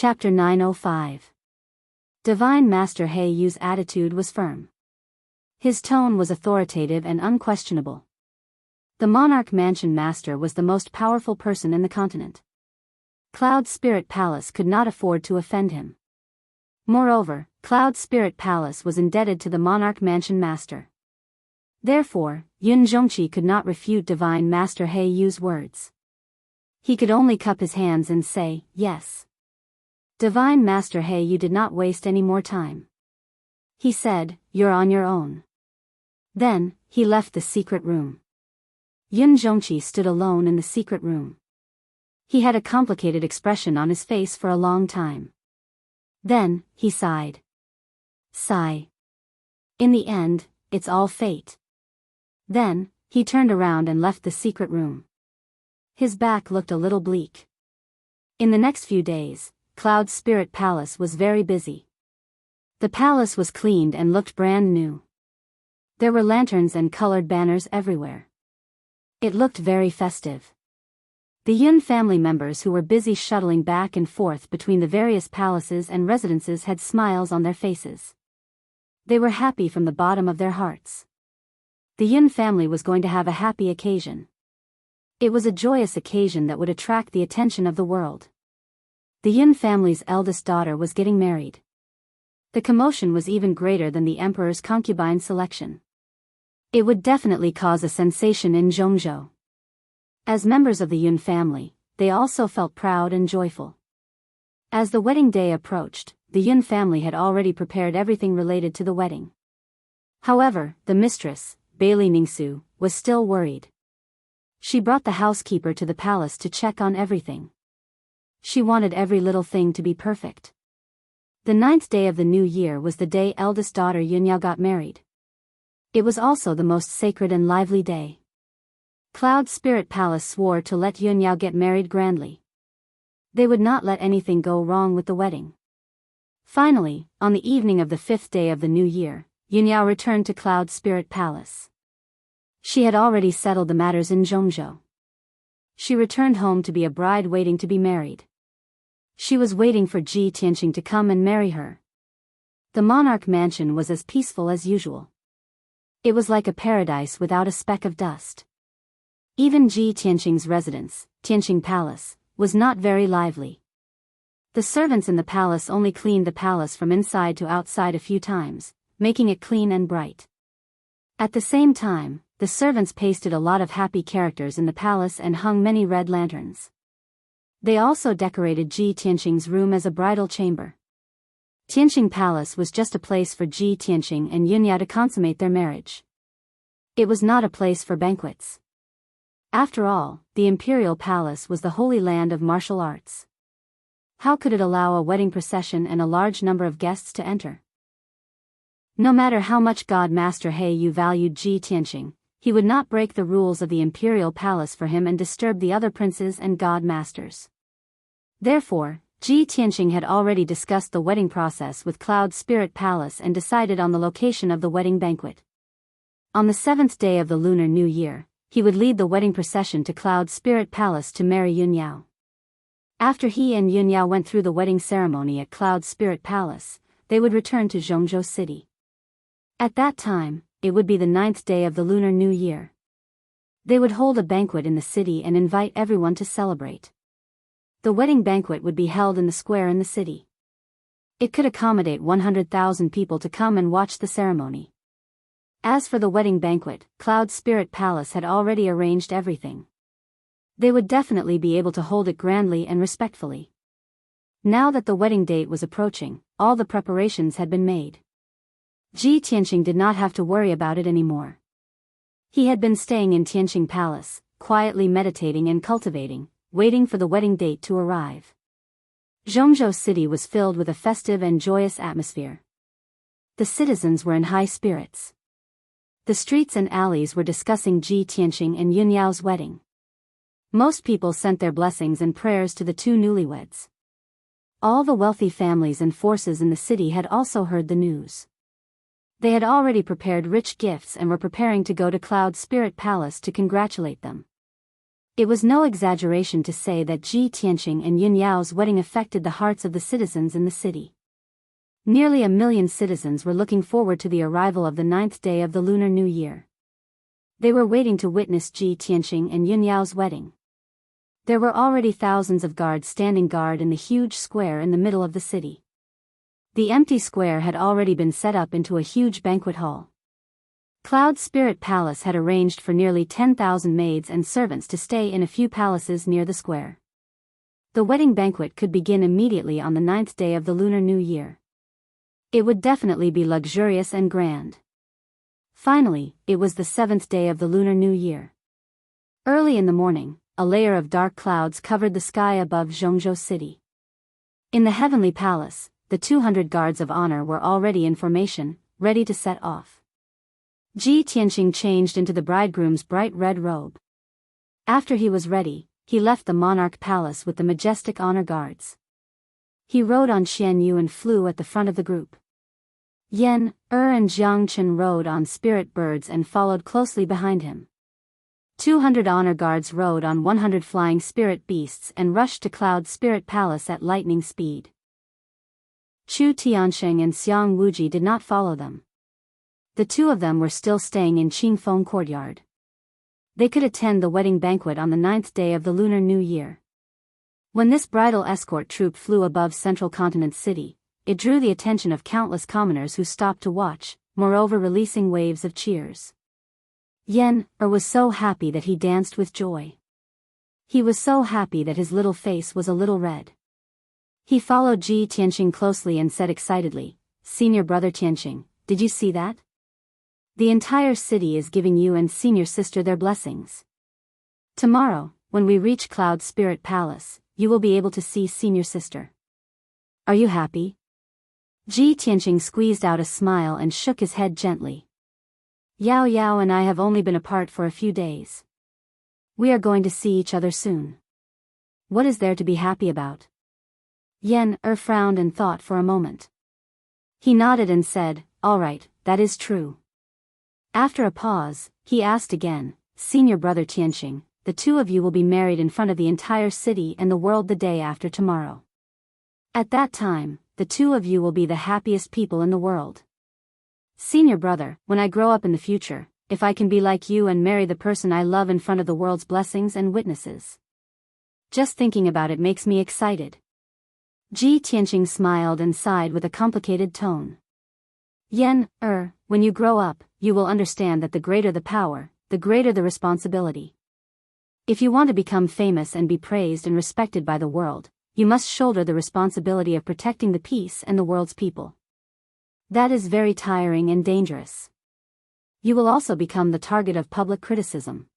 Chapter 905. Divine Master He Yu's attitude was firm. His tone was authoritative and unquestionable. The Monarch Mansion Master was the most powerful person in the continent. Cloud Spirit Palace could not afford to offend him. Moreover, Cloud Spirit Palace was indebted to the Monarch Mansion Master. Therefore, Yun Zhongqi could not refute Divine Master He Yu's words. He could only cup his hands and say, yes. Divine Master He Yu did not waste any more time. He said, "You're on your own." Then, he left the secret room. Yun Zhongqi stood alone in the secret room. He had a complicated expression on his face for a long time. Then, he sighed. Sigh. In the end, it's all fate. Then, he turned around and left the secret room. His back looked a little bleak. In the next few days, Cloud Spirit Palace was very busy. The palace was cleaned and looked brand new. There were lanterns and colored banners everywhere. It looked very festive. The Yun family members who were busy shuttling back and forth between the various palaces and residences had smiles on their faces. They were happy from the bottom of their hearts. The Yun family was going to have a happy occasion. It was a joyous occasion that would attract the attention of the world. The Yun family's eldest daughter was getting married. The commotion was even greater than the emperor's concubine selection. It would definitely cause a sensation in Zhongzhou. As members of the Yun family, they also felt proud and joyful. As the wedding day approached, the Yun family had already prepared everything related to the wedding. However, the mistress, Bailey Ningsu, was still worried. She brought the housekeeper to the palace to check on everything. She wanted every little thing to be perfect. The 9th day of the new year was the day eldest daughter Yunyao got married. It was also the most sacred and lively day. Cloud Spirit Palace swore to let Yunyao get married grandly. They would not let anything go wrong with the wedding. Finally, on the evening of the 5th day of the new year, Yunyao returned to Cloud Spirit Palace. She had already settled the matters in Zhongzhou. She returned home to be a bride waiting to be married. She was waiting for Ji Tianqing to come and marry her. The monarch mansion was as peaceful as usual. It was like a paradise without a speck of dust. Even Ji Tianqing's residence, Tianqing Palace, was not very lively. The servants in the palace only cleaned the palace from inside to outside a few times, making it clean and bright. At the same time, the servants pasted a lot of happy characters in the palace and hung many red lanterns. They also decorated Ji Tianqing's room as a bridal chamber. Tianqing Palace was just a place for Ji Tianqing and Yunyao to consummate their marriage. It was not a place for banquets. After all, the imperial palace was the holy land of martial arts. How could it allow a wedding procession and a large number of guests to enter? No matter how much God Master He Yu valued Ji Tianqing, he would not break the rules of the imperial palace for him and disturb the other princes and god masters. Therefore, Ji Tianqing had already discussed the wedding process with Cloud Spirit Palace and decided on the location of the wedding banquet. On the 7th day of the Lunar New Year, he would lead the wedding procession to Cloud Spirit Palace to marry Yunyao. After he and Yunyao went through the wedding ceremony at Cloud Spirit Palace, they would return to Zhongzhou City. At that time, it would be the 9th day of the Lunar New Year. They would hold a banquet in the city and invite everyone to celebrate. The wedding banquet would be held in the square in the city. It could accommodate 100,000 people to come and watch the ceremony. As for the wedding banquet, Cloud Spirit Palace had already arranged everything. They would definitely be able to hold it grandly and respectfully. Now that the wedding date was approaching, all the preparations had been made. Ji Tianqing did not have to worry about it anymore. He had been staying in Tianqing Palace, quietly meditating and cultivating, waiting for the wedding date to arrive. Zhongzhou City was filled with a festive and joyous atmosphere. The citizens were in high spirits. The streets and alleys were discussing Ji Tianqing and Yunyao's wedding. Most people sent their blessings and prayers to the two newlyweds. All the wealthy families and forces in the city had also heard the news. They had already prepared rich gifts and were preparing to go to Cloud Spirit Palace to congratulate them. It was no exaggeration to say that Ji Tianqing and Yun Yao's wedding affected the hearts of the citizens in the city. Nearly 1 million citizens were looking forward to the arrival of the 9th day of the Lunar New Year. They were waiting to witness Ji Tianqing and Yun Yao's wedding. There were already thousands of guards standing guard in the huge square in the middle of the city. The empty square had already been set up into a huge banquet hall. Cloud Spirit Palace had arranged for nearly 10,000 maids and servants to stay in a few palaces near the square. The wedding banquet could begin immediately on the 9th day of the Lunar New Year. It would definitely be luxurious and grand. Finally, it was the 7th day of the Lunar New Year. Early in the morning, a layer of dark clouds covered the sky above Zhongzhou City. In the Heavenly Palace, the 200 guards of honor were already in formation, ready to set off. Ji Tianqing changed into the bridegroom's bright red robe. After he was ready, he left the monarch palace with the majestic honor guards. He rode on Xian Yu and flew at the front of the group. Yan, and Jiang Chen rode on spirit birds and followed closely behind him. 200 honor guards rode on 100 flying spirit beasts and rushed to Cloud Spirit Palace at lightning speed. Chu Tiansheng and Xiang Wuji did not follow them. The two of them were still staying in Qingfeng Courtyard. They could attend the wedding banquet on the 9th day of the Lunar New Year. When this bridal escort troop flew above Central Continent City, it drew the attention of countless commoners who stopped to watch, moreover releasing waves of cheers. Yan was so happy that he danced with joy. He was so happy that his little face was a little red. He followed Ji Tianqing closely and said excitedly, "Senior brother Tianqing, did you see that? The entire city is giving you and senior sister their blessings. Tomorrow, when we reach Cloud Spirit Palace, you will be able to see senior sister. Are you happy?" Ji Tianqing squeezed out a smile and shook his head gently. "Yao Yao and I have only been apart for a few days. We are going to see each other soon. What is there to be happy about?" Yan frowned and thought for a moment. He nodded and said, "All right, that is true." After a pause, he asked again, "Senior brother Tianqing, the two of you will be married in front of the entire city and the world the day after tomorrow. At that time, the two of you will be the happiest people in the world. Senior brother, when I grow up in the future, if I can be like you and marry the person I love in front of the world's blessings and witnesses. Just thinking about it makes me excited." Ji Tianqing smiled and sighed with a complicated tone. "Yan, when you grow up, you will understand that the greater the power, the greater the responsibility. If you want to become famous and be praised and respected by the world, you must shoulder the responsibility of protecting the peace and the world's people. That is very tiring and dangerous. You will also become the target of public criticism.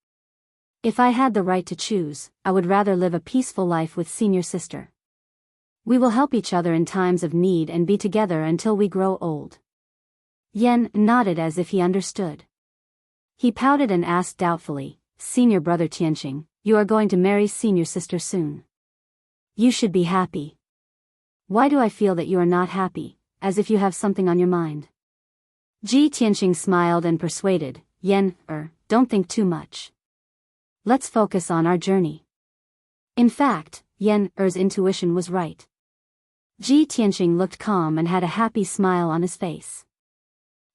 If I had the right to choose, I would rather live a peaceful life with senior sister. We will help each other in times of need and be together until we grow old." Yan nodded as if he understood. He pouted and asked doubtfully, "Senior brother Tianqing, you are going to marry senior sister soon. You should be happy. Why do I feel that you are not happy, as if you have something on your mind?" Ji Tianqing smiled and persuaded, "Yan, don't think too much. Let's focus on our journey." In fact, Yan's intuition was right. Ji Tianqing looked calm and had a happy smile on his face.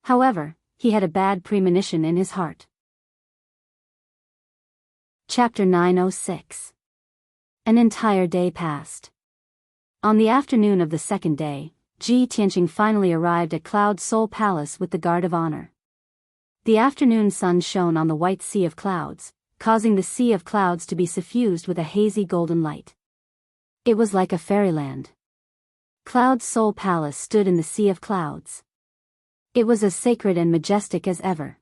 However, he had a bad premonition in his heart. Chapter 906. An entire day passed. On the afternoon of the second day, Ji Tianqing finally arrived at Cloud Soul Palace with the Guard of Honor. The afternoon sun shone on the white sea of clouds, causing the sea of clouds to be suffused with a hazy golden light. It was like a fairyland. Cloud Soul Palace stood in the sea of clouds. It was as sacred and majestic as ever.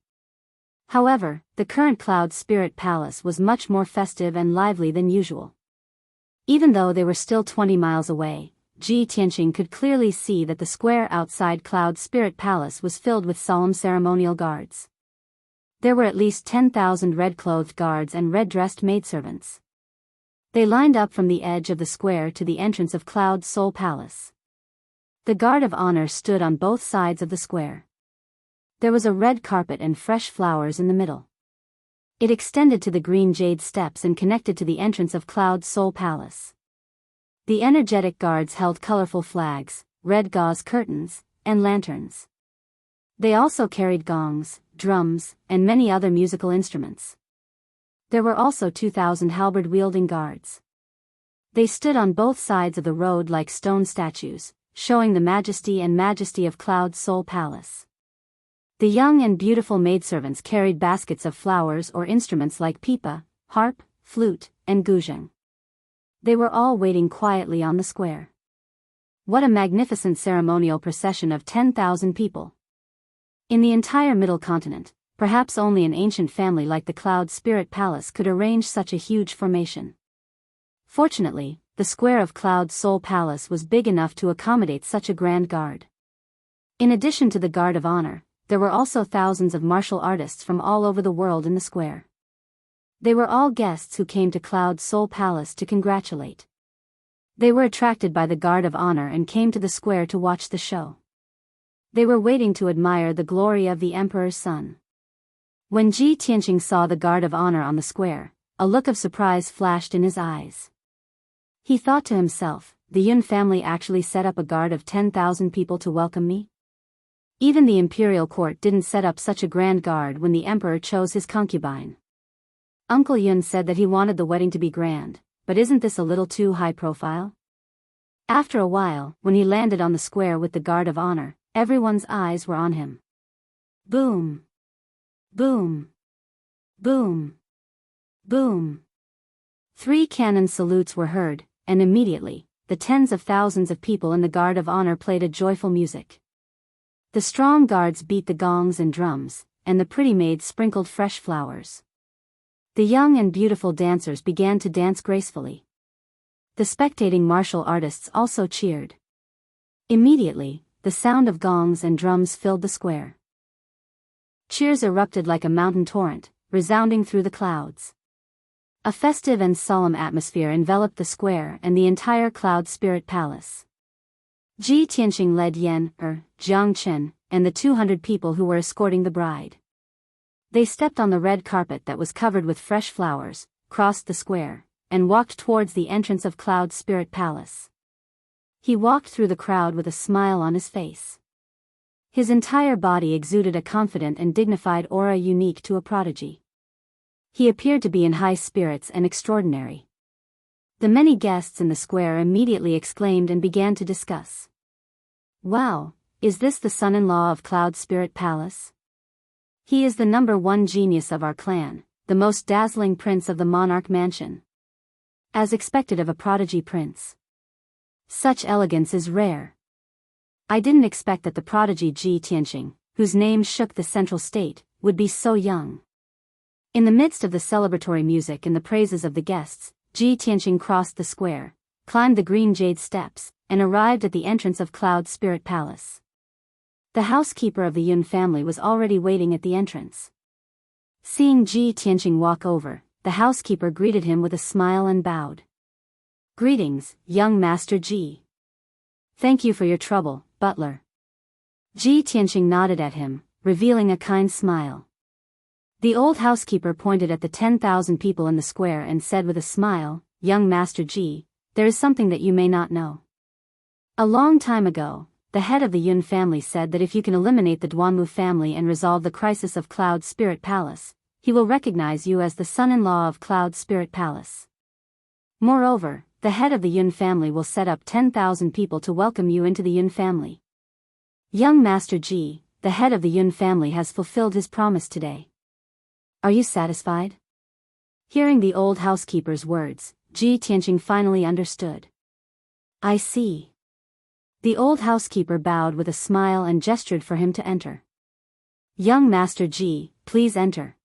However, the current Cloud Spirit Palace was much more festive and lively than usual. Even though they were still 20 miles away, Ji Tianqing could clearly see that the square outside Cloud Spirit Palace was filled with solemn ceremonial guards. There were at least 10,000 red-clothed guards and red-dressed maidservants. They lined up from the edge of the square to the entrance of Cloud Soul Palace. The Guard of Honor stood on both sides of the square. There was a red carpet and fresh flowers in the middle. It extended to the green jade steps and connected to the entrance of Cloud Soul Palace. The energetic guards held colorful flags, red gauze curtains, and lanterns. They also carried gongs, drums, and many other musical instruments. There were also 2,000 halberd-wielding guards. They stood on both sides of the road like stone statues, showing the majesty of Cloud Soul Palace. The young and beautiful maidservants carried baskets of flowers or instruments like pipa, harp, flute, and guzheng. They were all waiting quietly on the square. What a magnificent ceremonial procession of 10,000 people. In the entire Middle Continent, perhaps only an ancient family like the Cloud Spirit Palace could arrange such a huge formation. Fortunately, the square of Cloud Soul Palace was big enough to accommodate such a grand guard. In addition to the Guard of Honor, there were also thousands of martial artists from all over the world in the square. They were all guests who came to Cloud Soul Palace to congratulate. They were attracted by the Guard of Honor and came to the square to watch the show. They were waiting to admire the glory of the Emperor's son. When Ji Tianqing saw the Guard of Honor on the square, a look of surprise flashed in his eyes. He thought to himself, the Yun family actually set up a guard of 10,000 people to welcome me? Even the imperial court didn't set up such a grand guard when the emperor chose his concubine. Uncle Yun said that he wanted the wedding to be grand, but isn't this a little too high profile? After a while, when he landed on the square with the Guard of Honor, everyone's eyes were on him. Boom! Boom! Boom! Boom! 3 cannon salutes were heard, and immediately, the tens of thousands of people in the Guard of Honor played a joyful music. The strong guards beat the gongs and drums, and the pretty maids sprinkled fresh flowers. The young and beautiful dancers began to dance gracefully. The spectating martial artists also cheered. Immediately, the sound of gongs and drums filled the square. Cheers erupted like a mountain torrent, resounding through the clouds. A festive and solemn atmosphere enveloped the square and the entire Cloud Spirit Palace. Ji Tianqing led Jiang Chen, and the 200 people who were escorting the bride. They stepped on the red carpet that was covered with fresh flowers, crossed the square, and walked towards the entrance of Cloud Spirit Palace. He walked through the crowd with a smile on his face. His entire body exuded a confident and dignified aura unique to a prodigy. He appeared to be in high spirits and extraordinary. The many guests in the square immediately exclaimed and began to discuss. Wow, is this the son-in-law of Cloud Spirit Palace? He is the #1 genius of our clan, the most dazzling prince of the monarch mansion. As expected of a prodigy prince. Such elegance is rare. I didn't expect that the prodigy Ji Tianqing, whose name shook the central state, would be so young. In the midst of the celebratory music and the praises of the guests, Ji Tianqing crossed the square, climbed the green jade steps, and arrived at the entrance of Cloud Spirit Palace. The housekeeper of the Yun family was already waiting at the entrance. Seeing Ji Tianqing walk over, the housekeeper greeted him with a smile and bowed. Greetings, young Master Ji. Thank you for your trouble, butler. Ji Tianqing nodded at him, revealing a kind smile. The old housekeeper pointed at the 10,000 people in the square and said with a smile, Young Master Ji, there is something that you may not know. A long time ago, the head of the Yun family said that if you can eliminate the Duanmu family and resolve the crisis of Cloud Spirit Palace, he will recognize you as the son-in-law of Cloud Spirit Palace. Moreover, the head of the Yun family will set up 10,000 people to welcome you into the Yun family. Young Master Ji, the head of the Yun family has fulfilled his promise today. Are you satisfied? Hearing the old housekeeper's words, Ji Tianqing finally understood. I see. The old housekeeper bowed with a smile and gestured for him to enter. Young Master Ji, please enter.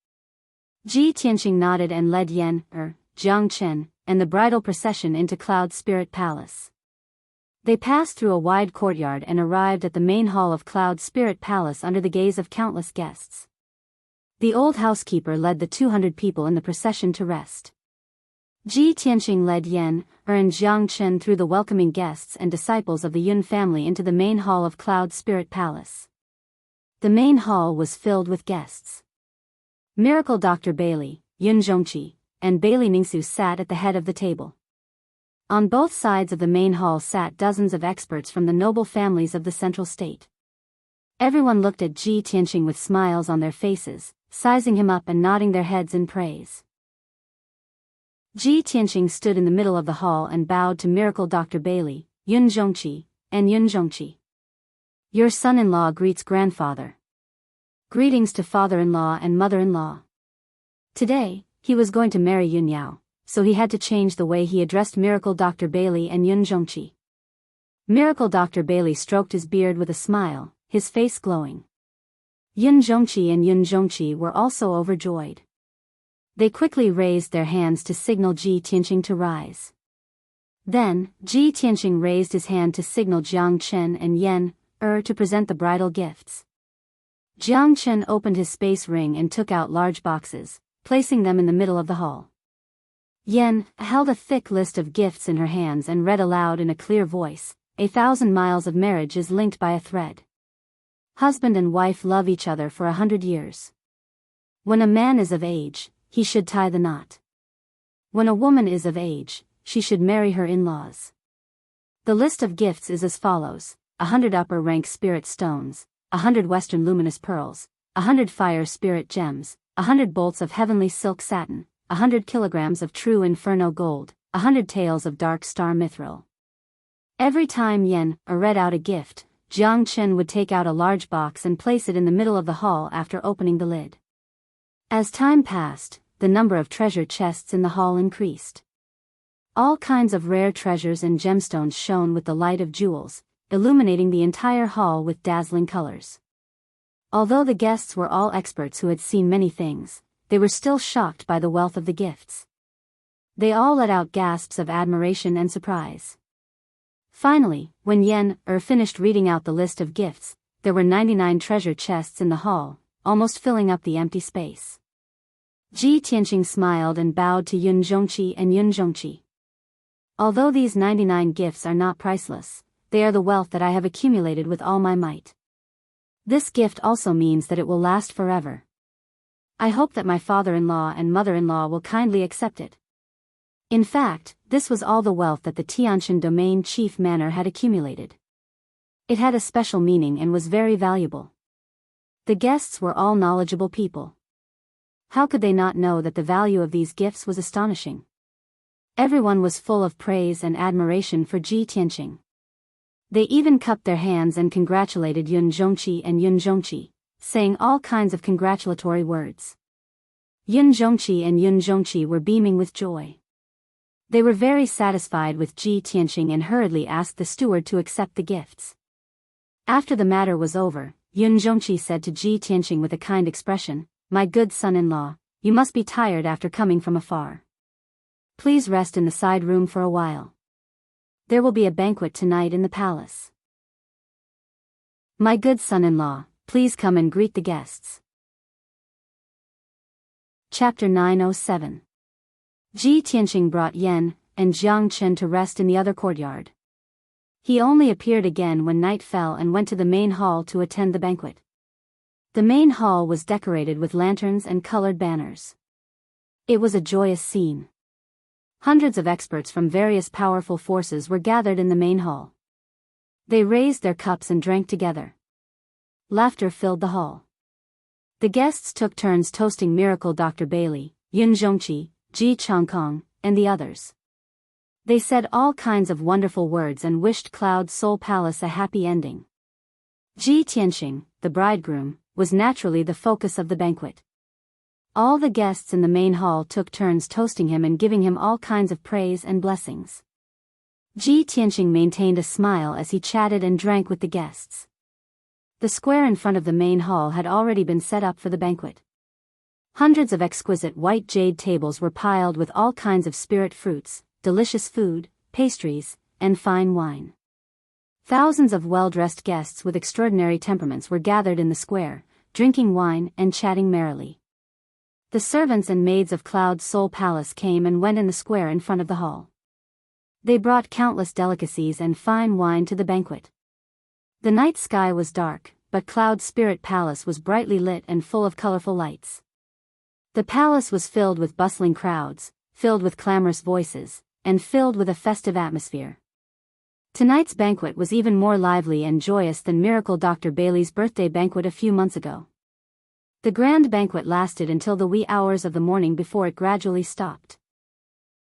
Ji Tianqing nodded and led Jiang Chen, and the bridal procession into Cloud Spirit Palace. They passed through a wide courtyard and arrived at the main hall of Cloud Spirit Palace under the gaze of countless guests. The old housekeeper led the 200 people in the procession to rest. Ji Tianqing led and Jiang Chen through the welcoming guests and disciples of the Yun family into the main hall of Cloud Spirit Palace. The main hall was filled with guests. Miracle Dr. Bailey, Yun Zhongqi, and Bailey Ningsu sat at the head of the table. On both sides of the main hall sat dozens of experts from the noble families of the central state. Everyone looked at Ji Tianqing with smiles on their faces, sizing him up and nodding their heads in praise. Ji Tianqing stood in the middle of the hall and bowed to Miracle Dr. Bailey, Yun Zhongqi, and Yun Zhongqi. Your son-in-law greets grandfather. Greetings to father-in-law and mother-in-law. Today, he was going to marry Yun Yao, so he had to change the way he addressed Miracle Dr. Bailey and Yun Zhongqi. Miracle Dr. Bailey stroked his beard with a smile, his face glowing. Yun Zhongqi and Yun Zhongqi were also overjoyed. They quickly raised their hands to signal Ji Tianqing to rise. Then, Ji Tianqing raised his hand to signal Jiang Chen and Yen to present the bridal gifts. Jiang Chen opened his space ring and took out large boxes, placing them in the middle of the hall. Yen held a thick list of gifts in her hands and read aloud in a clear voice, 1,000 miles of marriage is linked by a thread. Husband and wife love each other for 100 years. When a man is of age, he should tie the knot. When a woman is of age, she should marry her in-laws. The list of gifts is as follows: 100 upper rank spirit stones, 100 western luminous pearls, 100 fire spirit gems, 100 bolts of heavenly silk satin, 100 kilograms of true inferno gold, 100 taels of dark star mithril. Every time Yen read out a gift, Jiang Chen would take out a large box and place it in the middle of the hall after opening the lid. As time passed, the number of treasure chests in the hall increased. All kinds of rare treasures and gemstones shone with the light of jewels, illuminating the entire hall with dazzling colors. Although the guests were all experts who had seen many things, they were still shocked by the wealth of the gifts. They all let out gasps of admiration and surprise. Finally, when Yen finished reading out the list of gifts, there were 99 treasure chests in the hall, almost filling up the empty space. Ji Tianqing smiled and bowed to Yun Zhongqi and Yun Zhongqi. Although these 99 gifts are not priceless, they are the wealth that I have accumulated with all my might. This gift also means that it will last forever. I hope that my father-in-law and mother-in-law will kindly accept it. In fact, this was all the wealth that the Tianshan domain chief manor had accumulated. It had a special meaning and was very valuable. The guests were all knowledgeable people. How could they not know that the value of these gifts was astonishing? Everyone was full of praise and admiration for Ji Tianqing. They even cupped their hands and congratulated Yun Zhongqi and Yun Zhongqi, saying all kinds of congratulatory words. Yun Zhongqi and Yun Zhongqi were beaming with joy. They were very satisfied with Ji Tianqing and hurriedly asked the steward to accept the gifts. After the matter was over, Yun Zhongqi said to Ji Tianqing with a kind expression, "My good son-in-law, you must be tired after coming from afar. Please rest in the side room for a while. There will be a banquet tonight in the palace. My good son-in-law, please come and greet the guests." Chapter 907. Ji Tianqing brought Yen and Jiang Chen to rest in the other courtyard. He only appeared again when night fell and went to the main hall to attend the banquet. The main hall was decorated with lanterns and colored banners. It was a joyous scene. Hundreds of experts from various powerful forces were gathered in the main hall. They raised their cups and drank together. Laughter filled the hall. The guests took turns toasting Miracle Dr. Bailey, Yun Zhongqi, Ji Changkong, and the others. They said all kinds of wonderful words and wished Cloud Soul Palace a happy ending. Ji Tianqing, the bridegroom, was naturally the focus of the banquet. All the guests in the main hall took turns toasting him and giving him all kinds of praise and blessings. Ji Tianqing maintained a smile as he chatted and drank with the guests. The square in front of the main hall had already been set up for the banquet. Hundreds of exquisite white jade tables were piled with all kinds of spirit fruits, delicious food, pastries, and fine wine. Thousands of well-dressed guests with extraordinary temperaments were gathered in the square, drinking wine and chatting merrily. The servants and maids of Cloud Soul Palace came and went in the square in front of the hall. They brought countless delicacies and fine wine to the banquet. The night sky was dark, but Cloud Spirit Palace was brightly lit and full of colorful lights. The palace was filled with bustling crowds, filled with clamorous voices, and filled with a festive atmosphere. Tonight's banquet was even more lively and joyous than Miracle Dr. Bailey's birthday banquet a few months ago. The grand banquet lasted until the wee hours of the morning before it gradually stopped.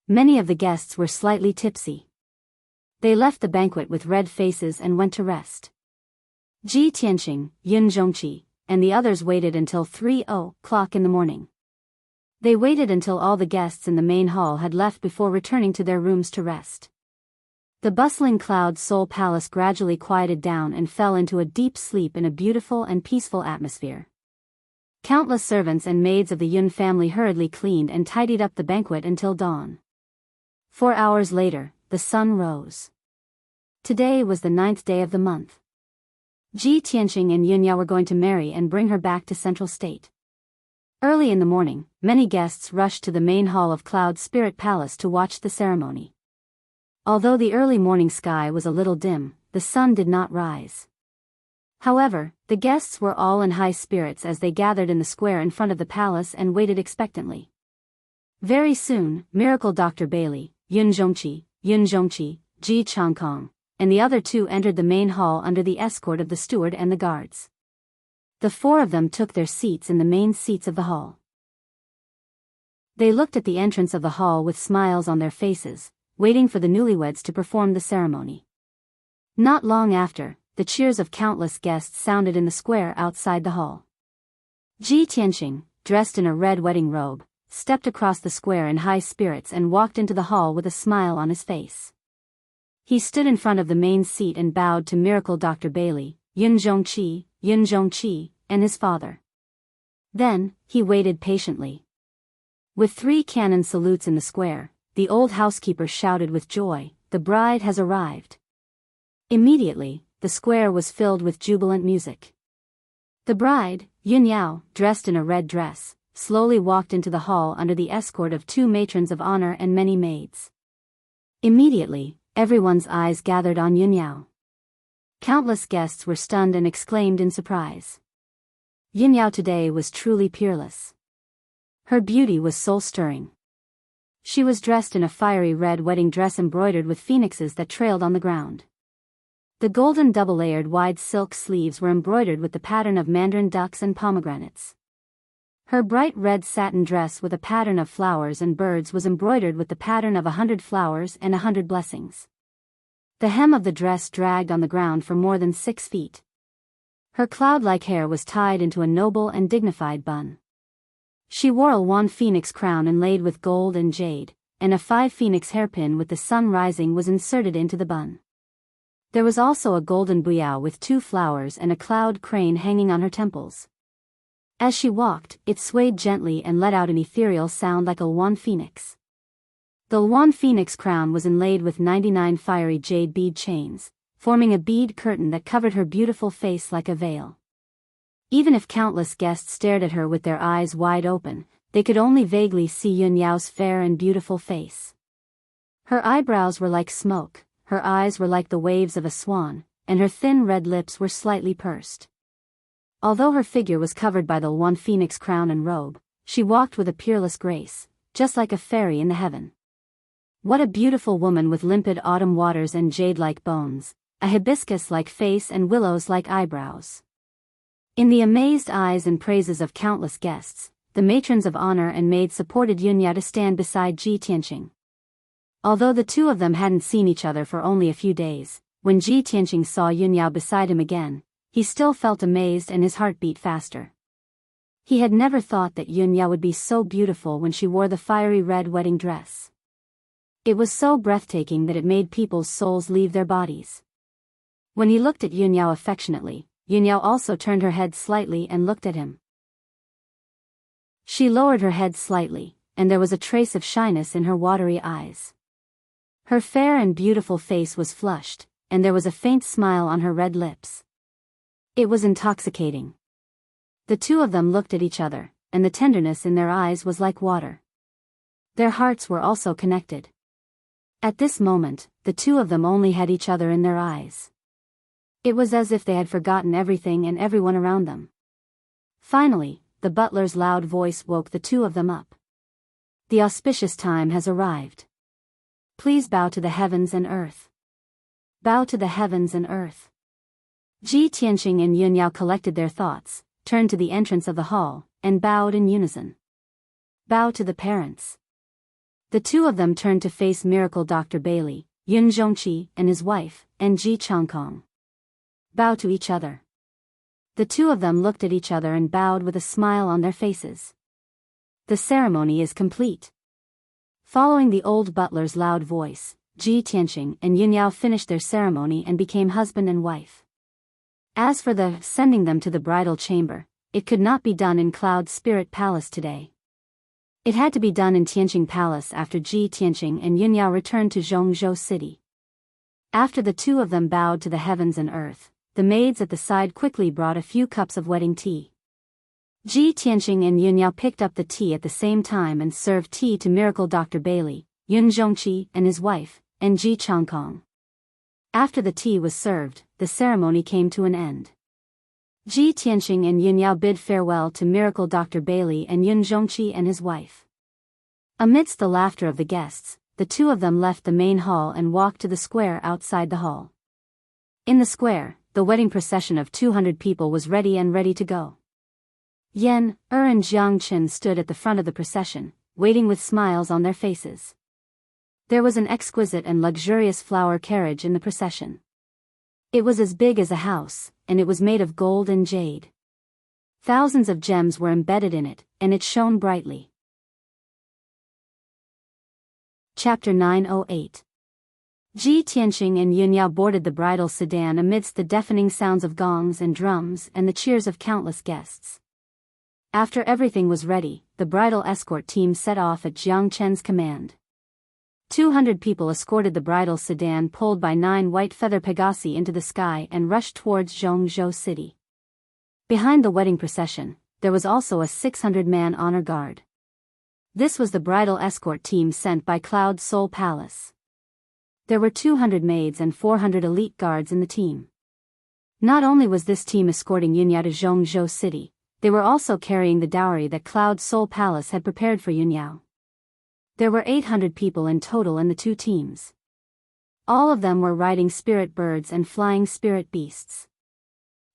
Many of the guests were slightly tipsy. They left the banquet with red faces and went to rest. Ji Tianqing, Yun Zhongqi, and the others waited until 3:00 in the morning. They waited until all the guests in the main hall had left before returning to their rooms to rest. The bustling Cloud Soul Palace gradually quieted down and fell into a deep sleep in a beautiful and peaceful atmosphere. Countless servants and maids of the Yun family hurriedly cleaned and tidied up the banquet until dawn. 4 hours later, the sun rose. Today was the 9th day of the month. Ji Tianqing and Yunyao were going to marry and bring her back to Central State. Early in the morning, many guests rushed to the main hall of Cloud Spirit Palace to watch the ceremony. Although the early morning sky was a little dim, the sun did not rise. However, the guests were all in high spirits as they gathered in the square in front of the palace and waited expectantly. Very soon, Miracle Dr. Bailey, Yun Zhongqi, Ji Changkong, and the other two entered the main hall under the escort of the steward and the guards. The 4 of them took their seats in the main seats of the hall. They looked at the entrance of the hall with smiles on their faces, waiting for the newlyweds to perform the ceremony. Not long after, the cheers of countless guests sounded in the square outside the hall. Ji Tianqing, dressed in a red wedding robe, stepped across the square in high spirits and walked into the hall with a smile on his face. He stood in front of the main seat and bowed to Miracle Dr. Bailey, Yun Zhongqi, and his father. Then, he waited patiently. With 3 cannon salutes in the square, the old housekeeper shouted with joy, "The bride has arrived." Immediately, the square was filled with jubilant music. The bride, Yunyao, dressed in a red dress, slowly walked into the hall under the escort of 2 matrons of honor and many maids. Immediately, everyone's eyes gathered on Yunyao. Countless guests were stunned and exclaimed in surprise. Yunyao today was truly peerless. Her beauty was soul-stirring. She was dressed in a fiery red wedding dress embroidered with phoenixes that trailed on the ground. The golden double-layered wide silk sleeves were embroidered with the pattern of mandarin ducks and pomegranates. Her bright red satin dress with a pattern of flowers and birds was embroidered with the pattern of 100 flowers and 100 blessings. The hem of the dress dragged on the ground for more than 6 feet. Her cloud-like hair was tied into a noble and dignified bun. She wore a wan phoenix crown inlaid with gold and jade, and a 5 phoenix hairpin with the sun rising was inserted into the bun. There was also a golden Biyao with 2 flowers and a cloud crane hanging on her temples. As she walked, it swayed gently and let out an ethereal sound like a wan phoenix. The wan phoenix crown was inlaid with 99 fiery jade bead chains, forming a bead curtain that covered her beautiful face like a veil. Even if countless guests stared at her with their eyes wide open, they could only vaguely see Yunyao's fair and beautiful face. Her eyebrows were like smoke, her eyes were like the waves of a swan, and her thin red lips were slightly pursed. Although her figure was covered by the wan phoenix crown and robe, she walked with a peerless grace, just like a fairy in the heaven. What a beautiful woman with limpid autumn waters and jade-like bones, a hibiscus-like face and willows-like eyebrows. In the amazed eyes and praises of countless guests, the matrons of honor and maids supported Yunyao to stand beside Ji Tianqing. Although the 2 of them hadn't seen each other for only a few days, when Ji Tianqing saw Yunyao beside him again, he still felt amazed and his heart beat faster. He had never thought that Yunyao would be so beautiful when she wore the fiery red wedding dress. It was so breathtaking that it made people's souls leave their bodies. When he looked at Yunyao affectionately, Yunyao also turned her head slightly and looked at him. She lowered her head slightly, and there was a trace of shyness in her watery eyes. Her fair and beautiful face was flushed, and there was a faint smile on her red lips. It was intoxicating. The 2 of them looked at each other, and the tenderness in their eyes was like water. Their hearts were also connected. At this moment, the 2 of them only had each other in their eyes. It was as if they had forgotten everything and everyone around them. Finally, the butler's loud voice woke the two of them up. The auspicious time has arrived. Please bow to the heavens and earth. Bow to the heavens and earth. Ji Tianqing and Yun Yao collected their thoughts, turned to the entrance of the hall, and bowed in unison. Bow to the parents. The two of them turned to face Miracle Dr. Bailey, Yun Zhongqi and his wife, and Ji Changkong. Bow to each other. The two of them looked at each other and bowed with a smile on their faces. The ceremony is complete. Following the old butler's loud voice, Ji Tianqing and Yun Yao finished their ceremony and became husband and wife. As for the sending them to the bridal chamber, it could not be done in Cloud Spirit Palace today. It had to be done in Tianqing Palace after Ji Tianqing and Yun Yao returned to Zhongzhou City. After the two of them bowed to the heavens and earth, the maids at the side quickly brought a few cups of wedding tea. Ji Tianqing and Yun Yao picked up the tea at the same time and served tea to Miracle Dr. Bailey, Yun Zhongqi and his wife, and Ji Changkong. After the tea was served, the ceremony came to an end. Ji Tianqing and Yun Yao bid farewell to Miracle Dr. Bailey and Yun Zhongqi and his wife. Amidst the laughter of the guests, the two of them left the main hall and walked to the square outside the hall. In the square, the wedding procession of 200 people was ready to go. Yan, and Jiang Chen stood at the front of the procession, waiting with smiles on their faces. There was an exquisite and luxurious flower carriage in the procession. It was as big as a house, and it was made of gold and jade. Thousands of gems were embedded in it, and it shone brightly. Chapter 908. Ji Tianqing and Yun Yao boarded the bridal sedan amidst the deafening sounds of gongs and drums and the cheers of countless guests. After everything was ready, the bridal escort team set off at Jiang Chen's command. 200 people escorted the bridal sedan pulled by 9 white feather pegasi into the sky and rushed towards Zhongzhou City. Behind the wedding procession, there was also a 600-man honor guard. This was the bridal escort team sent by Cloud Soul Palace. There were 200 maids and 400 elite guards in the team. Not only was this team escorting Yun Yao to Zhongzhou City, they were also carrying the dowry that Cloud Soul Palace had prepared for Yun Yao. There were 800 people in total in the two teams. All of them were riding spirit birds and flying spirit beasts.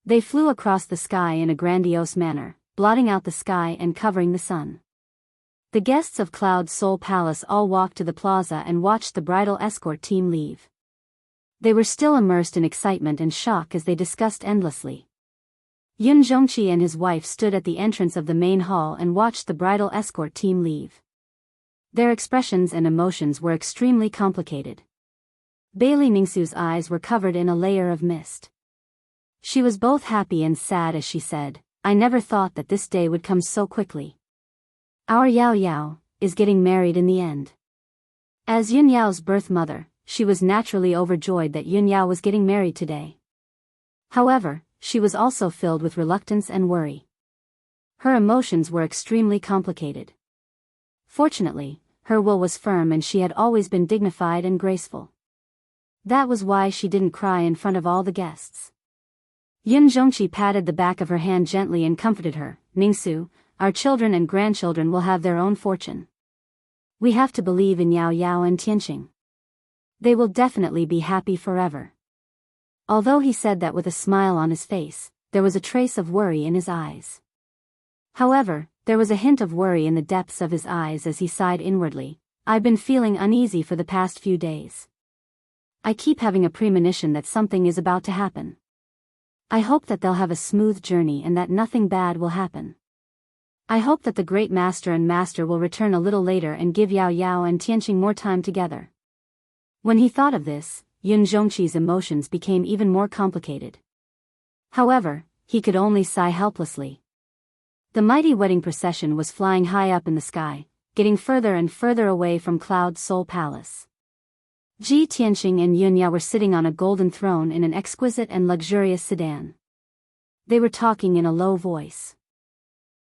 They flew across the sky in a grandiose manner, blotting out the sky and covering the sun. The guests of Cloud Soul Palace all walked to the plaza and watched the bridal escort team leave. They were still immersed in excitement and shock as they discussed endlessly. Yun Zhongqi and his wife stood at the entrance of the main hall and watched the bridal escort team leave. Their expressions and emotions were extremely complicated. Bailey Ningsu's eyes were covered in a layer of mist. She was both happy and sad as she said, "I never thought that this day would come so quickly. Our Yao Yao is getting married in the end." As Yun Yao's birth mother, she was naturally overjoyed that Yun Yao was getting married today. However, she was also filled with reluctance and worry. Her emotions were extremely complicated. Fortunately, her will was firm and she had always been dignified and graceful. That was why she didn't cry in front of all the guests. Yun Zhongqi patted the back of her hand gently and comforted her. "Ningsu, our children and grandchildren will have their own fortune. We have to believe in Yao Yao and Tianqing. They will definitely be happy forever." Although he said that with a smile on his face, there was a trace of worry in his eyes. However, there was a hint of worry in the depths of his eyes as he sighed inwardly. "I've been feeling uneasy for the past few days. I keep having a premonition that something is about to happen. I hope that they'll have a smooth journey and that nothing bad will happen. I hope that the great master and master will return a little later and give Yao Yao and Tianqing more time together." When he thought of this, Yun Zhongqi's emotions became even more complicated. However, he could only sigh helplessly. The mighty wedding procession was flying high up in the sky, getting further and further away from Cloud Soul Palace. Ji Tianqing and Yun Yao were sitting on a golden throne in an exquisite and luxurious sedan. They were talking in a low voice.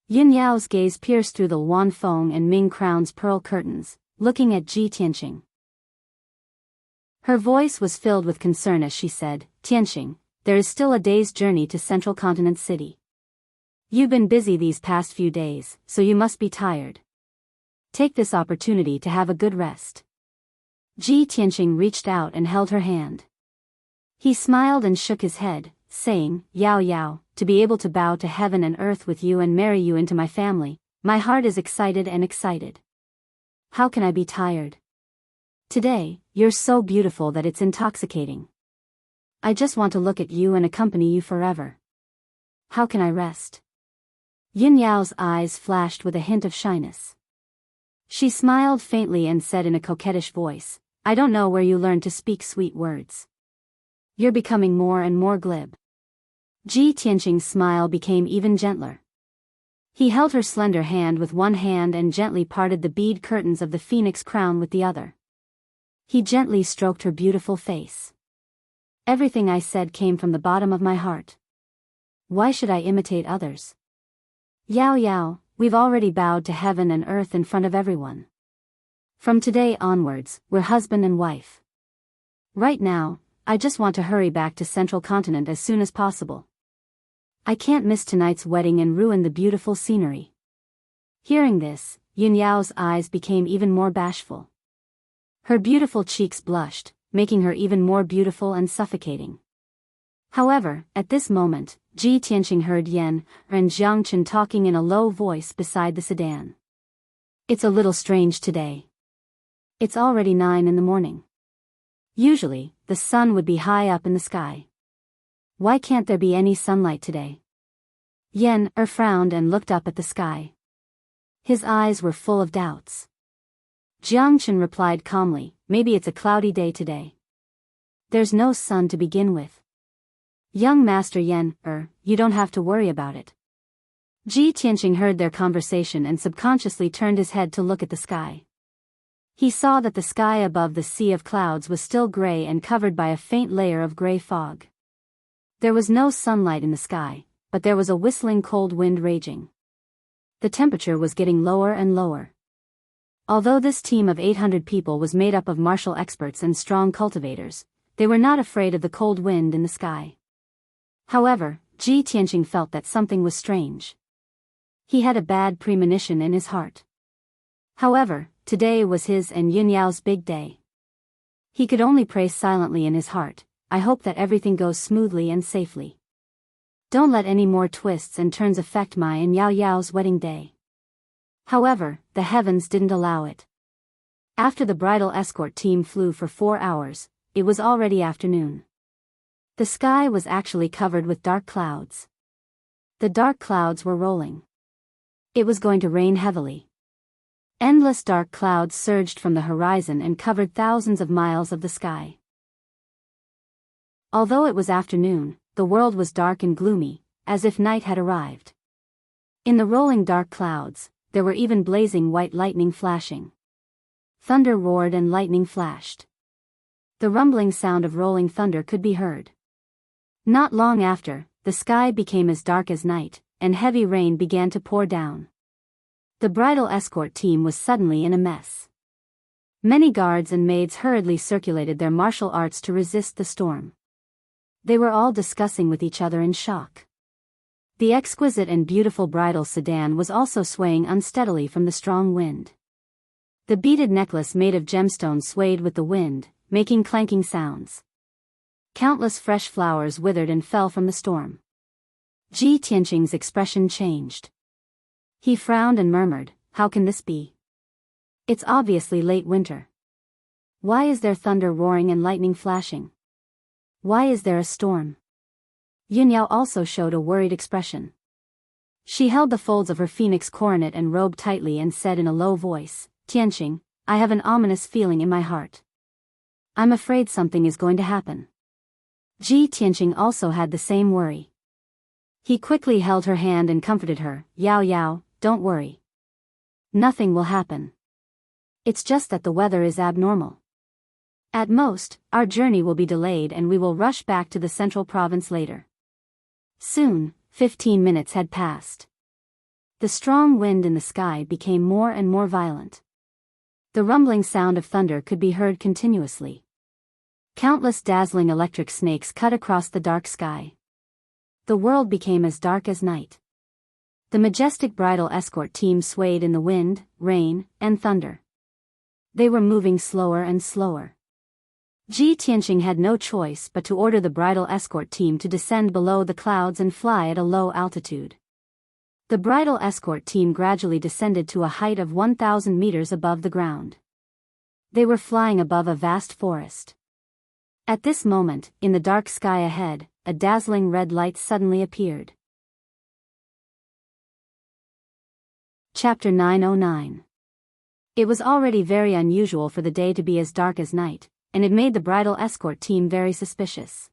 Yun Yao's gaze pierced through the Wan Feng and Ming Crown's pearl curtains, looking at Ji Tianqing. Her voice was filled with concern as she said, "Tianqing, there is still a day's journey to Central Continent City. You've been busy these past few days, so you must be tired. Take this opportunity to have a good rest. Ji Tianqing reached out and held her hand. He smiled and shook his head, saying, Yao Yao, to be able to bow to heaven and earth with you and marry you into my family, my heart is excited and excited. How can I be tired? Today, you're so beautiful that it's intoxicating. I just want to look at you and accompany you forever. How can I rest? Yin Yao's eyes flashed with a hint of shyness. She smiled faintly and said in a coquettish voice, I don't know where you learned to speak sweet words. You're becoming more and more glib. Ji Tianqing's smile became even gentler. He held her slender hand with one hand and gently parted the bead curtains of the phoenix crown with the other. He gently stroked her beautiful face. Everything I said came from the bottom of my heart. Why should I imitate others? Yao Yao, we've already bowed to heaven and earth in front of everyone. From today onwards, we're husband and wife. Right now, I just want to hurry back to Central Continent as soon as possible. I can't miss tonight's wedding and ruin the beautiful scenery. Hearing this, Yin Yao's eyes became even more bashful. Her beautiful cheeks blushed, making her even more beautiful and suffocating. However, at this moment, Ji Tianqing heard Yan and Jiang Chen talking in a low voice beside the sedan. It's a little strange today. It's already 9 in the morning. Usually, the sun would be high up in the sky. Why can't there be any sunlight today? Yan frowned and looked up at the sky. His eyes were full of doubts. Jiang Chen replied calmly, maybe it's a cloudy day today. There's no sun to begin with. Young Master Yan, you don't have to worry about it. Ji Tianqing heard their conversation and subconsciously turned his head to look at the sky. He saw that the sky above the sea of clouds was still gray and covered by a faint layer of gray fog. There was no sunlight in the sky, but there was a whistling cold wind raging. The temperature was getting lower and lower. Although this team of 800 people was made up of martial experts and strong cultivators, they were not afraid of the cold wind in the sky. However, Ji Tianqing felt that something was strange. He had a bad premonition in his heart. However, today was his and Yin Yao's big day. He could only pray silently in his heart, I hope that everything goes smoothly and safely. Don't let any more twists and turns affect my and Yao Yao's wedding day. However, the heavens didn't allow it. After the bridal escort team flew for 4 hours, it was already afternoon. The sky was actually covered with dark clouds. The dark clouds were rolling. It was going to rain heavily. Endless dark clouds surged from the horizon and covered thousands of miles of the sky. Although it was afternoon, the world was dark and gloomy, as if night had arrived. In the rolling dark clouds, there were even blazing white lightning flashing. Thunder roared and lightning flashed. The rumbling sound of rolling thunder could be heard. Not long after, the sky became as dark as night, and heavy rain began to pour down. The bridal escort team was suddenly in a mess. Many guards and maids hurriedly circulated their martial arts to resist the storm. They were all discussing with each other in shock. The exquisite and beautiful bridal sedan was also swaying unsteadily from the strong wind. The beaded necklace made of gemstones swayed with the wind, making clanking sounds. Countless fresh flowers withered and fell from the storm. Ji Tianqing's expression changed. He frowned and murmured, how can this be? It's obviously late winter. Why is there thunder roaring and lightning flashing? Why is there a storm? Yin Yao also showed a worried expression. She held the folds of her phoenix coronet and robe tightly and said in a low voice, Tianqing, I have an ominous feeling in my heart. I'm afraid something is going to happen. Ji Tianqing also had the same worry. He quickly held her hand and comforted her, Yao Yao, don't worry. Nothing will happen. It's just that the weather is abnormal. At most, our journey will be delayed and we will rush back to the central province later. Soon, 15 minutes had passed. The strong wind in the sky became more and more violent. The rumbling sound of thunder could be heard continuously. Countless dazzling electric snakes cut across the dark sky. The world became as dark as night. The majestic bridal escort team swayed in the wind, rain, and thunder. They were moving slower and slower. Ji Tianqing had no choice but to order the bridal escort team to descend below the clouds and fly at a low altitude. The bridal escort team gradually descended to a height of 1,000 meters above the ground. They were flying above a vast forest. At this moment, in the dark sky ahead, a dazzling red light suddenly appeared. Chapter 909. It was already very unusual for the day to be as dark as night, and it made the bridal escort team very suspicious.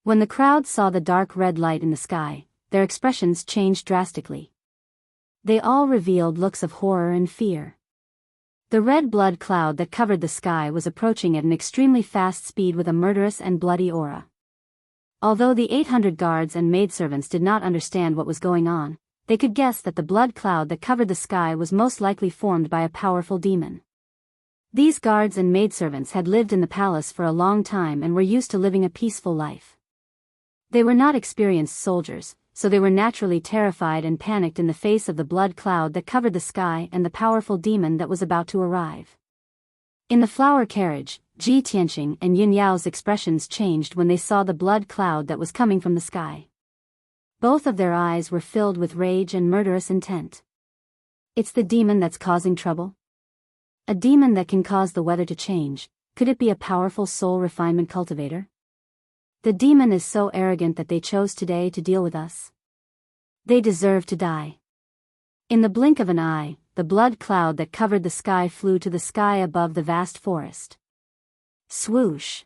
When the crowd saw the dark red light in the sky, their expressions changed drastically. They all revealed looks of horror and fear. The red blood cloud that covered the sky was approaching at an extremely fast speed with a murderous and bloody aura. Although the 800 guards and maidservants did not understand what was going on, they could guess that the blood cloud that covered the sky was most likely formed by a powerful demon. These guards and maidservants had lived in the palace for a long time and were used to living a peaceful life. They were not experienced soldiers, so they were naturally terrified and panicked in the face of the blood cloud that covered the sky and the powerful demon that was about to arrive. In the flower carriage, Ji Tianqing and Yin Yao's expressions changed when they saw the blood cloud that was coming from the sky. Both of their eyes were filled with rage and murderous intent. It's the demon that's causing trouble? A demon that can cause the weather to change, could it be a powerful soul refinement cultivator? The demon is so arrogant that they chose today to deal with us. They deserve to die. In the blink of an eye, the blood cloud that covered the sky flew to the sky above the vast forest. Swoosh!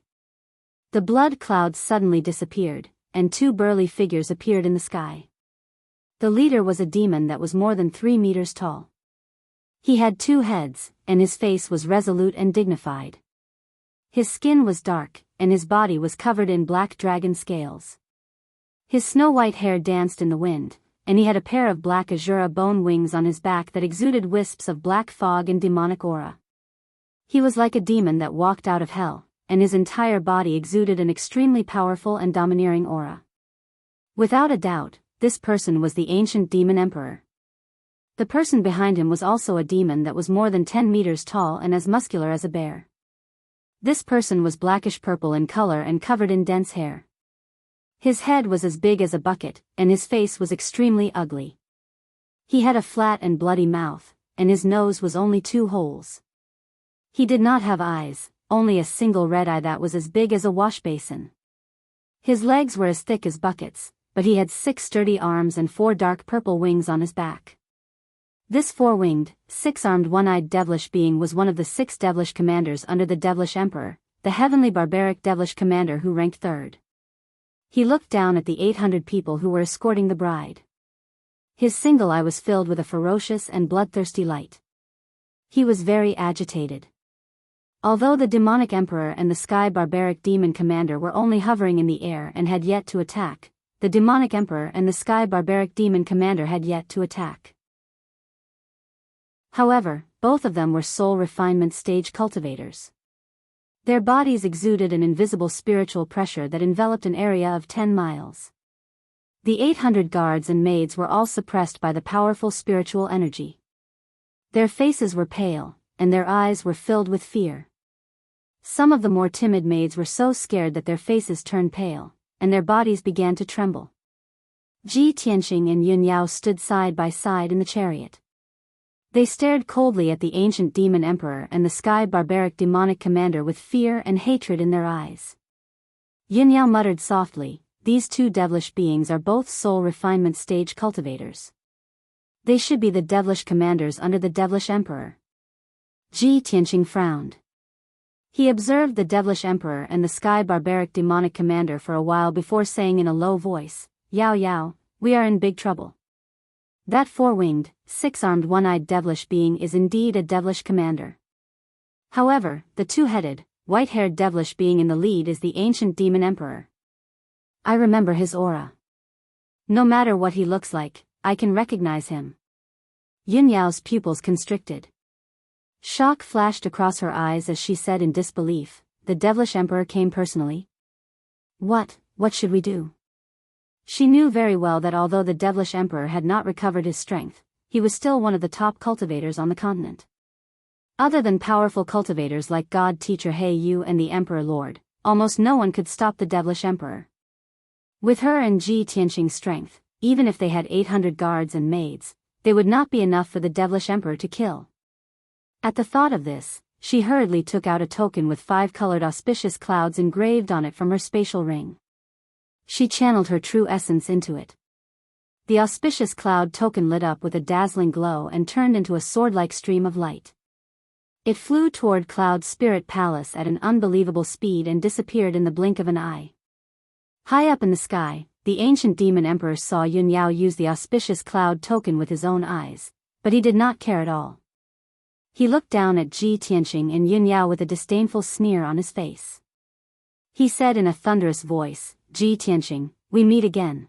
The blood cloud suddenly disappeared, and two burly figures appeared in the sky. The leader was a demon that was more than 3 meters tall. He had 2 heads, and his face was resolute and dignified. His skin was dark, and his body was covered in black dragon scales. His snow-white hair danced in the wind, and he had a pair of black azura bone wings on his back that exuded wisps of black fog and demonic aura. He was like a demon that walked out of hell, and his entire body exuded an extremely powerful and domineering aura. Without a doubt, this person was the ancient demon emperor. The person behind him was also a demon that was more than 10 meters tall and as muscular as a bear. This person was blackish-purple in color and covered in dense hair. His head was as big as a bucket, and his face was extremely ugly. He had a flat and bloody mouth, and his nose was only 2 holes. He did not have eyes, only a single red eye that was as big as a wash basin. His legs were as thick as buckets, but he had 6 sturdy arms and 4 dark purple wings on his back. This 4-winged, 6-armed one-eyed devilish being was one of the 6 devilish commanders under the devilish emperor, the heavenly barbaric devilish commander who ranked 3rd. He looked down at the 800 people who were escorting the bride. His single eye was filled with a ferocious and bloodthirsty light. He was very agitated. Although the demonic emperor and the sky barbaric demon commander were only hovering in the air and had yet to attack, the demonic emperor and the sky barbaric demon commander had yet to attack. However, both of them were soul refinement stage cultivators. Their bodies exuded an invisible spiritual pressure that enveloped an area of 10 miles. The 800 guards and maids were all suppressed by the powerful spiritual energy. Their faces were pale, and their eyes were filled with fear. Some of the more timid maids were so scared that their faces turned pale, and their bodies began to tremble. Ji Tianqing and Yun Yao stood side by side in the chariot. They stared coldly at the ancient demon emperor and the sky barbaric demonic commander with fear and hatred in their eyes. Yin Yao muttered softly, "These 2 devilish beings are both soul refinement stage cultivators. They should be the devilish commanders under the devilish emperor." Ji Tianqing frowned. He observed the devilish emperor and the sky barbaric demonic commander for a while before saying in a low voice, "Yao Yao, we are in big trouble. That 4-winged, 6-armed one-eyed devilish being is indeed a devilish commander. However, the 2-headed, white-haired devilish being in the lead is the ancient demon emperor. I remember his aura. No matter what he looks like, I can recognize him." Yin Yao's pupils constricted. Shock flashed across her eyes as she said in disbelief, "The devilish emperor came personally? What should we do?" She knew very well that although the devilish emperor had not recovered his strength, he was still one of the top cultivators on the continent. Other than powerful cultivators like God Teacher He Yu and the Emperor Lord, almost no one could stop the devilish emperor. With her and Ji Tianqing's strength, even if they had 800 guards and maids, they would not be enough for the devilish emperor to kill. At the thought of this, she hurriedly took out a token with 5 colored auspicious clouds engraved on it from her spatial ring. She channeled her true essence into it. The auspicious cloud token lit up with a dazzling glow and turned into a sword-like stream of light. It flew toward Cloud's spirit palace at an unbelievable speed and disappeared in the blink of an eye. High up in the sky, the ancient demon emperor saw Yun Yao use the auspicious cloud token with his own eyes, but he did not care at all. He looked down at Ji Tianqing and Yun Yao with a disdainful sneer on his face. He said in a thunderous voice, "Ji Tianqing, we meet again."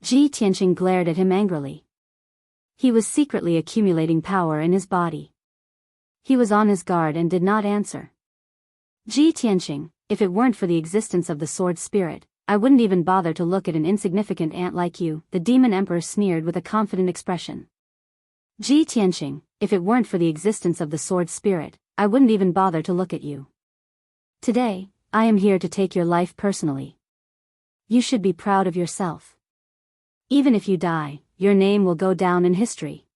Ji Tianqing glared at him angrily. He was secretly accumulating power in his body. He was on his guard and did not answer. "Ji Tianqing, if it weren't for the existence of the sword spirit, I wouldn't even bother to look at an insignificant ant like you," the demon emperor sneered with a confident expression. "Ji Tianqing, if it weren't for the existence of the sword spirit, I wouldn't even bother to look at you. Today, I am here to take your life personally. You should be proud of yourself. Even if you die, your name will go down in history."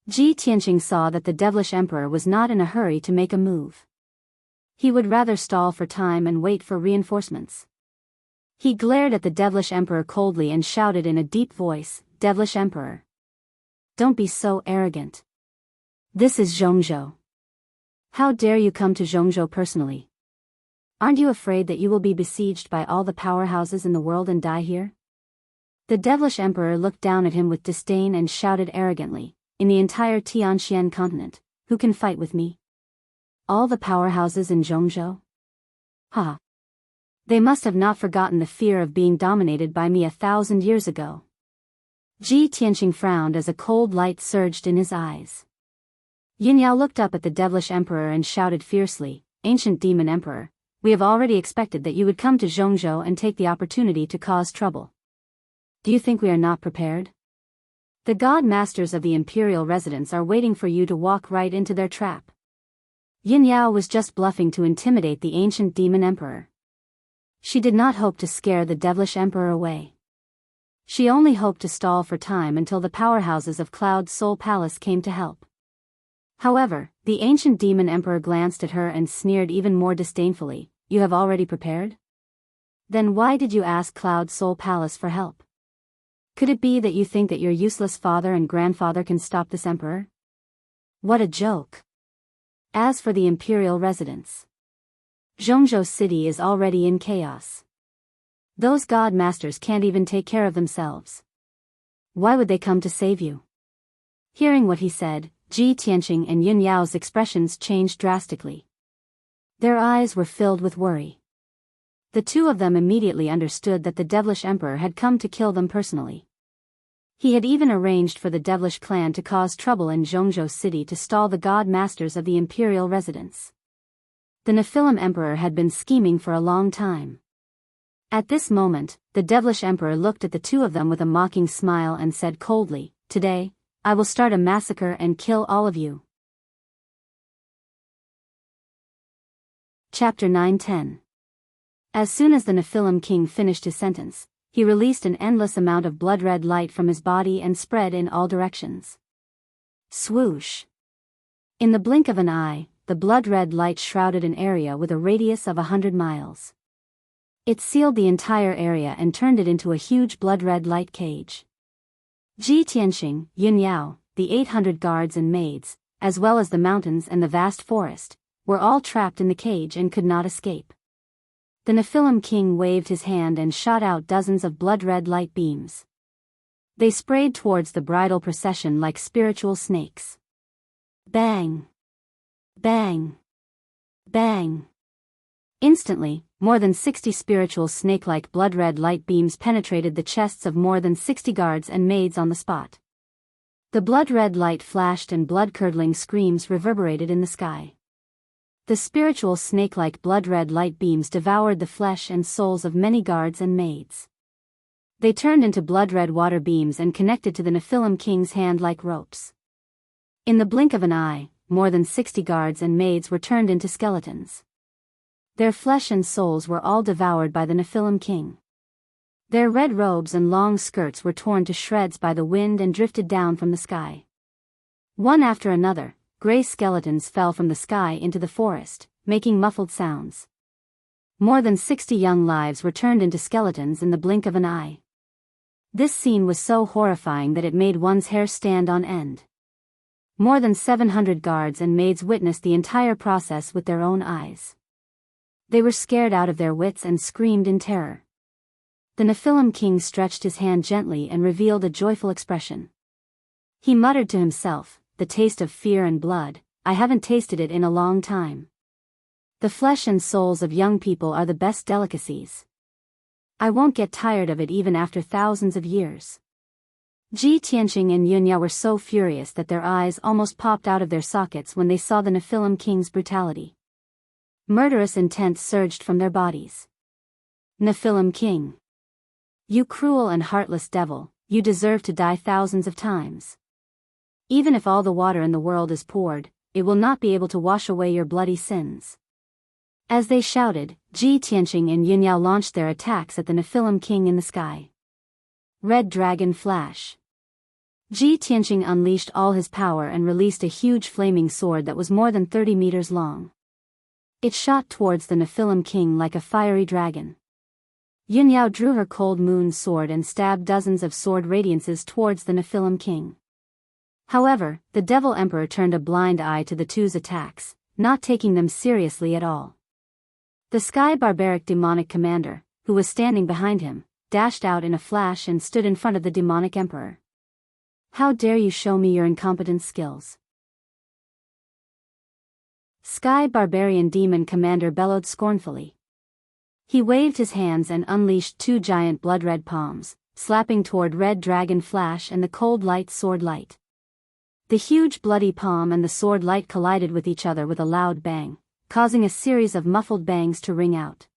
Ji Tianqing saw that the devilish emperor was not in a hurry to make a move. He would rather stall for time and wait for reinforcements. He glared at the devilish emperor coldly and shouted in a deep voice, "Devilish emperor, don't be so arrogant. This is Zhongzhou. How dare you come to Zhongzhou personally? Aren't you afraid that you will be besieged by all the powerhouses in the world and die here?" The devilish emperor looked down at him with disdain and shouted arrogantly, "In the entire Tianxian continent, who can fight with me? All the powerhouses in Zhongzhou? Ha! They must have not forgotten the fear of being dominated by me 1,000 years ago." Ji Tianqing frowned as a cold light surged in his eyes. Yin Yao looked up at the devilish emperor and shouted fiercely, "Ancient demon emperor, we have already expected that you would come to Zhongzhou and take the opportunity to cause trouble. Do you think we are not prepared? The god masters of the imperial residence are waiting for you to walk right into their trap." Yin Yao was just bluffing to intimidate the ancient demon emperor. She did not hope to scare the devilish emperor away. She only hoped to stall for time until the powerhouses of Cloud's Soul Palace came to help. However, the ancient demon emperor glanced at her and sneered even more disdainfully, "You have already prepared? Then why did you ask Cloud's Soul Palace for help? Could it be that you think that your useless father and grandfather can stop this emperor? What a joke. As for the imperial residence, Zhongzhou city is already in chaos. Those god masters can't even take care of themselves. Why would they come to save you?" Hearing what he said, Ji Tianqing and Yin Yao's expressions changed drastically. Their eyes were filled with worry. The two of them immediately understood that the devilish emperor had come to kill them personally. He had even arranged for the devilish clan to cause trouble in Zhongzhou city to stall the god masters of the imperial residence. The Nephilim emperor had been scheming for a long time. At this moment, the devilish emperor looked at the two of them with a mocking smile and said coldly, "Today, I will start a massacre and kill all of you." Chapter 9-10. As soon as the Nephilim king finished his sentence, he released an endless amount of blood-red light from his body and spread in all directions. Swoosh! In the blink of an eye, the blood-red light shrouded an area with a radius of 100 miles. It sealed the entire area and turned it into a huge blood-red light cage. Ji Tianqing, Yin Yao, the 800 guards and maids, as well as the mountains and the vast forest, were all trapped in the cage and could not escape. The Nephilim king waved his hand and shot out dozens of blood-red light beams. They sprayed towards the bridal procession like spiritual snakes. Bang! Bang! Bang! Instantly, more than 60 spiritual snake-like blood-red light beams penetrated the chests of more than 60 guards and maids on the spot. The blood-red light flashed and blood-curdling screams reverberated in the sky. The spiritual snake-like blood-red light beams devoured the flesh and souls of many guards and maids. They turned into blood-red water beams and connected to the Nephilim king's hand like ropes. In the blink of an eye, more than 60 guards and maids were turned into skeletons. Their flesh and souls were all devoured by the Nephilim king. Their red robes and long skirts were torn to shreds by the wind and drifted down from the sky. One after another, gray skeletons fell from the sky into the forest, making muffled sounds. More than 60 young lives were turned into skeletons in the blink of an eye. This scene was so horrifying that it made one's hair stand on end. More than 700 guards and maids witnessed the entire process with their own eyes. They were scared out of their wits and screamed in terror. The Nephilim king stretched his hand gently and revealed a joyful expression. He muttered to himself, "The taste of fear and blood, I haven't tasted it in a long time. The flesh and souls of young people are the best delicacies. I won't get tired of it even after thousands of years." Ji Tianqing and Yunya were so furious that their eyes almost popped out of their sockets when they saw the Nephilim king's brutality. Murderous intent surged from their bodies. Nephilim king. You cruel and heartless devil, you deserve to die thousands of times. Even if all the water in the world is poured, it will not be able to wash away your bloody sins. As they shouted, Ji Tianqing and Yunyao launched their attacks at the Nephilim king in the sky. Red Dragon Flash. Ji Tianqing unleashed all his power and released a huge flaming sword that was more than 30 meters long. It shot towards the Nephilim king like a fiery dragon. Yunyao drew her cold moon sword and stabbed dozens of sword radiances towards the Nephilim king. However, the Devil Emperor turned a blind eye to the two's attacks, not taking them seriously at all. The Sky Barbaric Demonic Commander, who was standing behind him, dashed out in a flash and stood in front of the Demonic Emperor. How dare you show me your incompetent skills? Sky Barbarian Demon Commander bellowed scornfully. He waved his hands and unleashed two giant blood-red palms, slapping toward Red Dragon Flash and the Cold Light Sword Light. The huge bloody palm and the sword light collided with each other with a loud bang, causing a series of muffled bangs to ring out.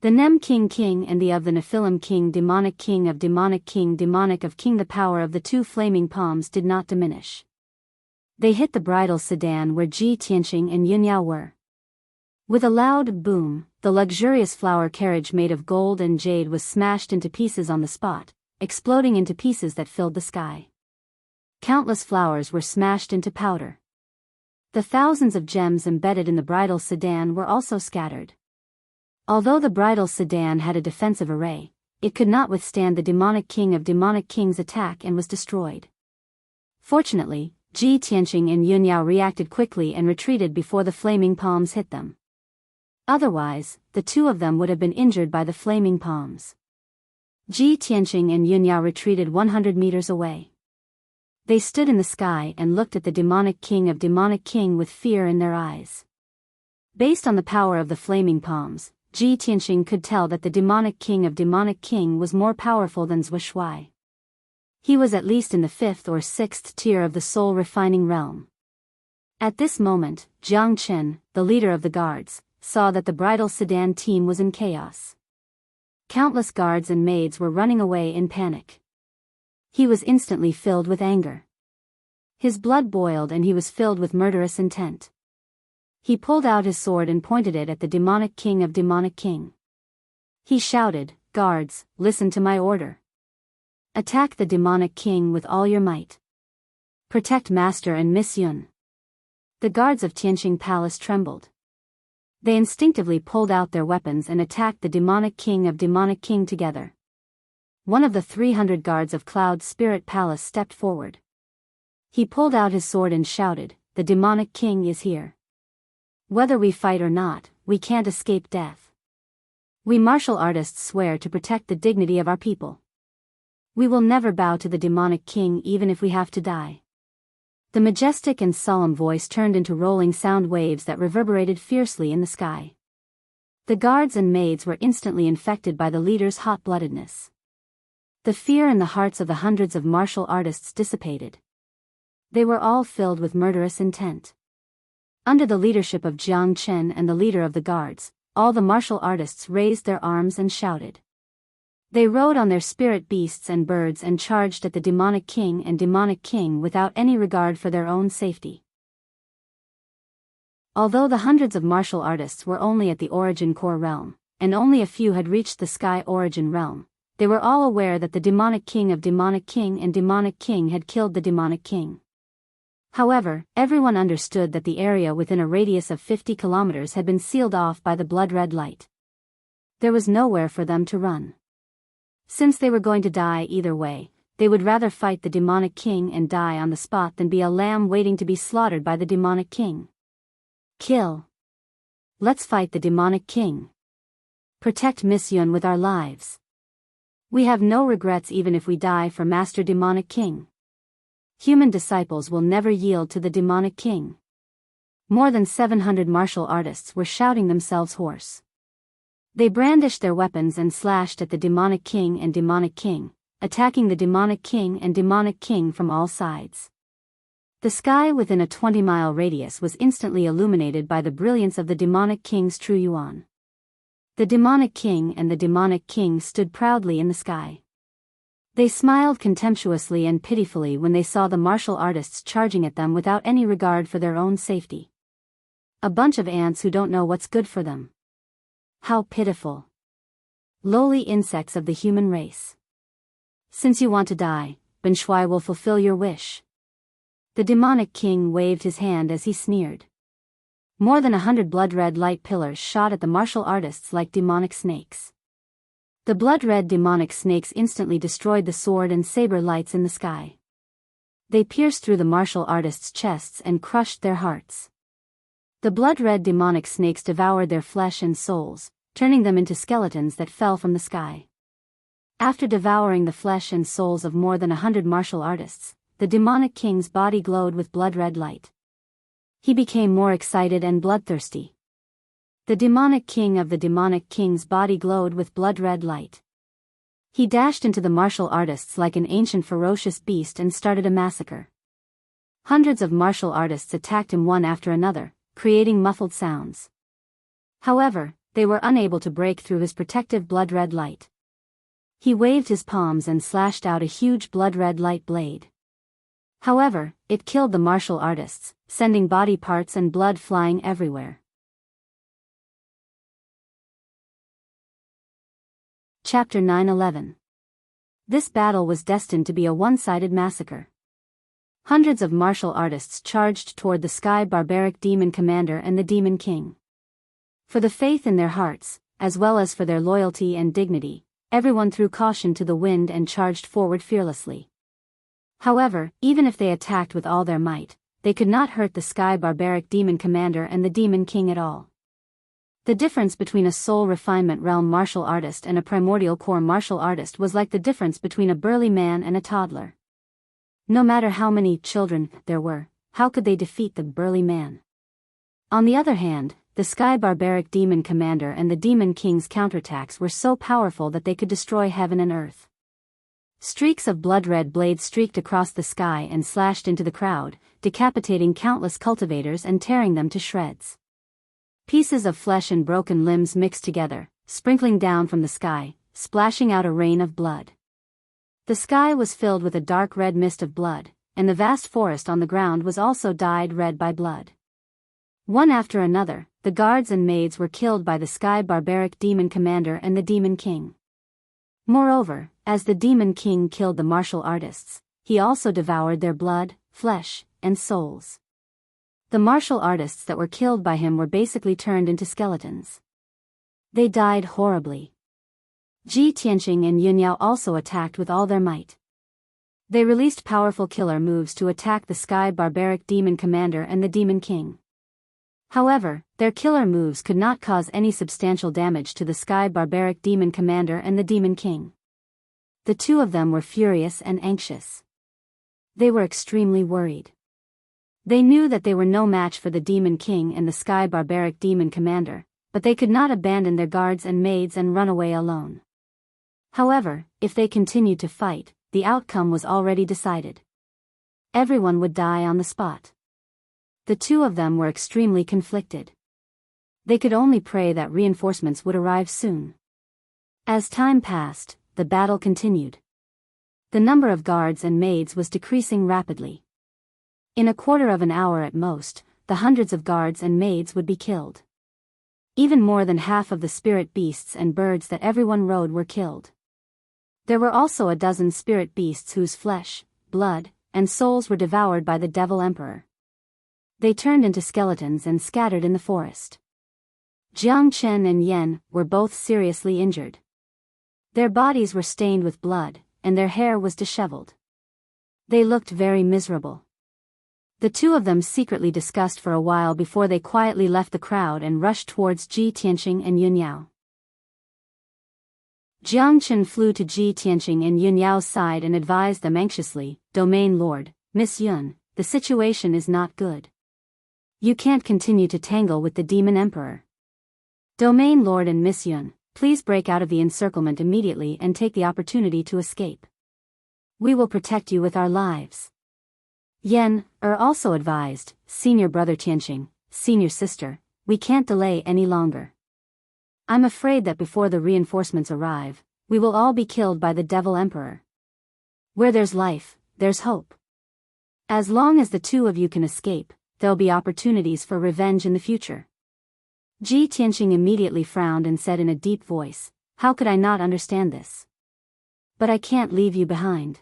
The Nem King and the of the Nephilim King of Demonic of King. The power of the two flaming palms did not diminish. They hit the bridal sedan where Ji Tianqing and Yunyao were. With a loud boom, the luxurious flower carriage made of gold and jade was smashed into pieces on the spot, exploding into pieces that filled the sky. Countless flowers were smashed into powder. The thousands of gems embedded in the bridal sedan were also scattered. Although the bridal sedan had a defensive array, it could not withstand the Demonic King of Demonic King's attack and was destroyed. Fortunately, Ji Tianqing and Yunyao reacted quickly and retreated before the flaming palms hit them. Otherwise, the two of them would have been injured by the flaming palms. Ji Tianqing and Yunyao retreated 100 meters away. They stood in the sky and looked at the Demonic King of Demonic King with fear in their eyes. Based on the power of the flaming palms, Ji Tianqing could tell that the Demonic King of Demonic King was more powerful than Zhou Shuai. He was at least in the 5th or 6th tier of the soul refining realm. At this moment, Jiang Chen, the leader of the guards, saw that the bridal sedan team was in chaos. Countless guards and maids were running away in panic. He was instantly filled with anger. His blood boiled and he was filled with murderous intent. He pulled out his sword and pointed it at the Demonic King of Demonic King. He shouted, "Guards, listen to my order. Attack the Demonic King with all your might. Protect Master and Miss Yun." The guards of Tianqing Palace trembled. They instinctively pulled out their weapons and attacked the Demonic King of Demonic King together. One of the 300 guards of Cloud Spirit Palace stepped forward. He pulled out his sword and shouted, "The Demonic King is here. Whether we fight or not, we can't escape death. We martial artists swear to protect the dignity of our people. We will never bow to the Demonic King even if we have to die." The majestic and solemn voice turned into rolling sound waves that reverberated fiercely in the sky. The guards and maids were instantly infected by the leader's hot-bloodedness. The fear in the hearts of the hundreds of martial artists dissipated. They were all filled with murderous intent. Under the leadership of Jiang Chen and the leader of the guards, all the martial artists raised their arms and shouted. They rode on their spirit beasts and birds and charged at the demonic king and demonic king without any regard for their own safety. Although the hundreds of martial artists were only at the origin core realm, and only a few had reached the sky origin realm, they were all aware that the demonic king of demonic king and demonic king had killed the demonic king. However, everyone understood that the area within a radius of 50 kilometers had been sealed off by the blood-red light. There was nowhere for them to run. Since they were going to die either way, they would rather fight the demonic king and die on the spot than be a lamb waiting to be slaughtered by the demonic king. Kill. Let's fight the demonic king. Protect Miss Yun with our lives. We have no regrets even if we die for Master Demonic King. Human disciples will never yield to the demonic king. More than 700 martial artists were shouting themselves hoarse. They brandished their weapons and slashed at the demonic king and demonic king, attacking the demonic king and demonic king from all sides. The sky within a 20-mile radius was instantly illuminated by the brilliance of the demonic king's true yuan. The demonic king and the demonic king stood proudly in the sky. They smiled contemptuously and pitifully when they saw the martial artists charging at them without any regard for their own safety. A bunch of ants who don't know what's good for them. How pitiful. Lowly insects of the human race. Since you want to die, Ben Shui will fulfill your wish. The demonic king waved his hand as he sneered. More than 100 blood-red light pillars shot at the martial artists like demonic snakes. The blood-red demonic snakes instantly destroyed the sword and saber lights in the sky. They pierced through the martial artists' chests and crushed their hearts. The blood-red demonic snakes devoured their flesh and souls, turning them into skeletons that fell from the sky. After devouring the flesh and souls of more than 100 martial artists, the demonic king's body glowed with blood-red light. He became more excited and bloodthirsty. The demonic king of the demonic king's body glowed with blood-red light. He dashed into the martial artists like an ancient ferocious beast and started a massacre. Hundreds of martial artists attacked him one after another, creating muffled sounds. However, they were unable to break through his protective blood-red light. He waved his palms and slashed out a huge blood-red light blade. However, it killed the martial artists, sending body parts and blood flying everywhere. Chapter 9-11. This battle was destined to be a one-sided massacre. Hundreds of martial artists charged toward the sky barbaric demon commander and the demon king. For the faith in their hearts, as well as for their loyalty and dignity, everyone threw caution to the wind and charged forward fearlessly. However, even if they attacked with all their might, they could not hurt the sky barbaric demon commander and the demon king at all. The difference between a soul refinement realm martial artist and a primordial core martial artist was like the difference between a burly man and a toddler. No matter how many children there were, how could they defeat the burly man? On the other hand, the sky barbaric demon commander and the demon king's counterattacks were so powerful that they could destroy heaven and earth. Streaks of blood-red blades streaked across the sky and slashed into the crowd, decapitating countless cultivators and tearing them to shreds. Pieces of flesh and broken limbs mixed together, sprinkling down from the sky, splashing out a rain of blood. The sky was filled with a dark red mist of blood, and the vast forest on the ground was also dyed red by blood. One after another, the guards and maids were killed by the sky barbaric demon commander and the demon king. Moreover, as the demon king killed the martial artists, he also devoured their blood, flesh, and souls. The martial artists that were killed by him were basically turned into skeletons. They died horribly. Ji Tianqing and Yunyao also attacked with all their might. They released powerful killer moves to attack the sky barbaric demon commander and the demon king. However, their killer moves could not cause any substantial damage to the sky barbaric demon commander and the demon king. The two of them were furious and anxious. They were extremely worried. They knew that they were no match for the demon king and the sky barbaric demon commander, but they could not abandon their guards and maids and run away alone. However, if they continued to fight, the outcome was already decided. Everyone would die on the spot. The two of them were extremely conflicted. They could only pray that reinforcements would arrive soon. As time passed, the battle continued. The number of guards and maids was decreasing rapidly. In a quarter of an hour at most, the hundreds of guards and maids would be killed. Even more than half of the spirit beasts and birds that everyone rode were killed. There were also a dozen spirit beasts whose flesh, blood, and souls were devoured by the Devil Emperor. They turned into skeletons and scattered in the forest. Jiang Chen and Yen were both seriously injured. Their bodies were stained with blood, and their hair was disheveled. They looked very miserable. The two of them secretly discussed for a while before they quietly left the crowd and rushed towards Ji Tianqing and Yun Yao. Jiang Chen flew to Ji Tianqing and Yun Yao's side and advised them anxiously, "Domain Lord, Miss Yun, the situation is not good. You can't continue to tangle with the Demon Emperor. Domain Lord and Miss Yun, please break out of the encirclement immediately and take the opportunity to escape. We will protect you with our lives." Yen also advised, "Senior brother Tianqing, senior sister, we can't delay any longer. I'm afraid that before the reinforcements arrive, we will all be killed by the Devil Emperor. Where there's life, there's hope. As long as the two of you can escape, there'll be opportunities for revenge in the future." Ji Tianqing immediately frowned and said in a deep voice, "How could I not understand this? But I can't leave you behind.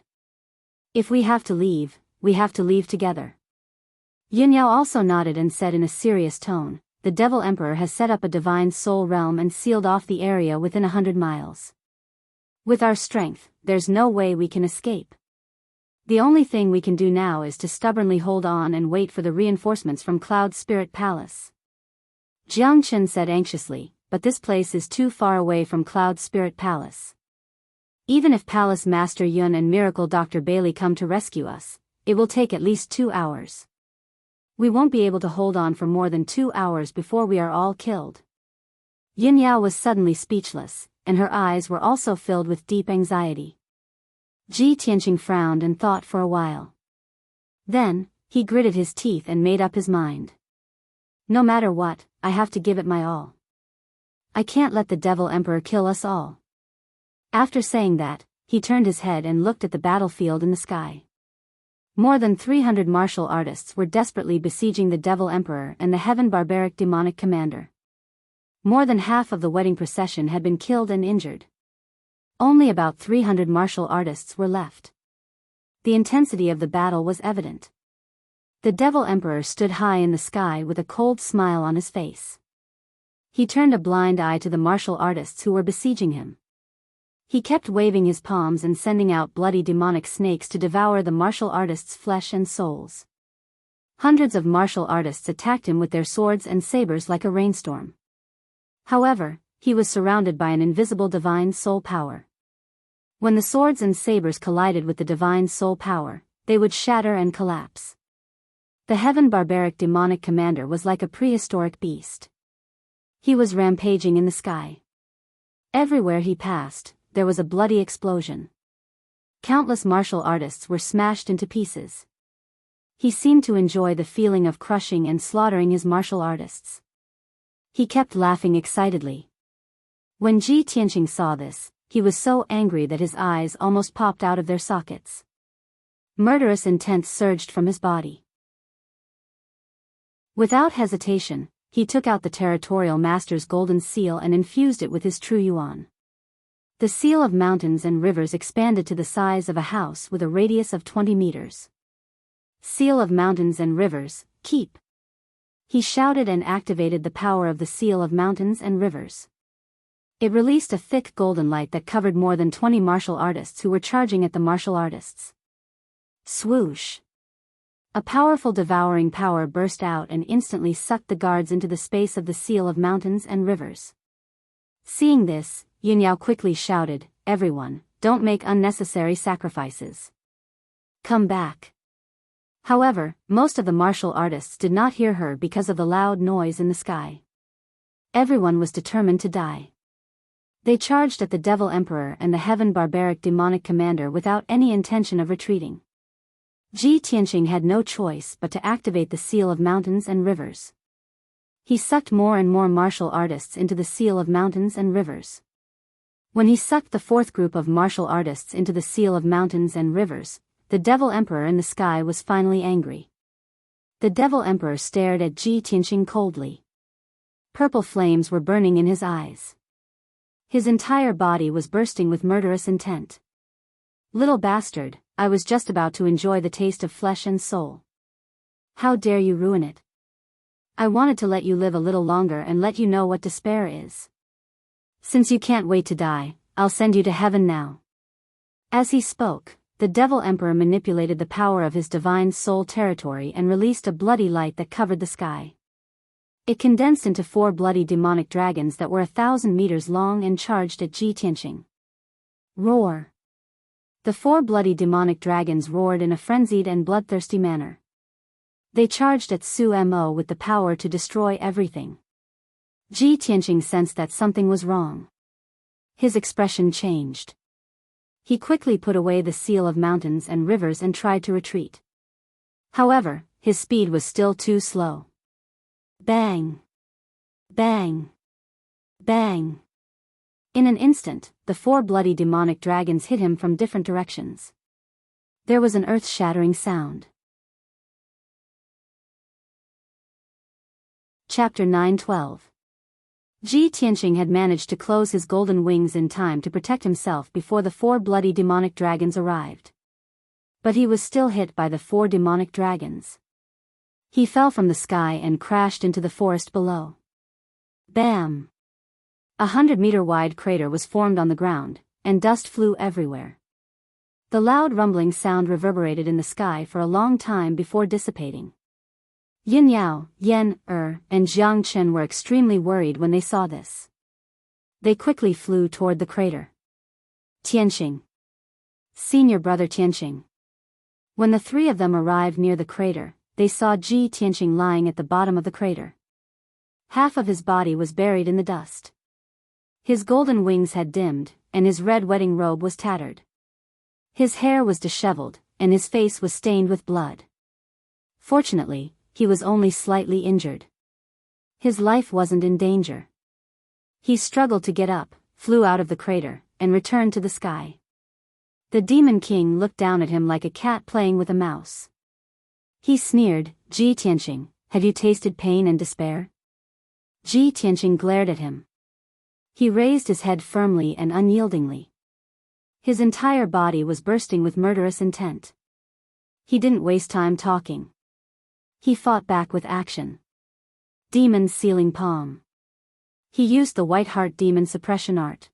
If we have to leave, we have to leave together." Yun Yao also nodded and said in a serious tone, "The Devil Emperor has set up a divine soul realm and sealed off the area within 100 miles. With our strength, there's no way we can escape. The only thing we can do now is to stubbornly hold on and wait for the reinforcements from Cloud Spirit Palace." Jiang Chen said anxiously, "But this place is too far away from Cloud Spirit Palace. Even if Palace Master Yun and Miracle Dr. Bailey come to rescue us, it will take at least 2 hours. We won't be able to hold on for more than 2 hours before we are all killed." Yin Yao was suddenly speechless, and her eyes were also filled with deep anxiety. Ji Tianqing frowned and thought for a while. Then, he gritted his teeth and made up his mind. "No matter what, I have to give it my all. I can't let the Devil Emperor kill us all." After saying that, he turned his head and looked at the battlefield in the sky. More than 300 martial artists were desperately besieging the Devil Emperor and the Heaven Barbaric Demonic Commander. More than half of the wedding procession had been killed and injured. Only about 300 martial artists were left. The intensity of the battle was evident. The Devil Emperor stood high in the sky with a cold smile on his face. He turned a blind eye to the martial artists who were besieging him. He kept waving his palms and sending out bloody demonic snakes to devour the martial artists' flesh and souls. Hundreds of martial artists attacked him with their swords and sabers like a rainstorm. However, he was surrounded by an invisible divine soul power. When the swords and sabers collided with the divine soul power, they would shatter and collapse. The Heaven Barbaric Demonic Commander was like a prehistoric beast. He was rampaging in the sky. Everywhere he passed, there was a bloody explosion. Countless martial artists were smashed into pieces. He seemed to enjoy the feeling of crushing and slaughtering his martial artists. He kept laughing excitedly. When Ji Tianqing saw this, he was so angry that his eyes almost popped out of their sockets. Murderous intent surged from his body. Without hesitation, he took out the territorial master's golden seal and infused it with his true yuan. The seal of mountains and rivers expanded to the size of a house with a radius of 20 meters. "Seal of mountains and rivers, keep!" He shouted and activated the power of the seal of mountains and rivers. It released a thick golden light that covered more than 20 martial artists who were charging at the martial artists. Swoosh! A powerful devouring power burst out and instantly sucked the guards into the space of the seal of mountains and rivers. Seeing this, Yun Yao quickly shouted, "Everyone, don't make unnecessary sacrifices. Come back." However, most of the martial artists did not hear her because of the loud noise in the sky. Everyone was determined to die. They charged at the Devil Emperor and the Heaven Barbaric Demonic Commander without any intention of retreating. Ji Tianqing had no choice but to activate the seal of mountains and rivers. He sucked more and more martial artists into the seal of mountains and rivers. When he sucked the fourth group of martial artists into the seal of mountains and rivers, the Devil Emperor in the sky was finally angry. The Devil Emperor stared at Ji Tianqing coldly. Purple flames were burning in his eyes. His entire body was bursting with murderous intent. Little bastard, I was just about to enjoy the taste of flesh and soul. How dare you ruin it? I wanted to let you live a little longer and let you know what despair is. Since you can't wait to die, I'll send you to heaven now. As he spoke, the Devil Emperor manipulated the power of his divine soul territory and released a bloody light that covered the sky. It condensed into 4 bloody demonic dragons that were 1,000 meters long and charged at Ji Tianqing. Roar! The 4 bloody demonic dragons roared in a frenzied and bloodthirsty manner. They charged at Su Mo with the power to destroy everything. Ji Tianqing sensed that something was wrong. His expression changed. He quickly put away the seal of mountains and rivers and tried to retreat. However, his speed was still too slow. Bang! Bang! Bang! In an instant, the 4 bloody demonic dragons hit him from different directions. There was an earth-shattering sound. Chapter 9:12. Ji Tianqing had managed to close his golden wings in time to protect himself before the 4 bloody demonic dragons arrived. But he was still hit by the 4 demonic dragons. He fell from the sky and crashed into the forest below. Bam! 100-meter-wide crater was formed on the ground, and dust flew everywhere. The loud rumbling sound reverberated in the sky for a long time before dissipating. Yin Yao, Yan, and Jiang Chen were extremely worried when they saw this. They quickly flew toward the crater. Tianqing. Senior brother Tianqing. When the 3 of them arrived near the crater, they saw Ji Tianqing lying at the bottom of the crater. Half of his body was buried in the dust. His golden wings had dimmed, and his red wedding robe was tattered. His hair was disheveled, and his face was stained with blood. Fortunately, he was only slightly injured. His life wasn't in danger. He struggled to get up, flew out of the crater, and returned to the sky. The Demon King looked down at him like a cat playing with a mouse. He sneered, Ji Tianqing, have you tasted pain and despair? Ji Tianqing glared at him. He raised his head firmly and unyieldingly. His entire body was bursting with murderous intent. He didn't waste time talking. He fought back with action. Demon Sealing Palm. He used the White Heart Demon Suppression Art.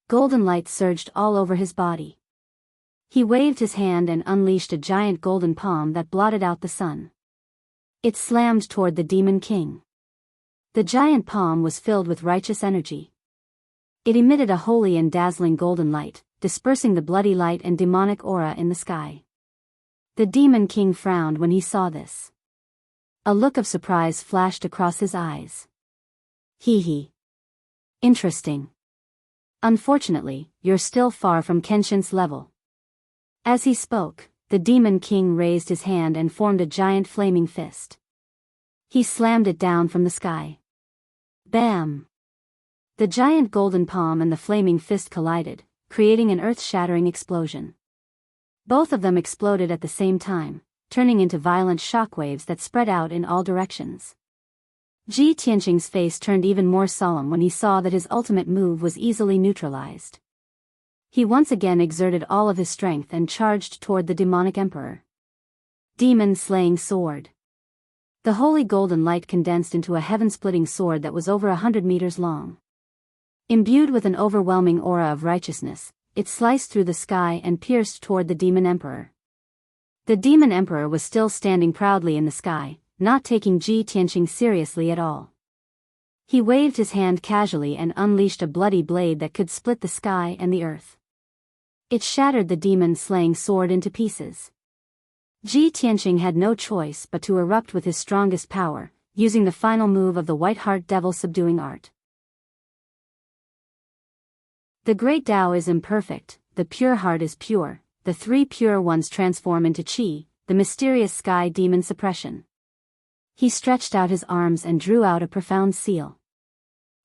Golden light surged all over his body. He waved his hand and unleashed a giant golden palm that blotted out the sun. It slammed toward the Demon King. The giant palm was filled with righteous energy. It emitted a holy and dazzling golden light, dispersing the bloody light and demonic aura in the sky. The Demon King frowned when he saw this. A look of surprise flashed across his eyes. Hee. Interesting. Unfortunately, you're still far from Kenshin's level. As he spoke, the Demon King raised his hand and formed a giant flaming fist. He slammed it down from the sky. Bam! The giant golden palm and the flaming fist collided, creating an earth-shattering explosion. Both of them exploded at the same time, turning into violent shockwaves that spread out in all directions. Ji Tianqing's face turned even more solemn when he saw that his ultimate move was easily neutralized. He once again exerted all of his strength and charged toward the demonic emperor. Demon Slaying Sword. The holy golden light condensed into a heaven-splitting sword that was over 100 meters long. Imbued with an overwhelming aura of righteousness, it sliced through the sky and pierced toward the demon emperor. The demon emperor was still standing proudly in the sky, not taking Ji Tianqing seriously at all. He waved his hand casually and unleashed a bloody blade that could split the sky and the earth. It shattered the demon-slaying sword into pieces. Ji Tianqing had no choice but to erupt with his strongest power, using the final move of the White Heart Devil Subduing Art. The great Tao is imperfect, the pure heart is pure, the 3 pure ones transform into Qi, the mysterious sky demon suppression. He stretched out his arms and drew out a profound seal.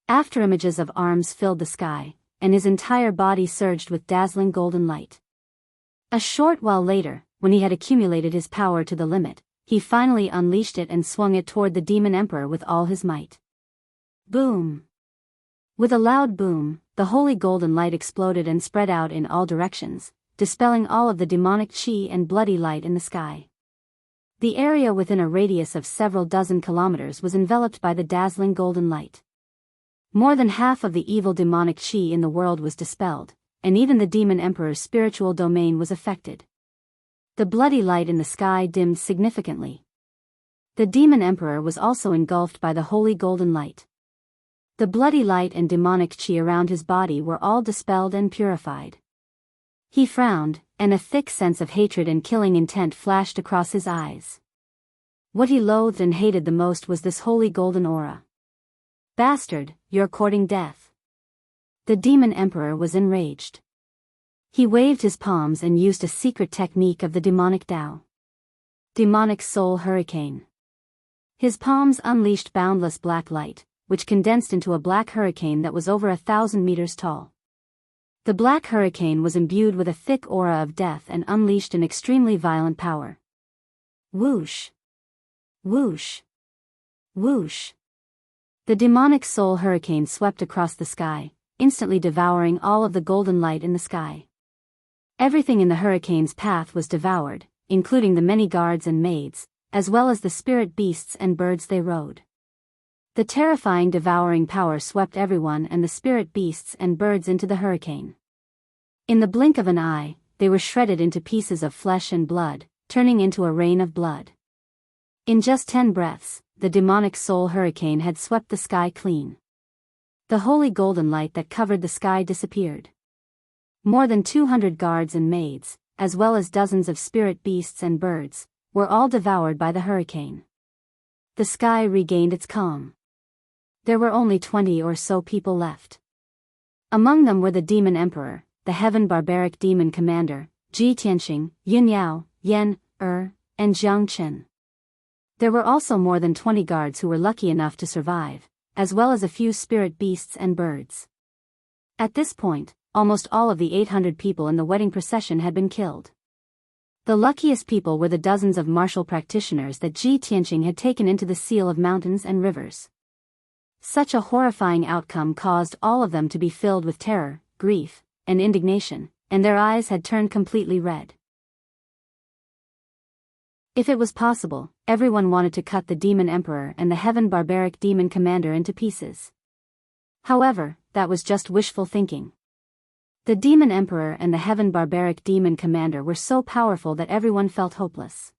After images of arms filled the sky, and his entire body surged with dazzling golden light. A short while later, when he had accumulated his power to the limit, he finally unleashed it and swung it toward the demon emperor with all his might. Boom! With a loud boom, the holy golden light exploded and spread out in all directions, dispelling all of the demonic chi and bloody light in the sky. The area within a radius of several dozen kilometers was enveloped by the dazzling golden light. More than half of the evil demonic chi in the world was dispelled, and even the demon emperor's spiritual domain was affected. The bloody light in the sky dimmed significantly. The demon emperor was also engulfed by the holy golden light. The bloody light and demonic chi around his body were all dispelled and purified. He frowned, and a thick sense of hatred and killing intent flashed across his eyes. What he loathed and hated the most was this holy golden aura. Bastard, you're courting death. The demon emperor was enraged. He waved his palms and used a secret technique of the demonic Tao. Demonic soul hurricane. His palms unleashed boundless black light, which condensed into a black hurricane that was over 1,000 meters tall. The black hurricane was imbued with a thick aura of death and unleashed an extremely violent power. Whoosh! Whoosh! Whoosh! The demonic soul hurricane swept across the sky, instantly devouring all of the golden light in the sky. Everything in the hurricane's path was devoured, including the many guards and maids, as well as the spirit beasts and birds they rode. The terrifying devouring power swept everyone and the spirit beasts and birds into the hurricane. In the blink of an eye, they were shredded into pieces of flesh and blood, turning into a rain of blood. In just 10 breaths, the demonic soul hurricane had swept the sky clean. The holy golden light that covered the sky disappeared. More than 200 guards and maids, as well as dozens of spirit beasts and birds, were all devoured by the hurricane. The sky regained its calm. There were only 20 or so people left. Among them were the demon emperor, the heaven barbaric demon commander, Ji Tianxing, Yun Yao, Yan, and Jiang Chen. There were also more than 20 guards who were lucky enough to survive, as well as a few spirit beasts and birds. At this point, almost all of the 800 people in the wedding procession had been killed. The luckiest people were the dozens of martial practitioners that Ji Tianxing had taken into the seal of mountains and rivers. Such a horrifying outcome caused all of them to be filled with terror, grief, and indignation, and their eyes had turned completely red. If it was possible, everyone wanted to cut the demon emperor and the heaven barbaric demon commander into pieces. However, that was just wishful thinking. The demon emperor and the heaven barbaric demon commander were so powerful that everyone felt hopeless.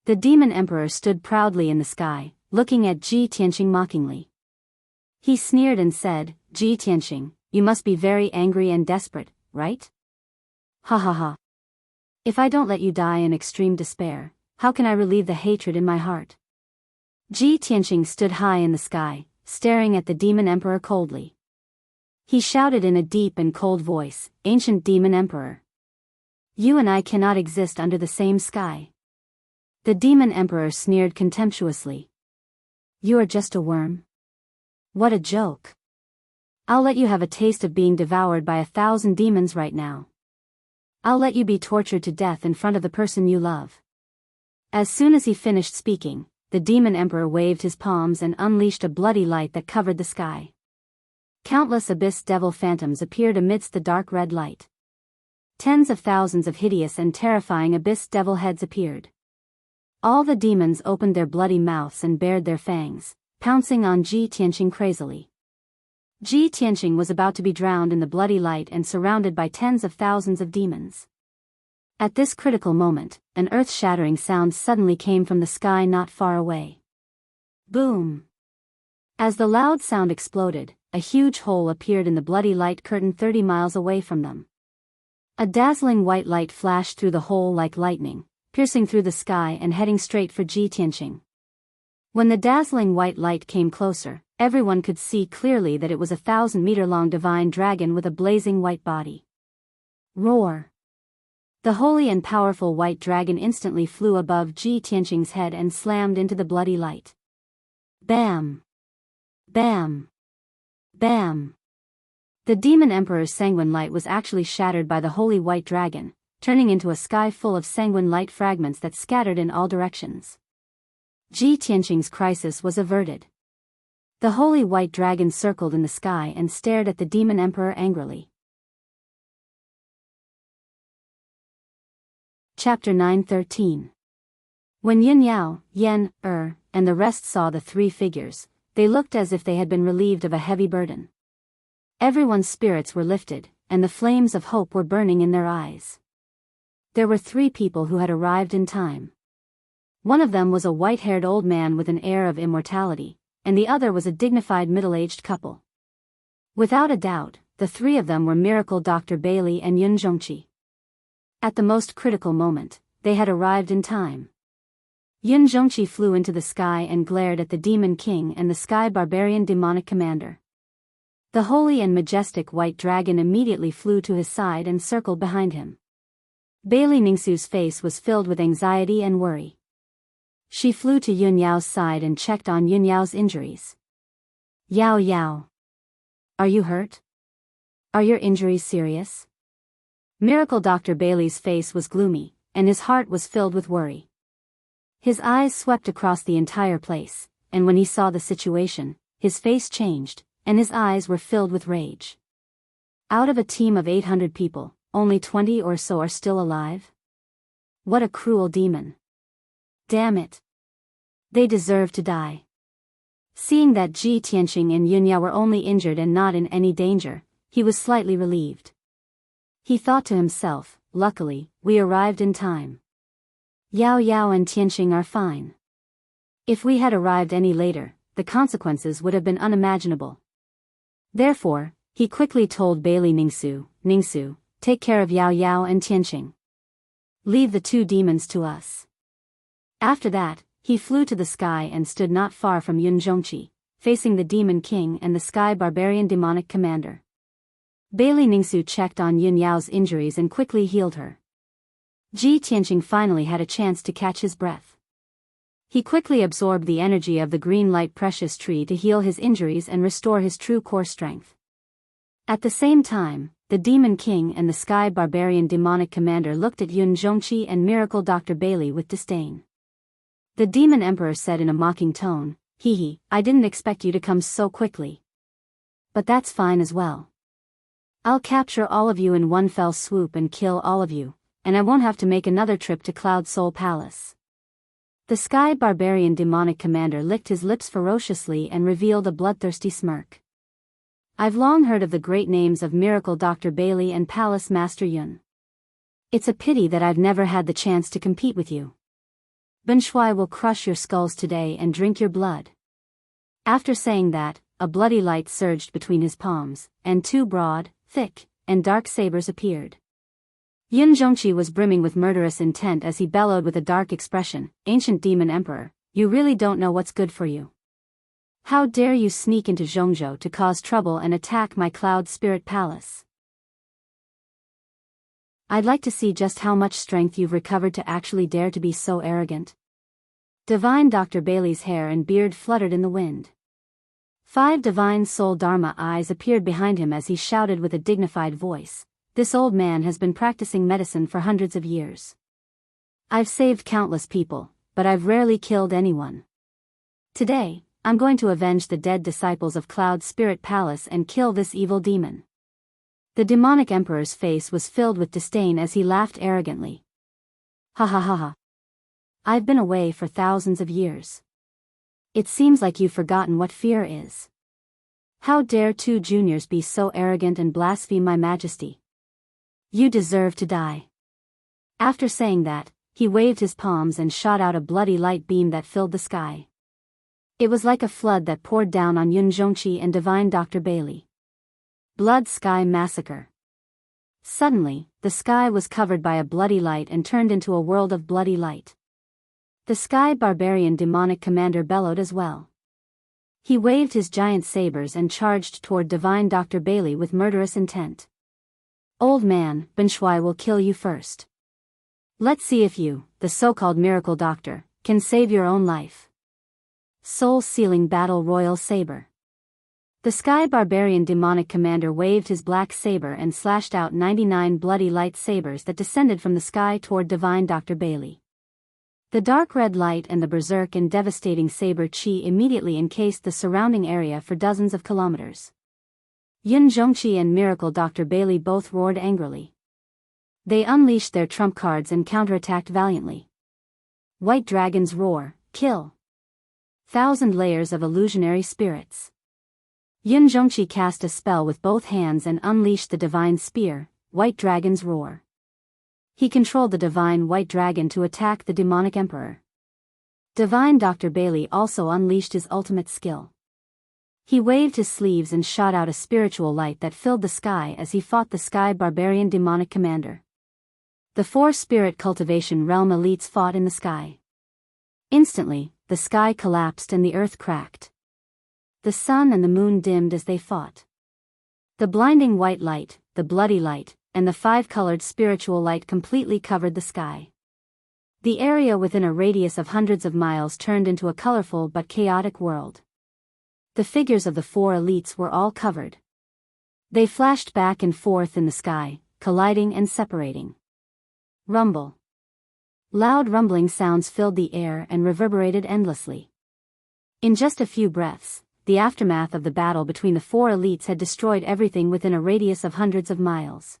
The demon emperor stood proudly in the sky, looking at Ji Tianxing mockingly. He sneered and said, "Ji Tianxing, you must be very angry and desperate, right? Ha ha ha. If I don't let you die in extreme despair, how can I relieve the hatred in my heart?" Ji Tianxing stood high in the sky, staring at the demon emperor coldly. He shouted in a deep and cold voice, "Ancient demon emperor. You and I cannot exist under the same sky." The demon emperor sneered contemptuously. "You are just a worm. What a joke. I'll let you have a taste of being devoured by 1,000 demons right now. I'll let you be tortured to death in front of the person you love." As soon as he finished speaking, the demon emperor waved his palms and unleashed a bloody light that covered the sky. Countless abyss devil phantoms appeared amidst the dark red light. Tens of thousands of hideous and terrifying abyss devil heads appeared. All the demons opened their bloody mouths and bared their fangs, pouncing on Ji Tianxing crazily. Ji Tianxing was about to be drowned in the bloody light and surrounded by tens of thousands of demons. At this critical moment, an earth-shattering sound suddenly came from the sky not far away. Boom! As the loud sound exploded, a huge hole appeared in the bloody light curtain 30 miles away from them. A dazzling white light flashed through the hole like lightning, piercing through the sky and heading straight for Ji Tianxing. When the dazzling white light came closer, everyone could see clearly that it was a 1,000-meter-long divine dragon with a blazing white body. Roar! The holy and powerful white dragon instantly flew above Ji Tianqing's head and slammed into the bloody light. Bam! Bam! Bam! The demon emperor's sanguine light was actually shattered by the holy white dragon, turning into a sky full of sanguine light fragments that scattered in all directions. Ji Tianqing's crisis was averted. The holy white dragon circled in the sky and stared at the demon emperor angrily. Chapter 9:13. When Yun Yao, Yen, and the rest saw the three figures, they looked as if they had been relieved of a heavy burden. Everyone's spirits were lifted, and the flames of hope were burning in their eyes. There were three people who had arrived in time. One of them was a white-haired old man with an air of immortality, and the other was a dignified middle-aged couple. Without a doubt, the three of them were Miracle Dr. Bailey and Yun Zhongqi. At the most critical moment, they had arrived in time. Yun Zhongqi flew into the sky and glared at the Demon King and the Sky Barbarian Demonic Commander. The holy and majestic white dragon immediately flew to his side and circled behind him. Bailey Ningsu's face was filled with anxiety and worry. She flew to Yun Yao's side and checked on Yun Yao's injuries. Yao Yao. Are you hurt? Are your injuries serious? Miracle Dr. Bailey's face was gloomy, and his heart was filled with worry. His eyes swept across the entire place, and when he saw the situation, his face changed, and his eyes were filled with rage. Out of a team of 800 people, only 20 or so are still alive? What a cruel demon. Damn it. They deserve to die. Seeing that Ji Tianqing and Yun Yao were only injured and not in any danger, he was slightly relieved. He thought to himself, luckily, we arrived in time. Yao Yao and Tianqing are fine. If we had arrived any later, the consequences would have been unimaginable. Therefore, he quickly told Bailey Ningsu, take care of Yao Yao and Tianqing. Leave the two demons to us. After that, he flew to the sky and stood not far from Yun Zhongqi, facing the Demon King and the Sky Barbarian Demonic Commander. Bailey Ningsu checked on Yun Yao's injuries and quickly healed her. Ji Tianqing finally had a chance to catch his breath. He quickly absorbed the energy of the green light precious tree to heal his injuries and restore his true core strength. At the same time, the Demon King and the Sky Barbarian Demonic Commander looked at Yun Zhongqi and Miracle Dr. Bailey with disdain. The Demon Emperor said in a mocking tone, "Hee, I didn't expect you to come so quickly. But that's fine as well. I'll capture all of you in one fell swoop and kill all of you, and I won't have to make another trip to Cloud Soul Palace." The Sky Barbarian Demonic Commander licked his lips ferociously and revealed a bloodthirsty smirk. I've long heard of the great names of Miracle Dr. Bailey and Palace Master Yun. It's a pity that I've never had the chance to compete with you. Ben Shui will crush your skulls today and drink your blood. After saying that, a bloody light surged between his palms, and two broad, thick, and dark sabers appeared. Yun Zhongqi was brimming with murderous intent as he bellowed with a dark expression, "Ancient Demon Emperor, you really don't know what's good for you. How dare you sneak into Zhongzhou to cause trouble and attack my Cloud Spirit Palace? I'd like to see just how much strength you've recovered to actually dare to be so arrogant." Divine Dr. Bailey's hair and beard fluttered in the wind. 5 Divine Soul Dharma eyes appeared behind him as he shouted with a dignified voice, "This old man has been practicing medicine for hundreds of years. I've saved countless people, but I've rarely killed anyone. Today, I'm going to avenge the dead disciples of Cloud Spirit Palace and kill this evil demon." The demonic emperor's face was filled with disdain as he laughed arrogantly. "Ha ha ha ha. I've been away for thousands of years. It seems like you've forgotten what fear is. How dare 2 juniors be so arrogant and blaspheme my majesty? You deserve to die." After saying that, he waved his palms and shot out a bloody light beam that filled the sky. It was like a flood that poured down on Yun Zhongqi and Divine Dr. Bailey. Blood Sky Massacre. Suddenly, the sky was covered by a bloody light and turned into a world of bloody light. The Sky Barbarian Demonic Commander bellowed as well. He waved his giant sabers and charged toward Divine Dr. Bailey with murderous intent. "Old man, Ben Shui will kill you first. Let's see if you, the so-called miracle doctor, can save your own life. Soul-sealing battle royal saber. The Sky Barbarian demonic commander waved his black saber and slashed out 99 bloody light sabers that descended from the sky toward divine Dr. Bailey. The dark red light and the berserk and devastating saber chi immediately encased the surrounding area for dozens of kilometers. Yun Zhongqi and Miracle Dr. Bailey both roared angrily. They unleashed their trump cards and counterattacked valiantly. White Dragon's Roar, Kill. 1,000 layers of illusionary spirits. Yun Zhongqi cast a spell with both hands and unleashed the divine spear, White Dragon's Roar. He controlled the divine White Dragon to attack the demonic emperor. Divine Dr. Bailey also unleashed his ultimate skill. He waved his sleeves and shot out a spiritual light that filled the sky as he fought the Sky Barbarian demonic commander. The 4 spirit cultivation realm elites fought in the sky. Instantly, the sky collapsed and the earth cracked. The sun and the moon dimmed as they fought. The blinding white light, the bloody light, and the 5-colored spiritual light completely covered the sky. The area within a radius of hundreds of miles turned into a colorful but chaotic world. The figures of the 4 elites were all covered. They flashed back and forth in the sky, colliding and separating. Rumble. Loud rumbling sounds filled the air and reverberated endlessly. In just a few breaths, the aftermath of the battle between the 4 elites had destroyed everything within a radius of hundreds of miles.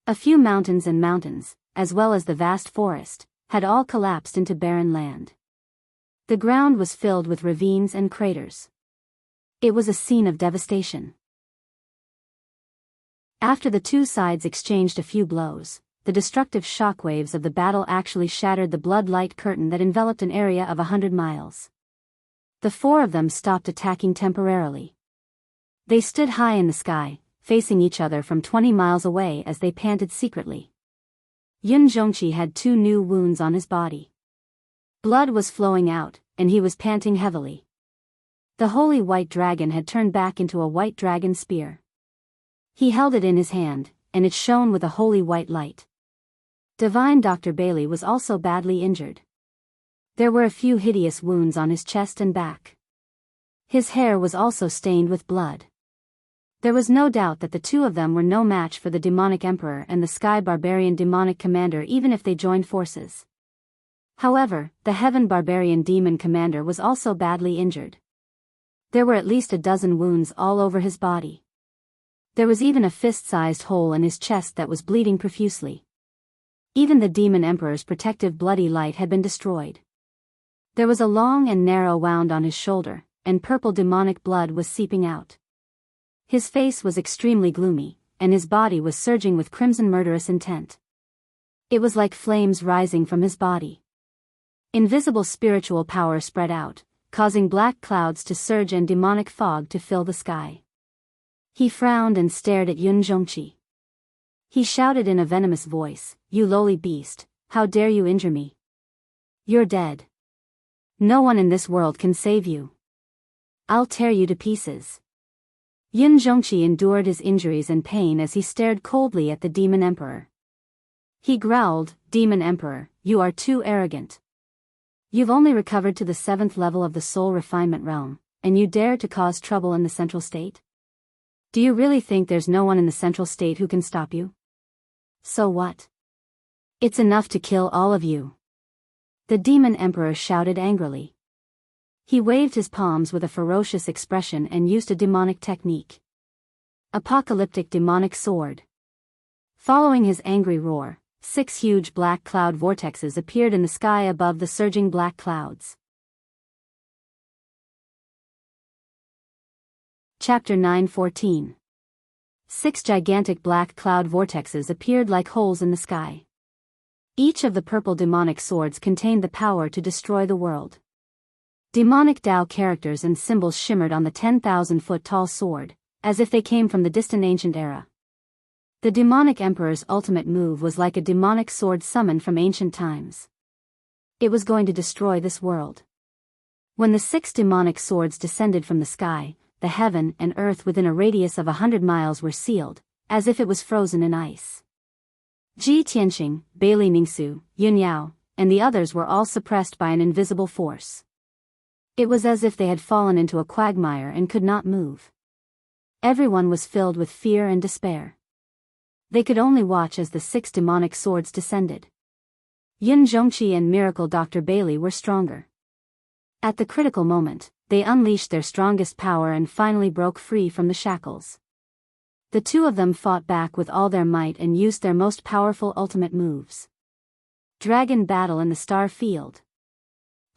A few mountains and mountains, as well as the vast forest, had all collapsed into barren land. The ground was filled with ravines and craters. It was a scene of devastation. After the 2 sides exchanged a few blows, the destructive shockwaves of the battle actually shattered the blood-light curtain that enveloped an area of 100 miles. The 4 of them stopped attacking temporarily. They stood high in the sky, facing each other from 20 miles away as they panted secretly. Yun Zhongqi had 2 new wounds on his body. Blood was flowing out, and he was panting heavily. The holy white dragon had turned back into a white dragon spear. He held it in his hand, and it shone with a holy white light. Divine Dr. Bailey was also badly injured. There were a few hideous wounds on his chest and back. His hair was also stained with blood. There was no doubt that the 2 of them were no match for the demonic emperor and the Sky Barbarian demonic commander even if they joined forces. However, the Heaven Barbarian demon commander was also badly injured. There were at least a dozen wounds all over his body. There was even a fist-sized hole in his chest that was bleeding profusely. Even the demon emperor's protective bloody light had been destroyed. There was a long and narrow wound on his shoulder, and purple demonic blood was seeping out. His face was extremely gloomy, and his body was surging with crimson murderous intent. It was like flames rising from his body. Invisible spiritual power spread out, causing black clouds to surge and demonic fog to fill the sky. He frowned and stared at Yun Zhongqi. He shouted in a venomous voice, "You lowly beast, how dare you injure me? You're dead. No one in this world can save you. I'll tear you to pieces." Yun Zhongqi endured his injuries and pain as he stared coldly at the demon emperor. He growled, "Demon emperor, you are too arrogant. You've only recovered to the 7th level of the soul refinement realm, and you dare to cause trouble in the central state? Do you really think there's no one in the central state who can stop you? So what? It's enough to kill all of you." The demon emperor shouted angrily. He waved his palms with a ferocious expression and used a demonic technique. Apocalyptic demonic sword. Following his angry roar, 6 huge black cloud vortexes appeared in the sky above the surging black clouds. Chapter 9:14. 6 gigantic black cloud vortexes appeared like holes in the sky. Each of the purple demonic swords contained the power to destroy the world. Demonic Tao characters and symbols shimmered on the 10,000-foot-tall sword, as if they came from the distant ancient era. The demonic emperor's ultimate move was like a demonic sword summoned from ancient times. It was going to destroy this world. When the 6 demonic swords descended from the sky, the heaven and earth within a radius of 100 miles were sealed, as if it was frozen in ice. Ji Tianqing, Bailey Ningsu, Yun Yao, and the others were all suppressed by an invisible force. It was as if they had fallen into a quagmire and could not move. Everyone was filled with fear and despair. They could only watch as the 6 demonic swords descended. Yun Zhongqi and Miracle Dr. Bailey were stronger. At the critical moment, they unleashed their strongest power and finally broke free from the shackles. The two of them fought back with all their might and used their most powerful ultimate moves. Dragon battle in the star field.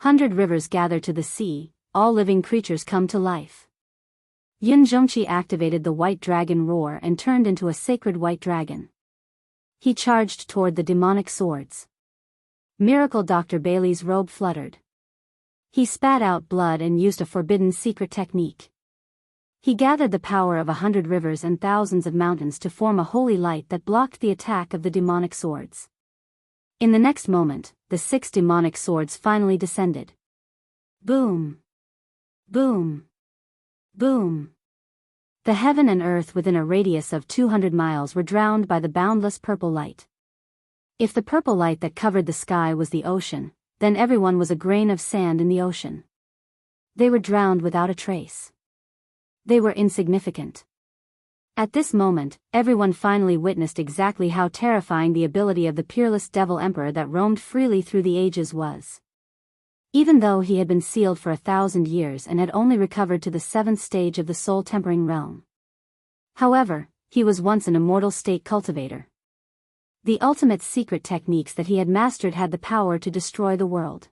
100 rivers gather to the sea, all living creatures come to life. Yun Zhongqi activated the white dragon roar and turned into a sacred white dragon. He charged toward the demonic swords. Miracle Dr. Bailey's robe fluttered. He spat out blood and used a forbidden secret technique. He gathered the power of 100 rivers and thousands of mountains to form a holy light that blocked the attack of the demonic swords. In the next moment, the 6 demonic swords finally descended. Boom! Boom! Boom! The heaven and earth within a radius of 200 miles were drowned by the boundless purple light. If the purple light that covered the sky was the ocean, then everyone was a grain of sand in the ocean. They were drowned without a trace. They were insignificant. At this moment, everyone finally witnessed exactly how terrifying the ability of the peerless devil emperor that roamed freely through the ages was. Even though he had been sealed for 1,000 years and had only recovered to the 7th stage of the soul-tempering realm. However, he was once an immortal state cultivator. The ultimate secret techniques that he had mastered had the power to destroy the world.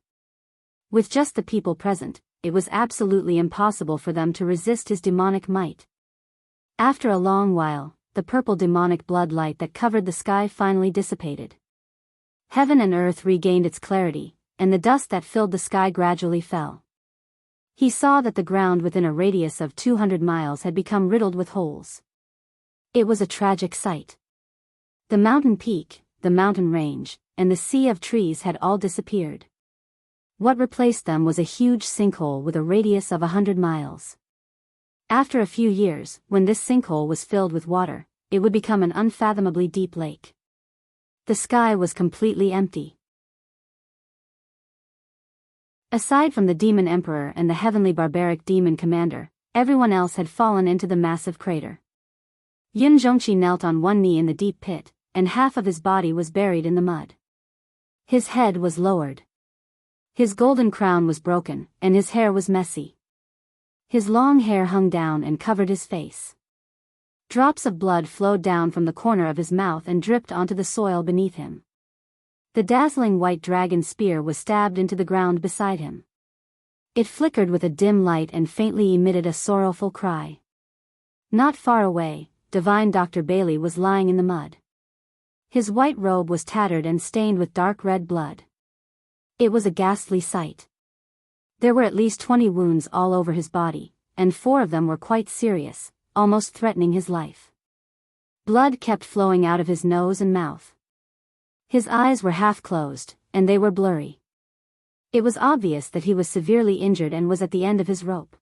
With just the people present, it was absolutely impossible for them to resist his demonic might. After a long while, the purple demonic blood light that covered the sky finally dissipated. Heaven and earth regained its clarity, and the dust that filled the sky gradually fell. He saw that the ground within a radius of 200 miles had become riddled with holes. It was a tragic sight. The mountain peak, the mountain range, and the sea of trees had all disappeared. What replaced them was a huge sinkhole with a radius of 100 miles. After a few years, when this sinkhole was filled with water, it would become an unfathomably deep lake. The sky was completely empty. Aside from the demon emperor and the heavenly barbaric demon commander, everyone else had fallen into the massive crater. Yun Zhongqi knelt on one knee in the deep pit, and half of his body was buried in the mud. His head was lowered. His golden crown was broken, and his hair was messy. His long hair hung down and covered his face. Drops of blood flowed down from the corner of his mouth and dripped onto the soil beneath him. The dazzling white dragon spear was stabbed into the ground beside him. It flickered with a dim light and faintly emitted a sorrowful cry. Not far away, divine Dr. Bailey was lying in the mud. His white robe was tattered and stained with dark red blood. It was a ghastly sight. There were at least 20 wounds all over his body, and 4 of them were quite serious, almost threatening his life. Blood kept flowing out of his nose and mouth. His eyes were half closed, and they were blurry. It was obvious that he was severely injured and was at the end of his rope.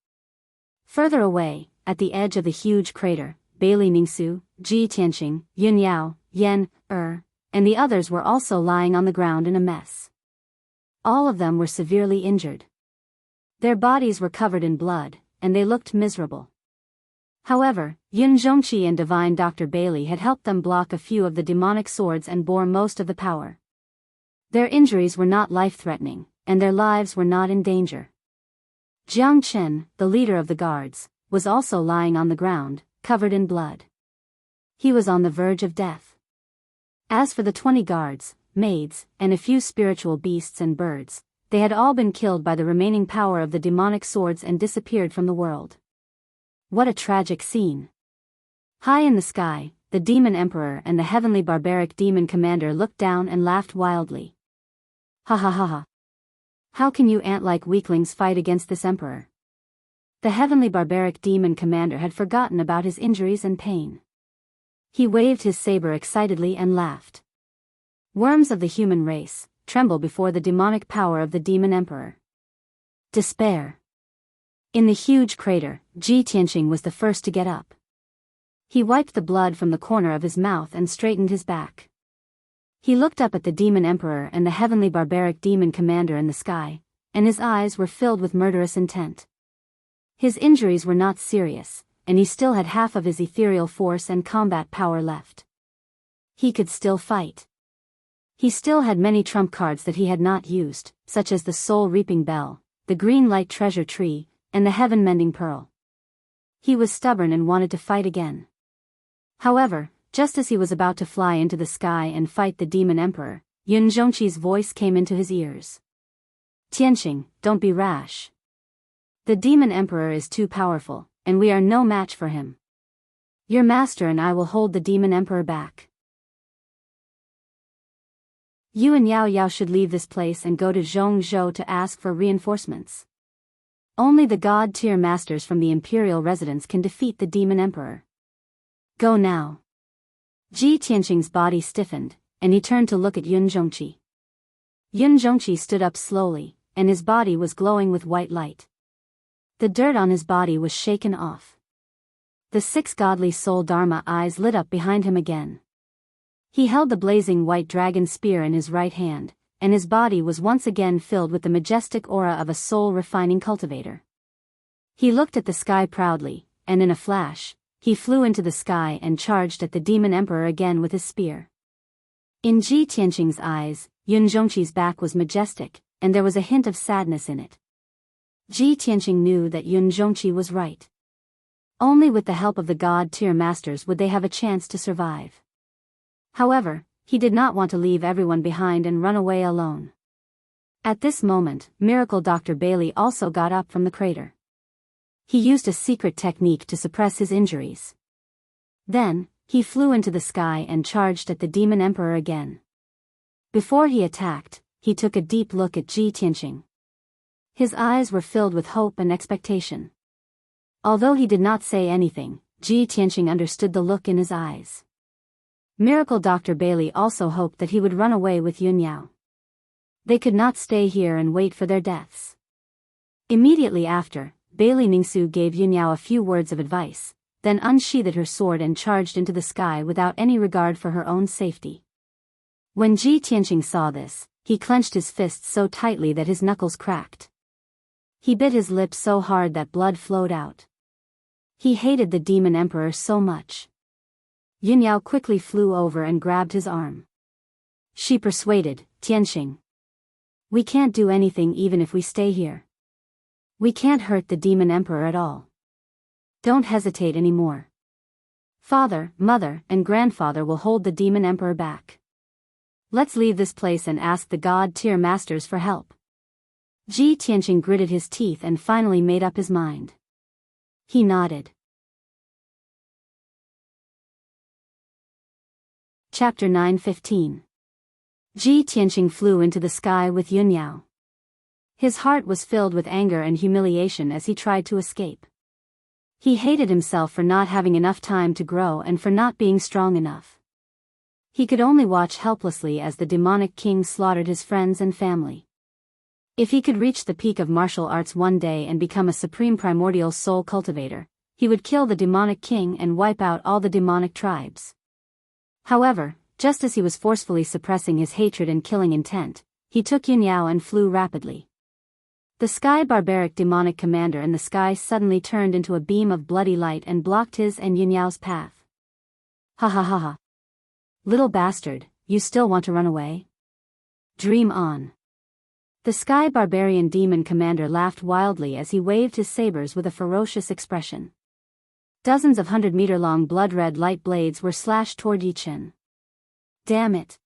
Further away, at the edge of the huge crater, Bailey Ningsu, Ji Tianqing, Yun Yao, Yan, and the others were also lying on the ground in a mess. All of them were severely injured. Their bodies were covered in blood, and they looked miserable. However, Yun Zhongqi and divine Dr. Bailey had helped them block a few of the demonic swords and bore most of the power. Their injuries were not life-threatening, and their lives were not in danger. Jiang Chen, the leader of the guards, was also lying on the ground, covered in blood. He was on the verge of death. As for the 20 guards, maids, and a few spiritual beasts and birds, they had all been killed by the remaining power of the demonic swords and disappeared from the world. What a tragic scene. High in the sky, the demon emperor and the heavenly barbaric demon commander looked down and laughed wildly. Ha ha ha ha. How can you ant-like weaklings fight against this emperor? The heavenly barbaric demon commander had forgotten about his injuries and pain. He waved his saber excitedly and laughed. Worms of the human race, tremble before the demonic power of the demon emperor. Despair. In the huge crater, Ji Tianqing was the first to get up. He wiped the blood from the corner of his mouth and straightened his back. He looked up at the demon emperor and the heavenly barbaric demon commander in the sky, and his eyes were filled with murderous intent. His injuries were not serious, and he still had half of his ethereal force and combat power left. He could still fight. He still had many trump cards that he had not used, such as the soul-reaping bell, the green light treasure tree, and the heaven-mending pearl. He was stubborn and wanted to fight again. However, just as he was about to fly into the sky and fight the demon emperor, Yun Zhongqi's voice came into his ears. Tianqing, don't be rash. The demon emperor is too powerful, and we are no match for him. Your master and I will hold the demon emperor back. You and Yao Yao should leave this place and go to Zhongzhou to ask for reinforcements. Only the god-tier masters from the imperial residence can defeat the demon emperor. Go now. Ji Tianqing's body stiffened, and he turned to look at Yun Zhongqi. Yun Zhongqi stood up slowly, and his body was glowing with white light. The dirt on his body was shaken off. The 6 godly soul dharma eyes lit up behind him again. He held the blazing white dragon spear in his right hand, and his body was once again filled with the majestic aura of a soul-refining cultivator. He looked at the sky proudly, and in a flash, he flew into the sky and charged at the demon emperor again with his spear. In Ji Tianqing's eyes, Yun Zhongqi's back was majestic, and there was a hint of sadness in it. Ji Tianqing knew that Yun Zhongqi was right. Only with the help of the god-tier masters would they have a chance to survive. However, he did not want to leave everyone behind and run away alone. At this moment, Miracle Dr. Bailey also got up from the crater. He used a secret technique to suppress his injuries. Then, he flew into the sky and charged at the demon emperor again. Before he attacked, he took a deep look at Ji Tianqing. His eyes were filled with hope and expectation. Although he did not say anything, Ji Tianqing understood the look in his eyes. Miracle Dr. Bailey also hoped that he would run away with Yun Yao. They could not stay here and wait for their deaths. Immediately after, Bailey Ningsu gave Yun Yao a few words of advice, then unsheathed her sword and charged into the sky without any regard for her own safety. When Ji Tianqing saw this, he clenched his fists so tightly that his knuckles cracked. He bit his lip so hard that blood flowed out. He hated the demon emperor so much. Yun Yao quickly flew over and grabbed his arm. She persuaded, Tianqing. We can't do anything even if we stay here. We can't hurt the demon emperor at all. Don't hesitate anymore. Father, mother, and grandfather will hold the demon emperor back. Let's leave this place and ask the god-tier masters for help. Ji Tianqing gritted his teeth and finally made up his mind. He nodded. Chapter 9:15. Ji Tianqing flew into the sky with Yun Yao. His heart was filled with anger and humiliation as he tried to escape. He hated himself for not having enough time to grow and for not being strong enough. He could only watch helplessly as the demonic king slaughtered his friends and family. If he could reach the peak of martial arts one day and become a supreme primordial soul cultivator, he would kill the demonic king and wipe out all the demonic tribes. However, just as he was forcefully suppressing his hatred and killing intent, he took Yun Yao and flew rapidly. The sky barbaric demonic commander in the sky suddenly turned into a beam of bloody light and blocked his and Yun Yao's path. Ha ha ha ha. Little bastard, you still want to run away? Dream on. The sky barbarian demon commander laughed wildly as he waved his sabers with a ferocious expression. Dozens of 100-meter-long blood-red light blades were slashed toward Yi Chen. Damn it.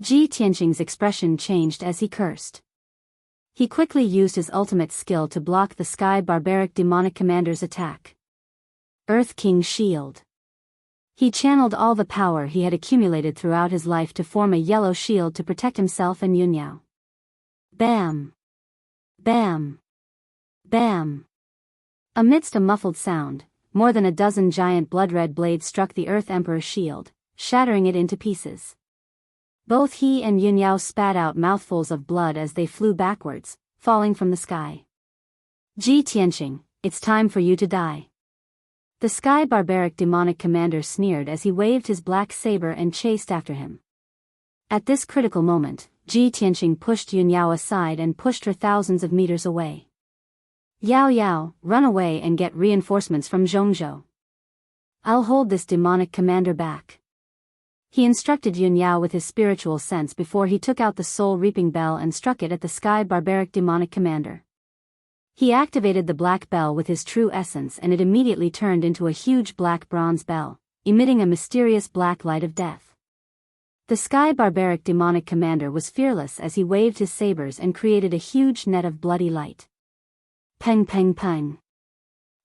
Ji Tianqing's expression changed as he cursed. He quickly used his ultimate skill to block the sky barbaric demonic commander's attack. Earth King Shield. He channeled all the power he had accumulated throughout his life to form a yellow shield to protect himself and Yun Yao. Bam! Bam! Bam! Amidst a muffled sound, more than a dozen giant blood-red blades struck the Earth Emperor's shield, shattering it into pieces. Both he and Yun Yao spat out mouthfuls of blood as they flew backwards, falling from the sky. Ji Tianqing, it's time for you to die. The sky barbaric demonic commander sneered as he waved his black saber and chased after him. At this critical moment, Ji Tianqing pushed Yun Yao aside and pushed her thousands of meters away. Yao Yao, run away and get reinforcements from Zhongzhou. I'll hold this demonic commander back. He instructed Yun Yao with his spiritual sense before he took out the soul-reaping bell and struck it at the sky barbaric demonic commander. He activated the black bell with his true essence and it immediately turned into a huge black bronze bell, emitting a mysterious black light of death. The sky barbaric demonic commander was fearless as he waved his sabers and created a huge net of bloody light. Peng peng peng.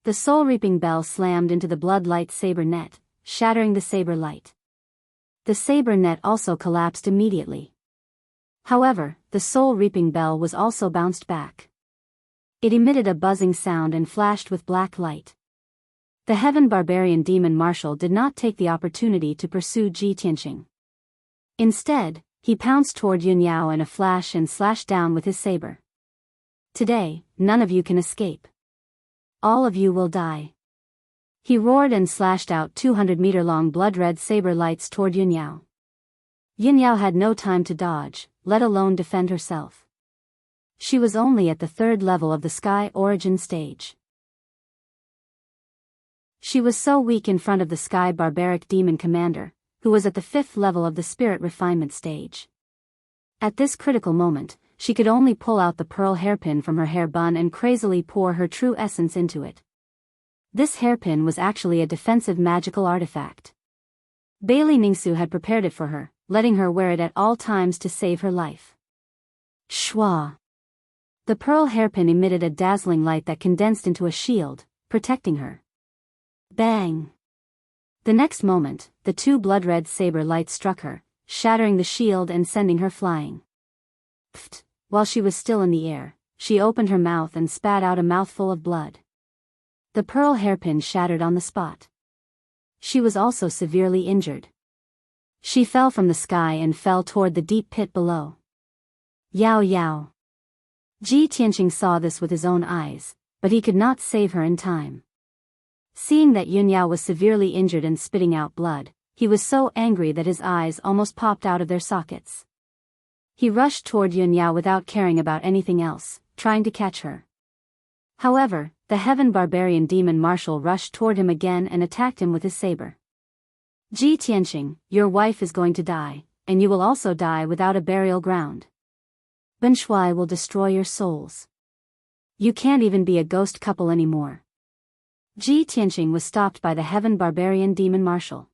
The soul-reaping bell slammed into the blood light saber net, shattering the saber light. The saber net also collapsed immediately. However, the soul-reaping bell was also bounced back. It emitted a buzzing sound and flashed with black light. The Heaven Barbarian Demon Marshal did not take the opportunity to pursue Ji Tianqing. Instead, he pounced toward Yun Yao in a flash and slashed down with his saber. Today, none of you can escape. All of you will die. He roared and slashed out 200-meter-long blood-red saber lights toward Yun Yao. Yun Yao had no time to dodge, let alone defend herself. She was only at the 3rd level of the Sky Origin stage. She was so weak in front of the Sky Barbaric Demon Commander, who was at the 5th level of the Spirit Refinement stage. At this critical moment, she could only pull out the pearl hairpin from her hair bun and crazily pour her true essence into it. This hairpin was actually a defensive magical artifact. Bailey Ningsu had prepared it for her, letting her wear it at all times to save her life. Shwa! The pearl hairpin emitted a dazzling light that condensed into a shield, protecting her. Bang! The next moment, the 2 blood-red saber lights struck her, shattering the shield and sending her flying. Pfft! While she was still in the air, she opened her mouth and spat out a mouthful of blood. The pearl hairpin shattered on the spot. She was also severely injured. She fell from the sky and fell toward the deep pit below. Yao Yao! Ji Tianqing saw this with his own eyes, but he could not save her in time. Seeing that Yun Yao was severely injured and spitting out blood, he was so angry that his eyes almost popped out of their sockets. He rushed toward Yun Yao without caring about anything else, trying to catch her. However, the Heaven Barbarian Demon Marshal rushed toward him again and attacked him with his saber. Ji Tianqing, your wife is going to die, and you will also die without a burial ground. Ben Shui will destroy your souls. You can't even be a ghost couple anymore. Ji Tianqing was stopped by the Heaven Barbarian Demon Marshal.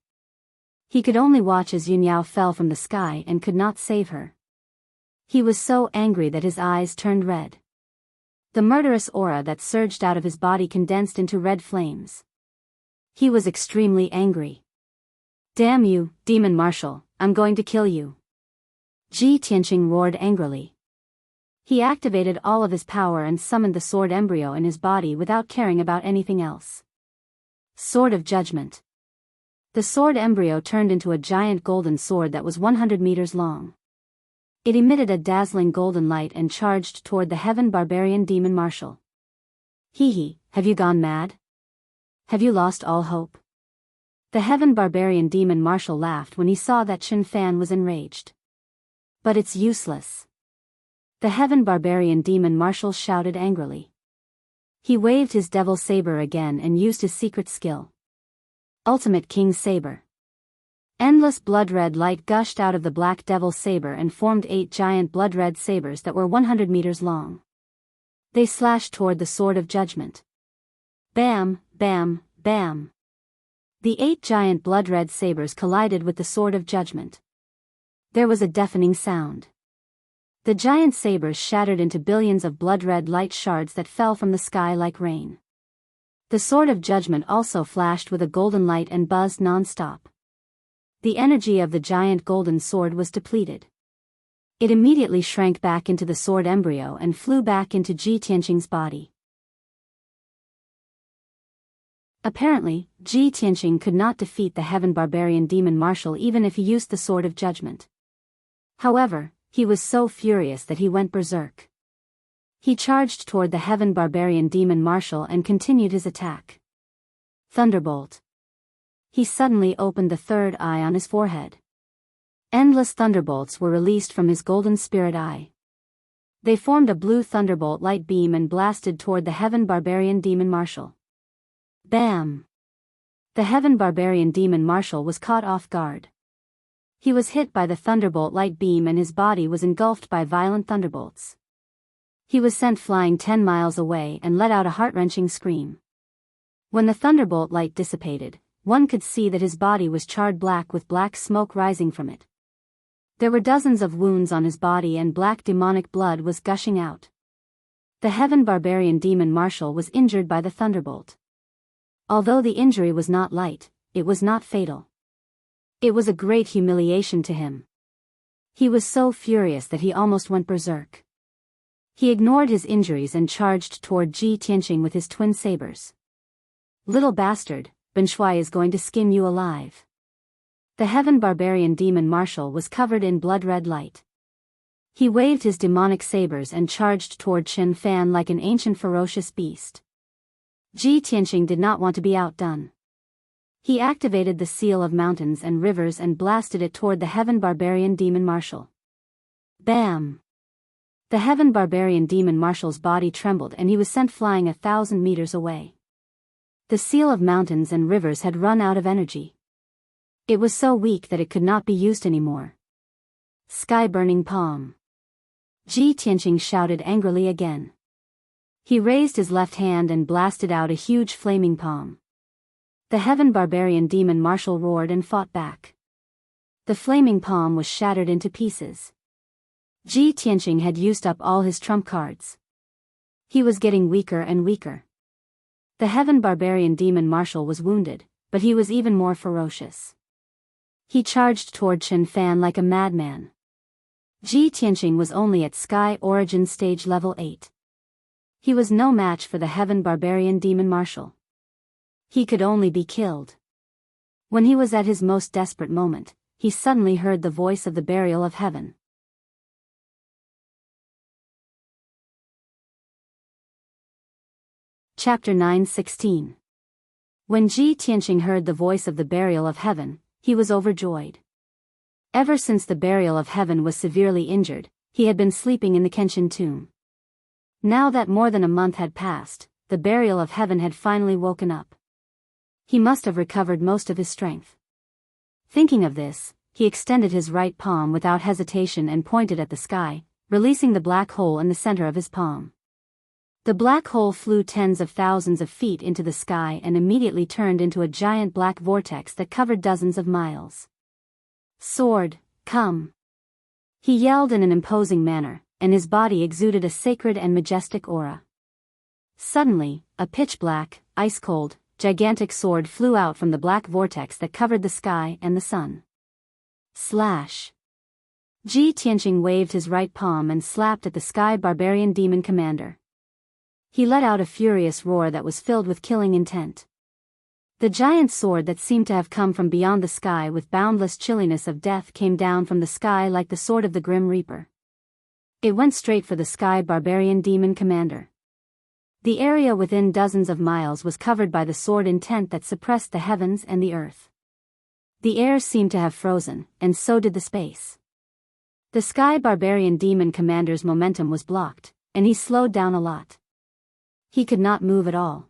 He could only watch as Yun Yao fell from the sky and could not save her. He was so angry that his eyes turned red. The murderous aura that surged out of his body condensed into red flames. He was extremely angry. Damn you, Demon Marshal, I'm going to kill you. Ji Tianqing roared angrily. He activated all of his power and summoned the sword embryo in his body without caring about anything else. Sword of Judgment. The sword embryo turned into a giant golden sword that was 100 meters long. It emitted a dazzling golden light and charged toward the Heaven Barbarian Demon Marshal. Hee, have you gone mad? Have you lost all hope? The Heaven Barbarian Demon Marshal laughed when he saw that Chen Fan was enraged. But it's useless. The Heaven Barbarian Demon Marshal shouted angrily. He waved his devil saber again and used his secret skill. Ultimate King Saber. Endless blood-red light gushed out of the black devil saber and formed 8 giant blood-red sabers that were 100 meters long. They slashed toward the Sword of Judgment. Bam, bam, bam. The 8 giant blood-red sabers collided with the Sword of Judgment. There was a deafening sound. The giant sabers shattered into billions of blood-red light shards that fell from the sky like rain. The Sword of Judgment also flashed with a golden light and buzzed non-stop. The energy of the giant golden sword was depleted. It immediately shrank back into the sword embryo and flew back into Ji Tianqing's body. Apparently, Ji Tianqing could not defeat the Heaven Barbarian Demon Marshal even if he used the Sword of Judgment. However, he was so furious that he went berserk. He charged toward the Heaven Barbarian Demon Marshal and continued his attack. Thunderbolt. He suddenly opened the 3rd eye on his forehead. Endless thunderbolts were released from his golden spirit eye. They formed a blue thunderbolt light beam and blasted toward the Heaven Barbarian Demon Marshal. Bam! The Heaven Barbarian Demon Marshal was caught off guard. He was hit by the thunderbolt light beam and his body was engulfed by violent thunderbolts. He was sent flying 10 miles away and let out a heart-wrenching scream. When the thunderbolt light dissipated, one could see that his body was charred black with black smoke rising from it. There were dozens of wounds on his body and black demonic blood was gushing out. The Heaven Barbarian Demon Marshal was injured by the thunderbolt. Although the injury was not light, it was not fatal. It was a great humiliation to him. He was so furious that he almost went berserk. He ignored his injuries and charged toward Ji Tianqing with his twin sabers. Little bastard, Ben Shui is going to skin you alive. The Heaven Barbarian Demon Marshal was covered in blood-red light. He waved his demonic sabers and charged toward Chen Fan like an ancient ferocious beast. Ji Tianqing did not want to be outdone. He activated the Seal of Mountains and Rivers and blasted it toward the Heaven Barbarian Demon Marshal. Bam! The Heaven Barbarian Demon Marshal's body trembled and he was sent flying 1,000 meters away. The Seal of Mountains and Rivers had run out of energy. It was so weak that it could not be used anymore. Sky-burning palm. Ji Tianqing shouted angrily again. He raised his left hand and blasted out a huge flaming palm. The Heaven Barbarian Demon Marshal roared and fought back. The flaming palm was shattered into pieces. Ji Tianqing had used up all his trump cards. He was getting weaker and weaker. The Heaven Barbarian Demon Marshal was wounded, but he was even more ferocious. He charged toward Chen Fan like a madman. Ji Tianqing was only at Sky Origin Stage Level 8. He was no match for the Heaven Barbarian Demon Marshal. He could only be killed. When he was at his most desperate moment, he suddenly heard the voice of the Burial of Heaven. Chapter 9:16. When Ji Tianqing heard the voice of the Burial of Heaven, he was overjoyed. Ever since the Burial of Heaven was severely injured, he had been sleeping in the Kenshin tomb. Now that more than a month had passed, the Burial of Heaven had finally woken up. He must have recovered most of his strength. Thinking of this, he extended his right palm without hesitation and pointed at the sky, releasing the black hole in the center of his palm. The black hole flew tens of thousands of feet into the sky and immediately turned into a giant black vortex that covered dozens of miles. Sword, come! He yelled in an imposing manner, and his body exuded a sacred and majestic aura. Suddenly, a pitch-black, ice-cold, gigantic sword flew out from the black vortex that covered the sky and the sun. Slash! Ji Tianqing waved his right palm and slapped at the Sky Barbarian Demon Commander. He let out a furious roar that was filled with killing intent. The giant sword that seemed to have come from beyond the sky with boundless chilliness of death came down from the sky like the sword of the Grim Reaper. It went straight for the Sky Barbarian Demon Commander. The area within dozens of miles was covered by the sword intent that suppressed the heavens and the earth. The air seemed to have frozen, and so did the space. The Sky Barbarian Demon Commander's momentum was blocked, and he slowed down a lot. He could not move at all.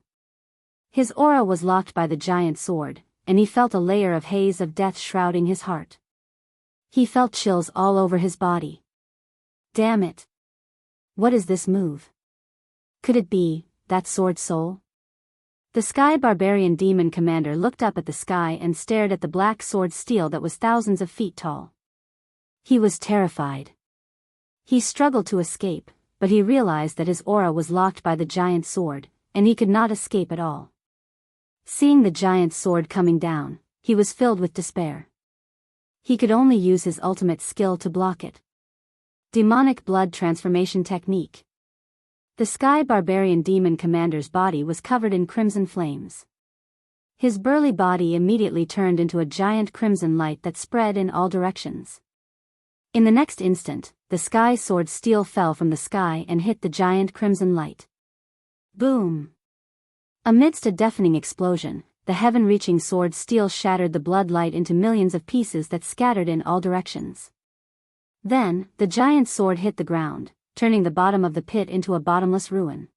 His aura was locked by the giant sword, and he felt a layer of haze of death shrouding his heart. He felt chills all over his body. Damn it! What is this move? Could it be that sword soul? The Sky Barbarian Demon Commander looked up at the sky and stared at the black sword steel that was thousands of feet tall. He was terrified. He struggled to escape, but he realized that his aura was locked by the giant sword, and he could not escape at all. Seeing the giant sword coming down, he was filled with despair. He could only use his ultimate skill to block it. Demonic blood transformation technique. The Sky Barbarian Demon Commander's body was covered in crimson flames. His burly body immediately turned into a giant crimson light that spread in all directions. In the next instant, the sky sword steel fell from the sky and hit the giant crimson light. Boom! Amidst a deafening explosion, the heaven-reaching sword steel shattered the blood light into millions of pieces that scattered in all directions. Then, the giant sword hit the ground, turning the bottom of the pit into a bottomless ruin.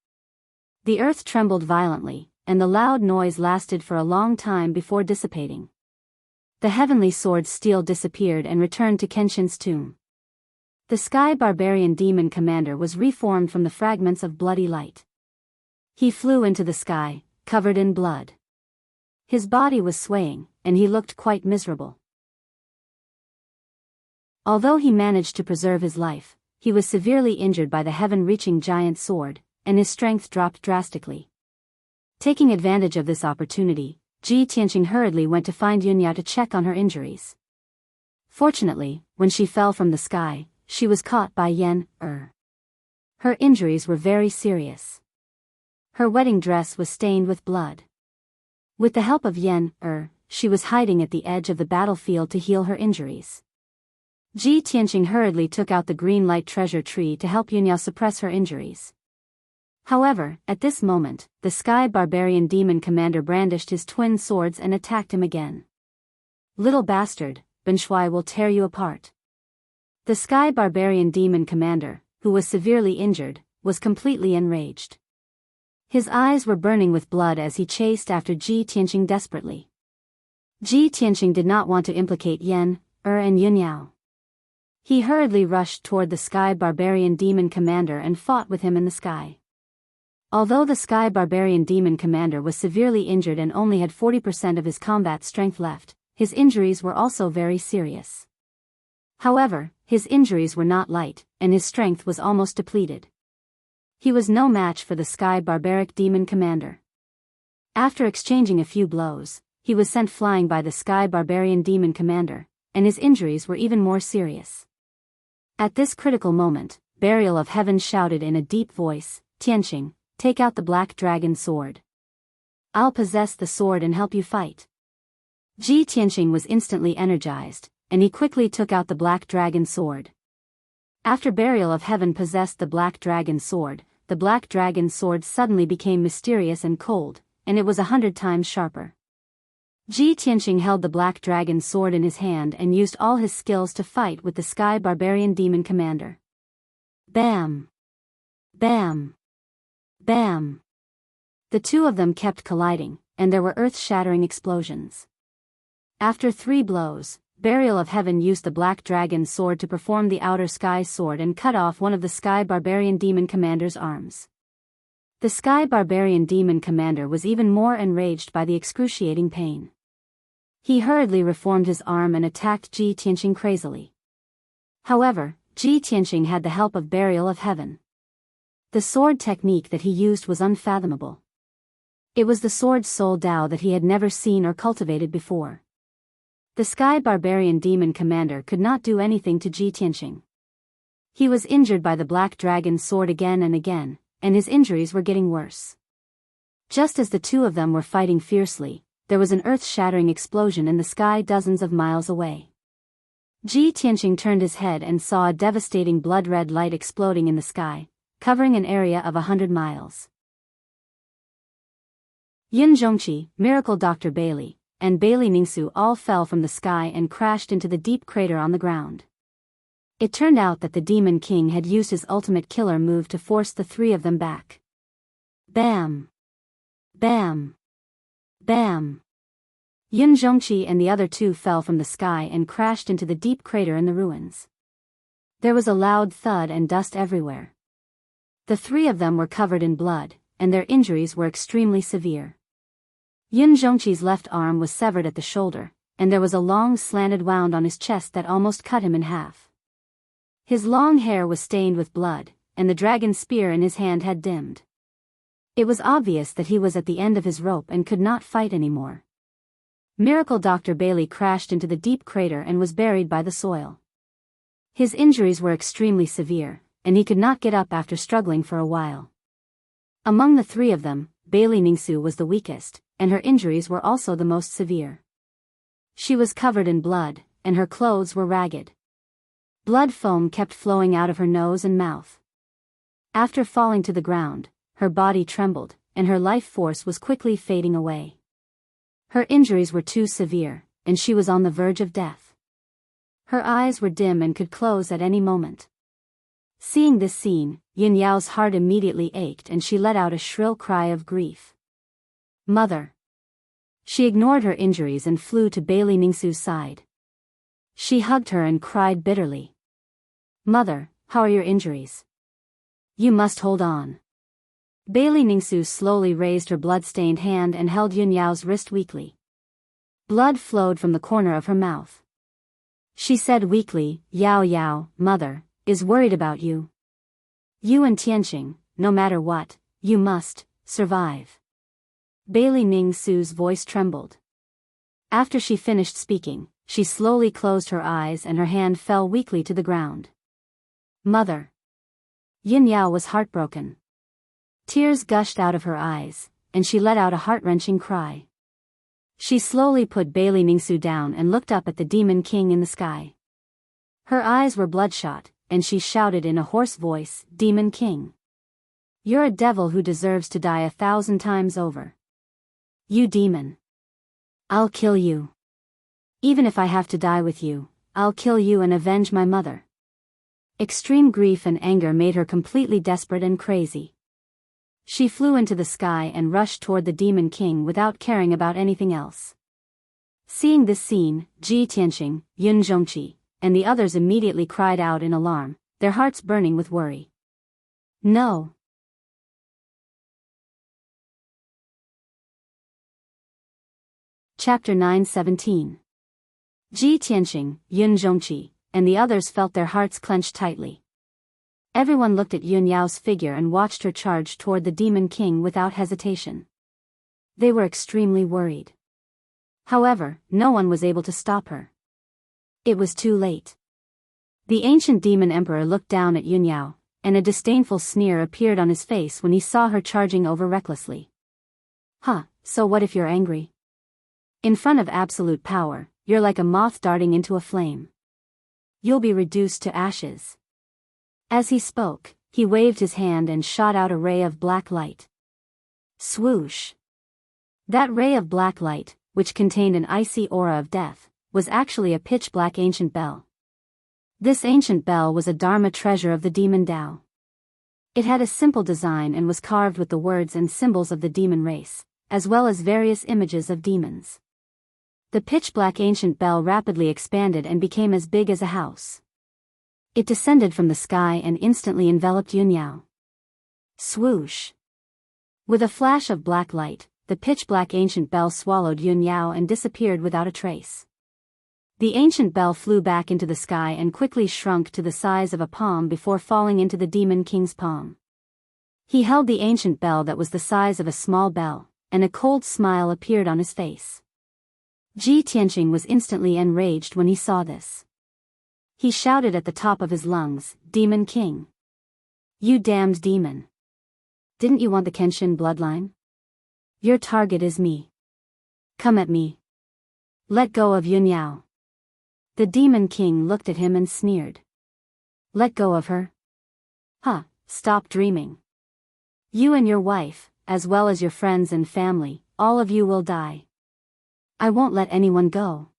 The earth trembled violently, and the loud noise lasted for a long time before dissipating. The heavenly sword steel disappeared and returned to Kenshin's tomb. The Sky Barbarian Demon Commander was reformed from the fragments of bloody light. He flew into the sky, covered in blood. His body was swaying, and he looked quite miserable. Although he managed to preserve his life, he was severely injured by the heaven-reaching giant sword, and his strength dropped drastically. Taking advantage of this opportunity, Ji Tianqing hurriedly went to find Yunyao to check on her injuries. Fortunately, when she fell from the sky, she was caught by Yan Er. Her injuries were very serious. Her wedding dress was stained with blood. With the help of Yan Er, she was hiding at the edge of the battlefield to heal her injuries. Ji Tianqing hurriedly took out the green light treasure tree to help Yunyao suppress her injuries. However, at this moment, the Sky Barbarian Demon Commander brandished his twin swords and attacked him again. "Little bastard, Ben Shui will tear you apart." The Sky Barbarian Demon Commander, who was severely injured, was completely enraged. His eyes were burning with blood as he chased after Ji Tianqing desperately. Ji Tianqing did not want to implicate Yan Er and Yunyao. He hurriedly rushed toward the Sky Barbarian Demon Commander and fought with him in the sky. Although the Sky Barbarian Demon Commander was severely injured and only had 40% of his combat strength left, his injuries were also very serious. However, his injuries were not light, and his strength was almost depleted. He was no match for the Sky Barbaric Demon Commander. After exchanging a few blows, he was sent flying by the Sky Barbarian Demon Commander, and his injuries were even more serious. At this critical moment, Burial of Heaven shouted in a deep voice, "Tianqing, take out the Black Dragon Sword. I'll possess the sword and help you fight." Ji Tianqing was instantly energized, and he quickly took out the Black Dragon Sword. After Burial of Heaven possessed the Black Dragon Sword, the Black Dragon Sword suddenly became mysterious and cold, and it was 100 times sharper. Ji Tianqing held the Black Dragon Sword in his hand and used all his skills to fight with the Sky Barbarian Demon Commander. Bam! Bam! Bam! The two of them kept colliding, and there were earth-shattering explosions. After 3 blows, Burial of Heaven used the Black Dragon Sword to perform the Outer Sky Sword and cut off one of the Sky Barbarian Demon Commander's arms. The Sky Barbarian Demon Commander was even more enraged by the excruciating pain. He hurriedly reformed his arm and attacked Ji Tianqing crazily. However, Ji Tianqing had the help of Burial of Heaven. The sword technique that he used was unfathomable. It was the sword's soul Dao that he had never seen or cultivated before. The Sky Barbarian Demon Commander could not do anything to Ji Tianqing. He was injured by the Black Dragon Sword again and again, and his injuries were getting worse. Just as the two of them were fighting fiercely, there was an earth-shattering explosion in the sky dozens of miles away. Ji Tianqing turned his head and saw a devastating blood-red light exploding in the sky, covering an area of 100 miles. Yin Zhongqi, Miracle Dr. Bailey, and Bailey Ningsu all fell from the sky and crashed into the deep crater on the ground. It turned out that the Demon King had used his ultimate killer move to force the 3 of them back. Bam! Bam! Bam! Yin Zhongqi and the other 2 fell from the sky and crashed into the deep crater in the ruins. There was a loud thud and dust everywhere. The 3 of them were covered in blood, and their injuries were extremely severe. Yin Zhongqi's left arm was severed at the shoulder, and there was a long slanted wound on his chest that almost cut him in half. His long hair was stained with blood, and the dragon spear in his hand had dimmed. It was obvious that he was at the end of his rope and could not fight anymore. Miracle Dr. Bailey crashed into the deep crater and was buried by the soil. His injuries were extremely severe, and he could not get up after struggling for a while. Among the 3 of them, Bailey Ningsu was the weakest, and her injuries were also the most severe. She was covered in blood, and her clothes were ragged. Blood foam kept flowing out of her nose and mouth. After falling to the ground, her body trembled, and her life force was quickly fading away. Her injuries were too severe, and she was on the verge of death. Her eyes were dim and could close at any moment. Seeing this scene, Yin Yao's heart immediately ached and she let out a shrill cry of grief. Mother! She ignored her injuries and flew to Bailey Ningsu's side. She hugged her and cried bitterly. Mother, how are your injuries? You must hold on. Bailey Ningsu slowly raised her blood-stained hand and held Yin Yao's wrist weakly. Blood flowed from the corner of her mouth. She said weakly, Yao Yao, mother, is worried about you. You and Tianqing, no matter what, you must survive. Bailey Ningsu's voice trembled. After she finished speaking, she slowly closed her eyes and her hand fell weakly to the ground. Mother! Yin Yao was heartbroken. Tears gushed out of her eyes, and she let out a heart-wrenching cry. She slowly put Bailey Ningsu down and looked up at the Demon King in the sky. Her eyes were bloodshot, and she shouted in a hoarse voice, Demon King! You're a devil who deserves to die 1,000 times over. You demon! I'll kill you. Even if I have to die with you, I'll kill you and avenge my mother. Extreme grief and anger made her completely desperate and crazy. She flew into the sky and rushed toward the Demon King without caring about anything else. Seeing this scene, Ji Tianqing, Yun Zhongqi, and the others immediately cried out in alarm, their hearts burning with worry. No! Chapter 9:17. Ji Tianqing, Yun Zhongqi, and the others felt their hearts clench tightly. Everyone looked at Yun Yao's figure and watched her charge toward the Demon King without hesitation. They were extremely worried. However, no one was able to stop her. It was too late. The ancient demon emperor looked down at Yun Yao, and a disdainful sneer appeared on his face when he saw her charging over recklessly. So what if you're angry? In front of absolute power, you're like a moth darting into a flame. You'll be reduced to ashes. As he spoke, he waved his hand and shot out a ray of black light. Swoosh! That ray of black light, which contained an icy aura of death, was actually a pitch-black ancient bell. This ancient bell was a Dharma treasure of the demon Tao. It had a simple design and was carved with the words and symbols of the demon race, as well as various images of demons. The pitch-black ancient bell rapidly expanded and became as big as a house. It descended from the sky and instantly enveloped Yun Yao. Swoosh! With a flash of black light, the pitch-black ancient bell swallowed Yun Yao and disappeared without a trace. The ancient bell flew back into the sky and quickly shrunk to the size of a palm before falling into the Demon King's palm. He held the ancient bell that was the size of a small bell, and a cold smile appeared on his face. Ji Tianqing was instantly enraged when he saw this. He shouted at the top of his lungs, Demon King! You damned demon! Didn't you want the Kenshin bloodline? Your target is me. Come at me. Let go of Yun Yao. The Demon King looked at him and sneered. Let go of her? Stop dreaming. You and your wife, as well as your friends and family, all of you will die. I won't let anyone go.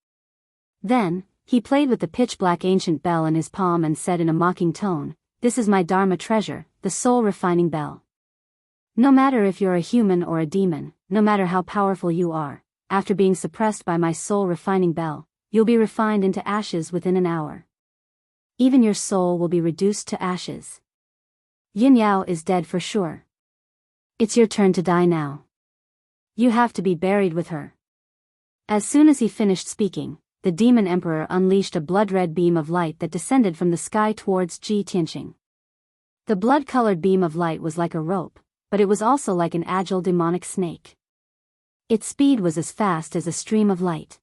Then, he played with the pitch-black ancient bell in his palm and said in a mocking tone, This is my Dharma treasure, the soul-refining bell. No matter if you're a human or a demon, no matter how powerful you are, after being suppressed by my soul-refining bell, you'll be refined into ashes within an hour. Even your soul will be reduced to ashes. Yin Yao is dead for sure. It's your turn to die now. You have to be buried with her. As soon as he finished speaking, the Demon Emperor unleashed a blood-red beam of light that descended from the sky towards Ji Tianqing. The blood-colored beam of light was like a rope, but it was also like an agile demonic snake. Its speed was as fast as a stream of light.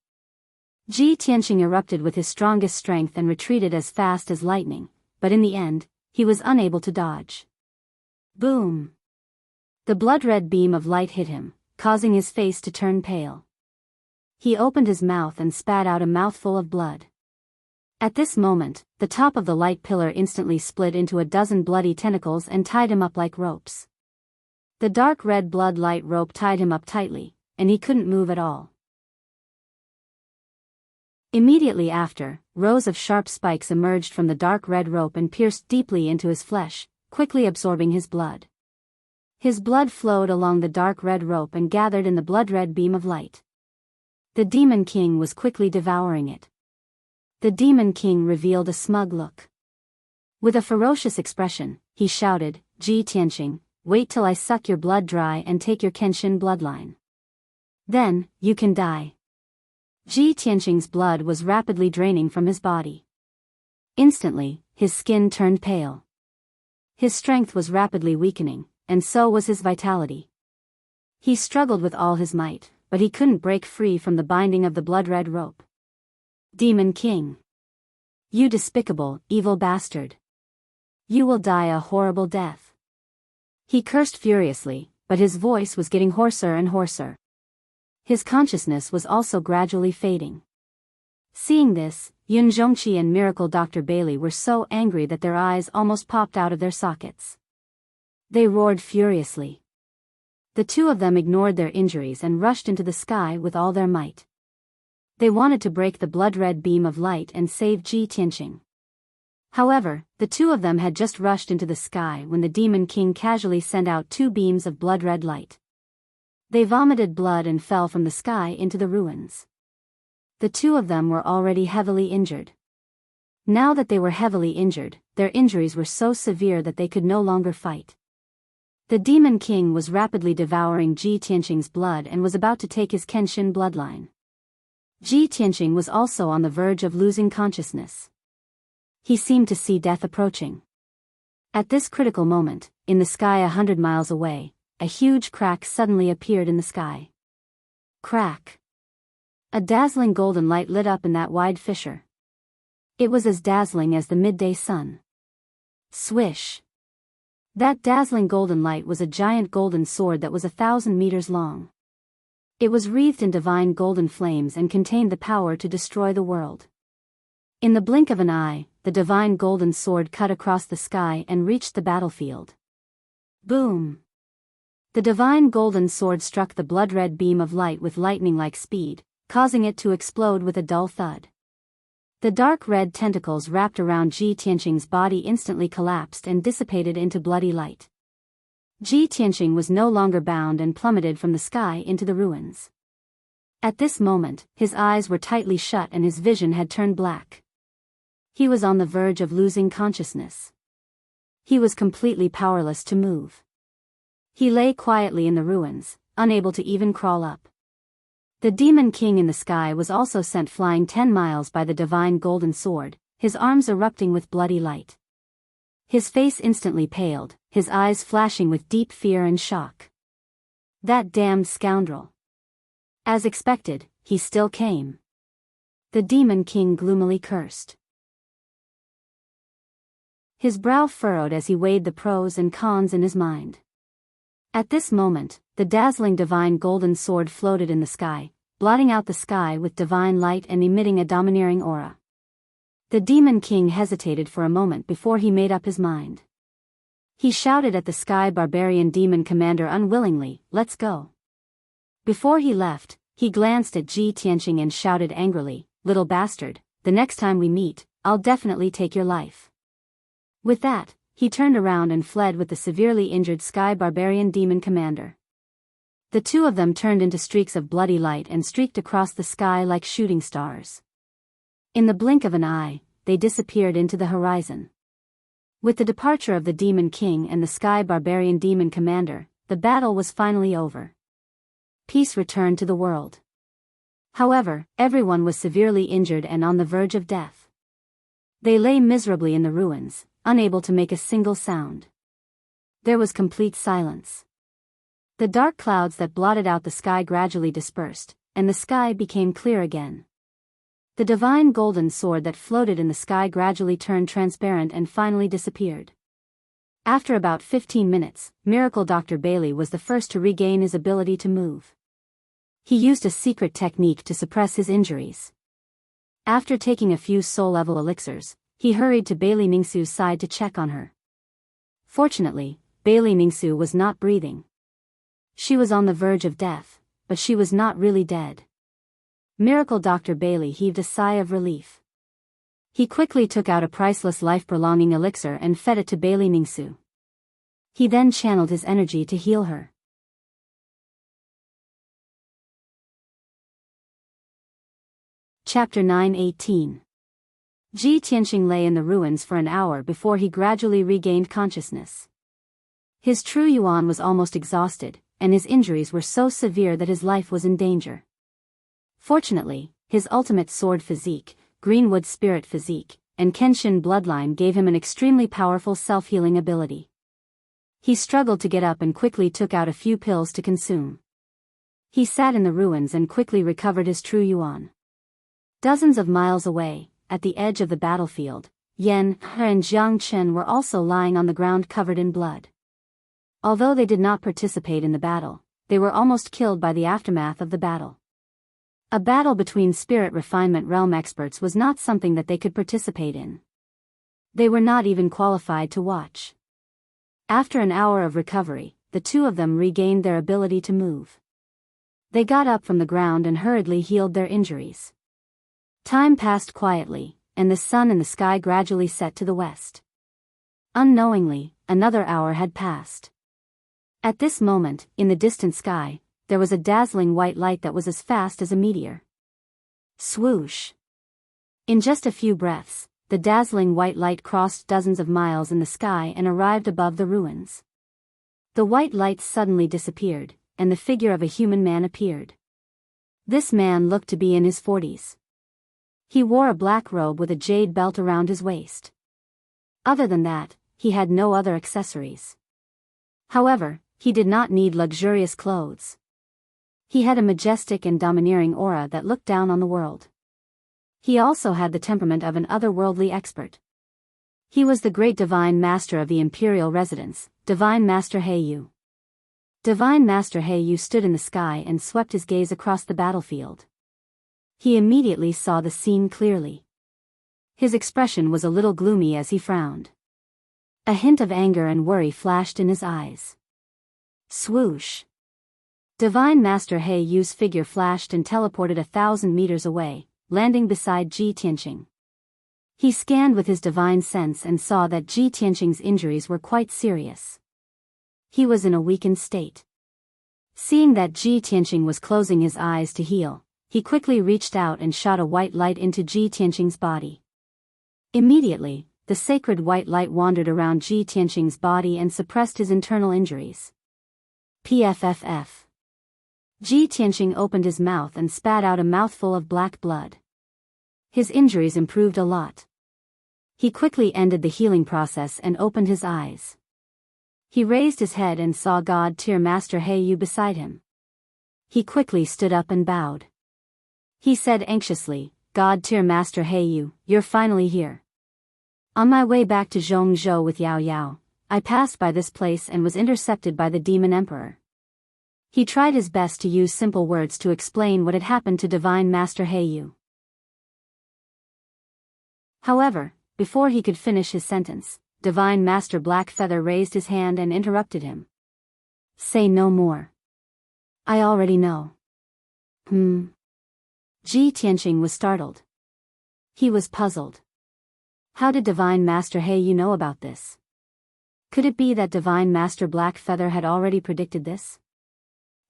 Ji Tianqing erupted with his strongest strength and retreated as fast as lightning, but in the end, he was unable to dodge. Boom! The blood-red beam of light hit him, causing his face to turn pale. He opened his mouth and spat out a mouthful of blood. At this moment, the top of the light pillar instantly split into a dozen bloody tentacles and tied him up like ropes. The dark red blood light rope tied him up tightly, and he couldn't move at all. Immediately after, rows of sharp spikes emerged from the dark red rope and pierced deeply into his flesh, quickly absorbing his blood. His blood flowed along the dark red rope and gathered in the blood-red beam of light. The Demon King was quickly devouring it. The Demon King revealed a smug look. With a ferocious expression, he shouted, "Ji Tianqing, wait till I suck your blood dry and take your Kenshin bloodline. Then, you can die." Ji Tianqing's blood was rapidly draining from his body. Instantly, his skin turned pale. His strength was rapidly weakening, and so was his vitality. He struggled with all his might, but he couldn't break free from the binding of the blood-red rope. Demon King. You despicable, evil bastard. You will die a horrible death. He cursed furiously, but his voice was getting hoarser and hoarser. His consciousness was also gradually fading. Seeing this, Yun Zhongqi and Miracle Dr. Bailey were so angry that their eyes almost popped out of their sockets. They roared furiously. The two of them ignored their injuries and rushed into the sky with all their might. They wanted to break the blood-red beam of light and save Ji Tianqing. However, the two of them had just rushed into the sky when the Demon King casually sent out two beams of blood-red light. They vomited blood and fell from the sky into the ruins. The two of them were already heavily injured. Now that they were heavily injured, their injuries were so severe that they could no longer fight. The Demon King was rapidly devouring Ji Tianqing's blood and was about to take his Kenshin bloodline. Ji Tianqing was also on the verge of losing consciousness. He seemed to see death approaching. At this critical moment, in the sky 100 miles away, a huge crack suddenly appeared in the sky. Crack. A dazzling golden light lit up in that wide fissure. It was as dazzling as the midday sun. Swish. That dazzling golden light was a giant golden sword that was 1,000 meters long. It was wreathed in divine golden flames and contained the power to destroy the world. In the blink of an eye, the divine golden sword cut across the sky and reached the battlefield. Boom! The divine golden sword struck the blood-red beam of light with lightning-like speed, causing it to explode with a dull thud. The dark red tentacles wrapped around Ji Tianqing's body instantly collapsed and dissipated into bloody light. Ji Tianqing was no longer bound and plummeted from the sky into the ruins. At this moment, his eyes were tightly shut and his vision had turned black. He was on the verge of losing consciousness. He was completely powerless to move. He lay quietly in the ruins, unable to even crawl up. The Demon King in the sky was also sent flying 10 miles by the divine golden sword, his arms erupting with bloody light. His face instantly paled, his eyes flashing with deep fear and shock. That damned scoundrel. As expected, he still came. The Demon King gloomily cursed. His brow furrowed as he weighed the pros and cons in his mind. At this moment, the dazzling divine golden sword floated in the sky, blotting out the sky with divine light and emitting a domineering aura. The Demon King hesitated for a moment before he made up his mind. He shouted at the Sky Barbarian Demon Commander unwillingly, "Let's go." Before he left, he glanced at Ji Tianqing and shouted angrily, "Little bastard, the next time we meet, I'll definitely take your life." With that, he turned around and fled with the severely injured Sky Barbarian Demon Commander. The two of them turned into streaks of bloody light and streaked across the sky like shooting stars. In the blink of an eye, they disappeared into the horizon. With the departure of the Demon King and the Sky Barbarian Demon Commander, the battle was finally over. Peace returned to the world. However, everyone was severely injured and on the verge of death. They lay miserably in the ruins, unable to make a single sound. There was complete silence. The dark clouds that blotted out the sky gradually dispersed, and the sky became clear again. The divine golden sword that floated in the sky gradually turned transparent and finally disappeared. After about 15 minutes, Miracle Dr. Bailey was the first to regain his ability to move. He used a secret technique to suppress his injuries. After taking a few soul-level elixirs, he hurried to Bailey Ningsu's side to check on her. Fortunately, Bailey Ningsu was not breathing. She was on the verge of death, but she was not really dead. Miracle Dr. Bailey heaved a sigh of relief. He quickly took out a priceless life-prolonging elixir and fed it to Bailey Ningsu. He then channeled his energy to heal her. Chapter 9:18. Ji Tianxing lay in the ruins for an hour before he gradually regained consciousness. His true yuan was almost exhausted, and his injuries were so severe that his life was in danger. Fortunately, his ultimate sword physique, Greenwood spirit physique, and Kenshin bloodline gave him an extremely powerful self-healing ability. He struggled to get up and quickly took out a few pills to consume. He sat in the ruins and quickly recovered his true yuan. Dozens of miles away, at the edge of the battlefield, Yan, He and Jiang Chen were also lying on the ground covered in blood. Although they did not participate in the battle, they were almost killed by the aftermath of the battle. A battle between spirit refinement realm experts was not something that they could participate in. They were not even qualified to watch. After an hour of recovery, the two of them regained their ability to move. They got up from the ground and hurriedly healed their injuries. Time passed quietly, and the sun in the sky gradually set to the west. Unknowingly, another hour had passed. At this moment, in the distant sky, there was a dazzling white light that was as fast as a meteor. Swoosh! In just a few breaths, the dazzling white light crossed dozens of miles in the sky and arrived above the ruins. The white light suddenly disappeared, and the figure of a human man appeared. This man looked to be in his 40s. He wore a black robe with a jade belt around his waist. Other than that, he had no other accessories. However, he did not need luxurious clothes. He had a majestic and domineering aura that looked down on the world. He also had the temperament of an otherworldly expert. He was the great Divine Master of the Imperial Residence, Divine Master Heiyu. Divine Master Heiyu stood in the sky and swept his gaze across the battlefield. He immediately saw the scene clearly. His expression was a little gloomy as he frowned. A hint of anger and worry flashed in his eyes. Swoosh! Divine Master Heiyu's figure flashed and teleported 1,000 meters away, landing beside Ji Tianxing. He scanned with his divine sense and saw that Ji Tianxing's injuries were quite serious. He was in a weakened state. Seeing that Ji Tianxing was closing his eyes to heal, he quickly reached out and shot a white light into Ji Tianxing's body. Immediately, the sacred white light wandered around Ji Tianxing's body and suppressed his internal injuries. PFFF. Ji Tianxing opened his mouth and spat out a mouthful of black blood. His injuries improved a lot. He quickly ended the healing process and opened his eyes. He raised his head and saw God-tier Master Heiyu beside him. He quickly stood up and bowed. He said anxiously, God-tier Master Heiyu, you're finally here. On my way back to Zhongzhou with Yao Yao, I passed by this place and was intercepted by the Demon Emperor. He tried his best to use simple words to explain what had happened to Divine Master Heiyu. However, before he could finish his sentence, Divine Master Blackfeather raised his hand and interrupted him. Say no more. I already know. Ji Tianxing was startled. He was puzzled. How did Divine Master Heiyu know about this? Could it be that Divine Master Blackfeather had already predicted this?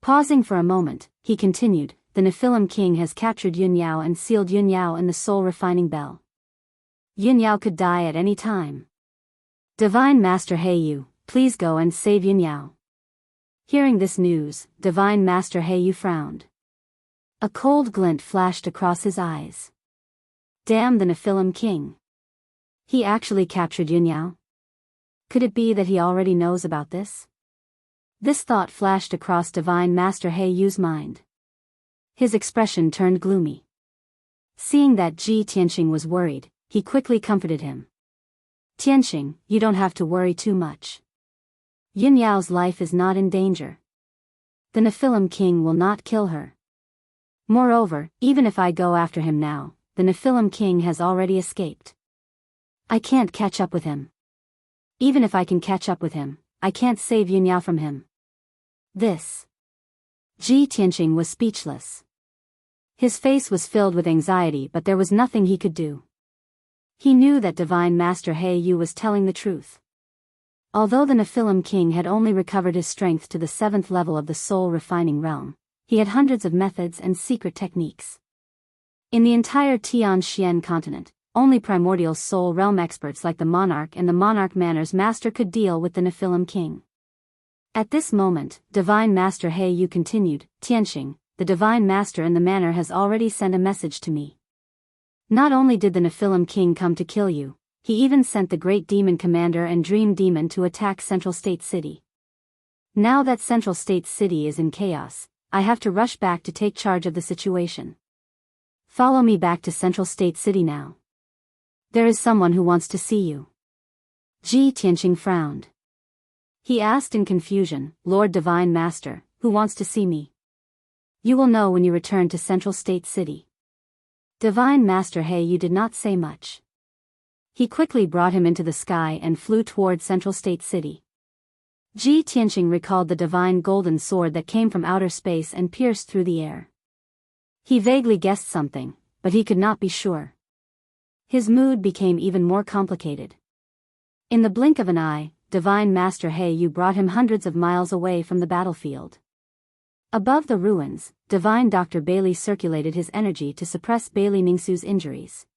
Pausing for a moment, he continued, the Nephilim King has captured Yun Yao and sealed Yun Yao in the soul refining bell. Yun Yao could die at any time. Divine Master Heiyu, please go and save Yun Yao. Hearing this news, Divine Master Heiyu frowned. A cold glint flashed across his eyes. Damn the Nephilim King. He actually captured Yun Yao? Could it be that he already knows about this? This thought flashed across Divine Master Heiyu's mind. His expression turned gloomy. Seeing that Ji Tianxing was worried, he quickly comforted him. Tianxing, you don't have to worry too much. Yun Yao's life is not in danger. The Nephilim King will not kill her. Moreover, even if I go after him now, the Nephilim King has already escaped. I can't catch up with him. Even if I can catch up with him, I can't save Yun Yao from him. This. Ji Tianxing was speechless. His face was filled with anxiety, but there was nothing he could do. He knew that Divine Master He Yu was telling the truth. Although the Nephilim King had only recovered his strength to the 7th level of the soul-refining realm, he had hundreds of methods and secret techniques. In the entire Tianxian continent, only primordial soul realm experts like the Monarch and the Monarch Manor's Master could deal with the Nephilim King. At this moment, Divine Master He Yu continued, "Tianxing, the Divine Master in the Manor has already sent a message to me. Not only did the Nephilim King come to kill you, he even sent the Great Demon Commander and Dream Demon to attack Central State City. Now that Central State City is in chaos, I have to rush back to take charge of the situation. Follow me back to Central State City now. There is someone who wants to see you." Ji Tianxing frowned. He asked in confusion, "Lord Divine Master, who wants to see me?" "You will know when you return to Central State City." Divine Master He Yu did not say much. He quickly brought him into the sky and flew toward Central State City. Ji Tianxing recalled the divine golden sword that came from outer space and pierced through the air. He vaguely guessed something, but he could not be sure. His mood became even more complicated. In the blink of an eye, Divine Master He Yu brought him hundreds of miles away from the battlefield. Above the ruins, Divine Dr. Bailey circulated his energy to suppress Bailey Ningsu's injuries.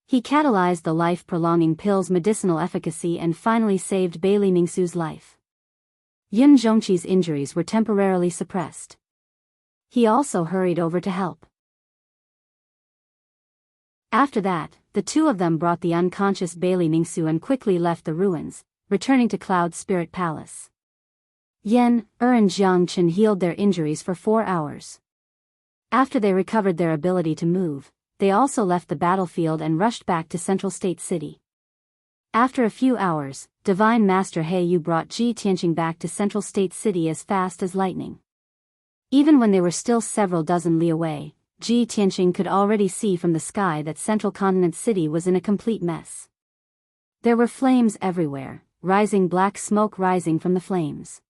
He catalyzed the life-prolonging pill's medicinal efficacy and finally saved Bailey Ningsu's life. Yun Zhongqi's injuries were temporarily suppressed. He also hurried over to help. After that, the two of them brought the unconscious Bailey Ningsu and quickly left the ruins, returning to Cloud Spirit Palace. Yen, and Jiang Chen healed their injuries for 4 hours. After they recovered their ability to move, they also left the battlefield and rushed back to Central State City. After a few hours, Divine Master He Yu brought Ji Tianxing back to Central State City as fast as lightning. Even when they were still several dozen li away, Ji Tianxing could already see from the sky that Central Continent City was in a complete mess. There were flames everywhere, rising black smoke rising from the flames.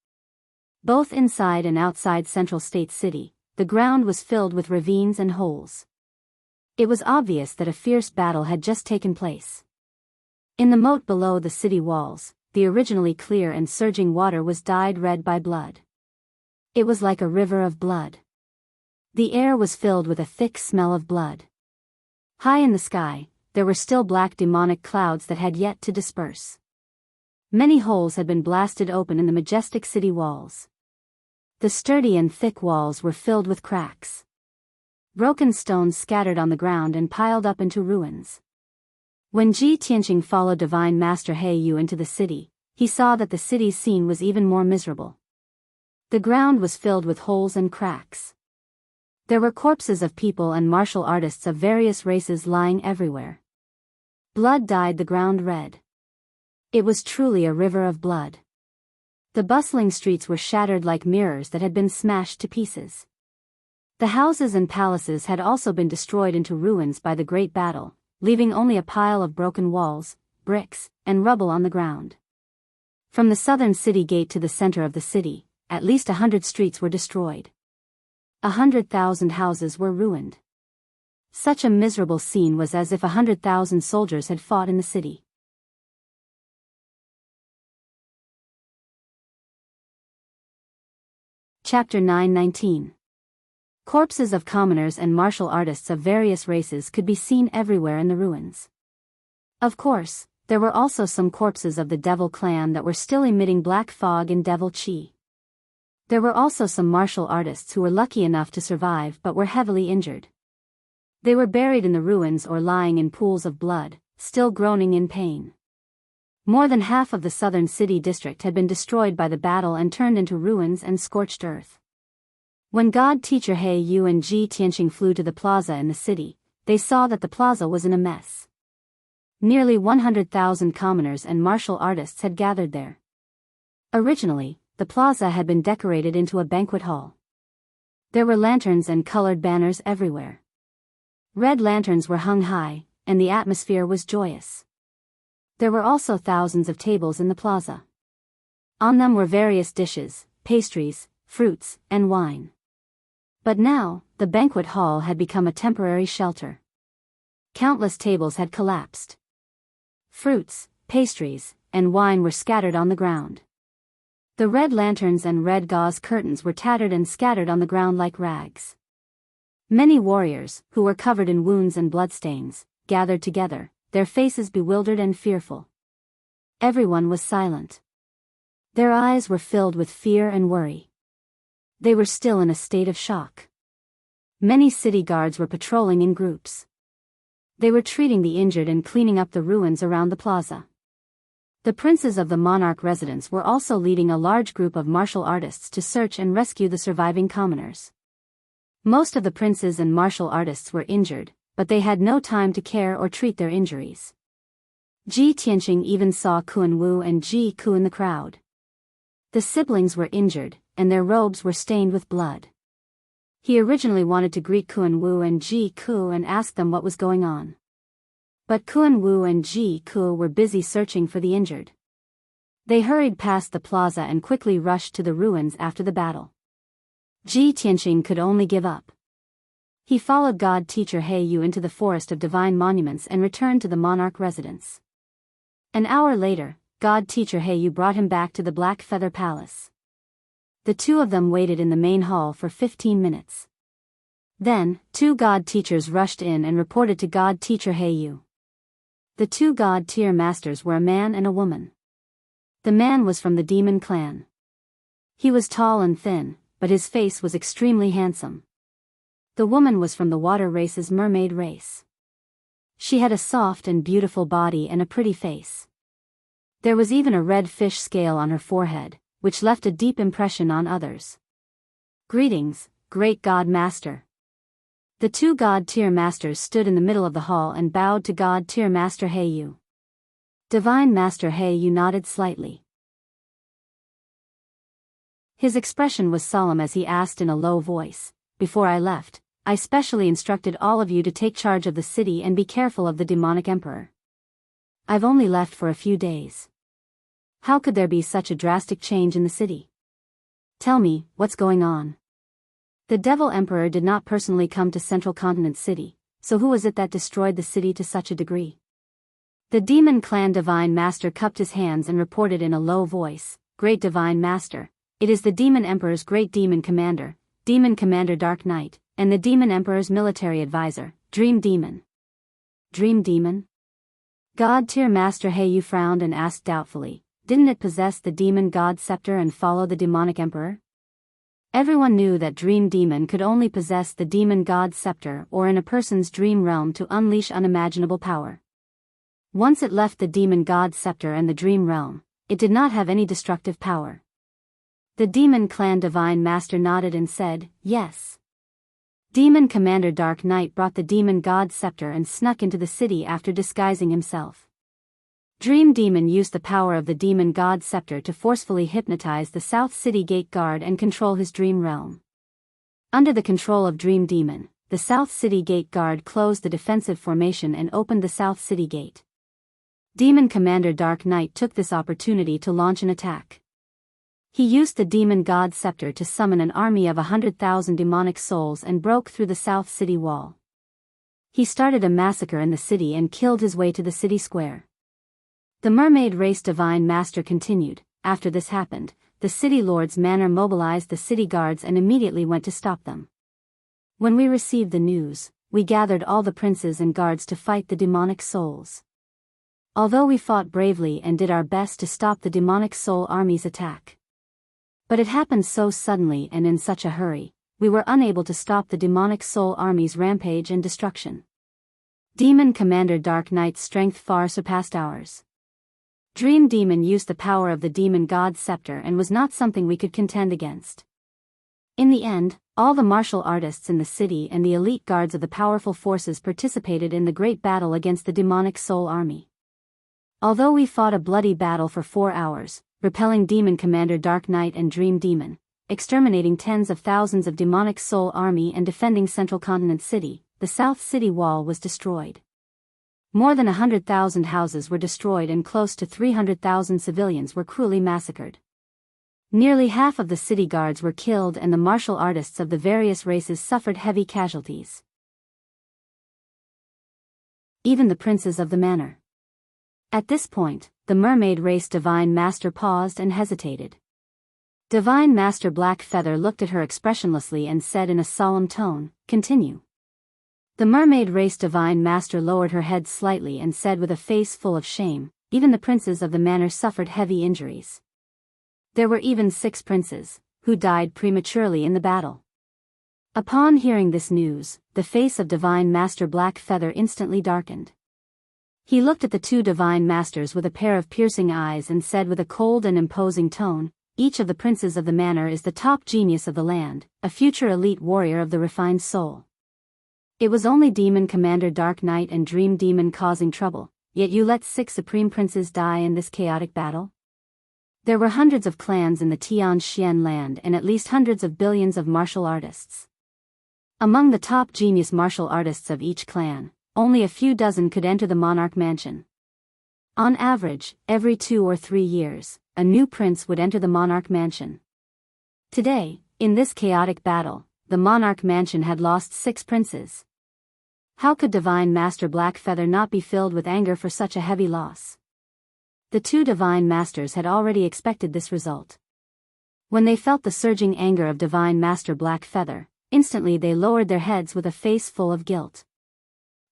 Both inside and outside Central State City, the ground was filled with ravines and holes. It was obvious that a fierce battle had just taken place. In the moat below the city walls, the originally clear and surging water was dyed red by blood. It was like a river of blood. The air was filled with a thick smell of blood. High in the sky, there were still black demonic clouds that had yet to disperse. Many holes had been blasted open in the majestic city walls. The sturdy and thick walls were filled with cracks. Broken stones scattered on the ground and piled up into ruins. When Ji Tianxing followed Divine Master He Yu into the city, he saw that the city's scene was even more miserable. The ground was filled with holes and cracks. There were corpses of people and martial artists of various races lying everywhere. Blood dyed the ground red. It was truly a river of blood. The bustling streets were shattered like mirrors that had been smashed to pieces. The houses and palaces had also been destroyed into ruins by the great battle, leaving only a pile of broken walls, bricks, and rubble on the ground. From the southern city gate to the center of the city, at least 100 streets were destroyed. 100,000 houses were ruined. Such a miserable scene was as if 100,000 soldiers had fought in the city. Chapter 919. Corpses of commoners and martial artists of various races could be seen everywhere in the ruins. Of course, there were also some corpses of the Devil clan that were still emitting black fog and devil chi. There were also some martial artists who were lucky enough to survive but were heavily injured. They were buried in the ruins or lying in pools of blood, still groaning in pain. More than half of the southern city district had been destroyed by the battle and turned into ruins and scorched earth. When God Teacher He Yu and Ji Tianxing flew to the plaza in the city, they saw that the plaza was in a mess. Nearly 100,000 commoners and martial artists had gathered there. Originally, the plaza had been decorated into a banquet hall. There were lanterns and colored banners everywhere. Red lanterns were hung high, and the atmosphere was joyous. There were also thousands of tables in the plaza. On them were various dishes, pastries, fruits, and wine. But now, the banquet hall had become a temporary shelter. Countless tables had collapsed. Fruits, pastries, and wine were scattered on the ground. The red lanterns and red gauze curtains were tattered and scattered on the ground like rags. Many warriors, who were covered in wounds and bloodstains, gathered together, their faces bewildered and fearful. Everyone was silent. Their eyes were filled with fear and worry. They were still in a state of shock. Many city guards were patrolling in groups. They were treating the injured and cleaning up the ruins around the plaza. The princes of the monarch residence were also leading a large group of martial artists to search and rescue the surviving commoners. Most of the princes and martial artists were injured, but they had no time to care or treat their injuries. Ji Tianqing even saw Kuan Wu and Ji Ku in the crowd. The siblings were injured, and their robes were stained with blood. He originally wanted to greet Kuan Wu and Ji Ku and ask them what was going on. But Kuan Wu and Ji Ku were busy searching for the injured. They hurried past the plaza and quickly rushed to the ruins after the battle. Ji Tianqing could only give up. He followed God teacher He Yu into the forest of divine monuments and returned to the monarch residence. An hour later, God teacher He Yu brought him back to the Black Feather Palace. The two of them waited in the main hall for 15 minutes. Then, two God teachers rushed in and reported to God teacher He Yu. The two God tier masters were a man and a woman. The man was from the demon clan. He was tall and thin, but his face was extremely handsome. The woman was from the water race's mermaid race. She had a soft and beautiful body and a pretty face. There was even a red fish scale on her forehead, which left a deep impression on others. Greetings, great God Master. The two God tier masters stood in the middle of the hall and bowed to God tier Master He Yu. Divine Master He Yu nodded slightly. His expression was solemn as he asked in a low voice, "Before I left, I specially instructed all of you to take charge of the city and be careful of the demonic emperor. I've only left for a few days. How could there be such a drastic change in the city? Tell me, what's going on?" The Devil Emperor did not personally come to Central Continent City, so who was it that destroyed the city to such a degree? The Demon Clan Divine Master cupped his hands and reported in a low voice, "Great Divine Master, it is the Demon Emperor's Great Demon Commander Dark Knight, and the Demon Emperor's military advisor, Dream Demon." Dream Demon? God tier Master He Yu frowned and asked doubtfully, "Didn't it possess the demon god scepter and follow the demonic emperor?" Everyone knew that Dream Demon could only possess the demon god scepter or in a person's dream realm to unleash unimaginable power. Once it left the demon god scepter and the dream realm, it did not have any destructive power. The Demon Clan Divine Master nodded and said, "Yes." Demon Commander Dark Knight brought the demon god scepter and snuck into the city after disguising himself. Dream Demon used the power of the demon god scepter to forcefully hypnotize the South City Gate guard and control his dream realm. Under the control of Dream Demon, the South City Gate guard closed the defensive formation and opened the South City Gate. Demon Commander Dark Knight took this opportunity to launch an attack. He used the demon god scepter to summon an army of 100,000 demonic souls and broke through the South City wall. He started a massacre in the city and killed his way to the city square. The mermaid race Divine Master continued, "After this happened, the city lord's manor mobilized the city guards and immediately went to stop them. When we received the news, we gathered all the princes and guards to fight the demonic souls. Although we fought bravely and did our best to stop the demonic soul army's attack. But it happened so suddenly and in such a hurry, we were unable to stop the demonic soul army's rampage and destruction. Demon Commander Dark Knight's strength far surpassed ours. Dream Demon used the power of the demon god scepter and was not something we could contend against. In the end, all the martial artists in the city and the elite guards of the powerful forces participated in the great battle against the demonic soul army. Although we fought a bloody battle for 4 hours, repelling Demon Commander Dark Knight and Dream Demon, exterminating tens of thousands of demonic soul army and defending Central Continent City, the South City Wall was destroyed. More than 100,000 houses were destroyed and close to 300,000 civilians were cruelly massacred. Nearly half of the city guards were killed and the martial artists of the various races suffered heavy casualties. Even the princes of the manor. At this point, the mermaid race Divine Master paused and hesitated. Divine Master Blackfeather looked at her expressionlessly and said in a solemn tone, "Continue." The mermaid race Divine Master lowered her head slightly and said with a face full of shame, "Even the princes of the manor suffered heavy injuries. There were even 6 princes, who died prematurely in the battle." Upon hearing this news, the face of Divine Master Blackfeather instantly darkened. He looked at the 2 Divine Masters with a pair of piercing eyes and said with a cold and imposing tone, "Each of the princes of the manor is the top genius of the land, a future elite warrior of the refined soul. It was only Demon Commander Dark Knight and Dream Demon causing trouble, yet you let 6 supreme princes die in this chaotic battle?" There were hundreds of clans in the Tianxian land and at least hundreds of billions of martial artists. Among the top genius martial artists of each clan, only a few dozen could enter the monarch mansion. On average, every 2 or 3 years, a new prince would enter the monarch mansion. Today, in this chaotic battle, the monarch mansion had lost 6 princes. How could Divine Master Blackfeather not be filled with anger for such a heavy loss? The 2 Divine Masters had already expected this result. When they felt the surging anger of Divine Master Blackfeather, instantly they lowered their heads with a face full of guilt.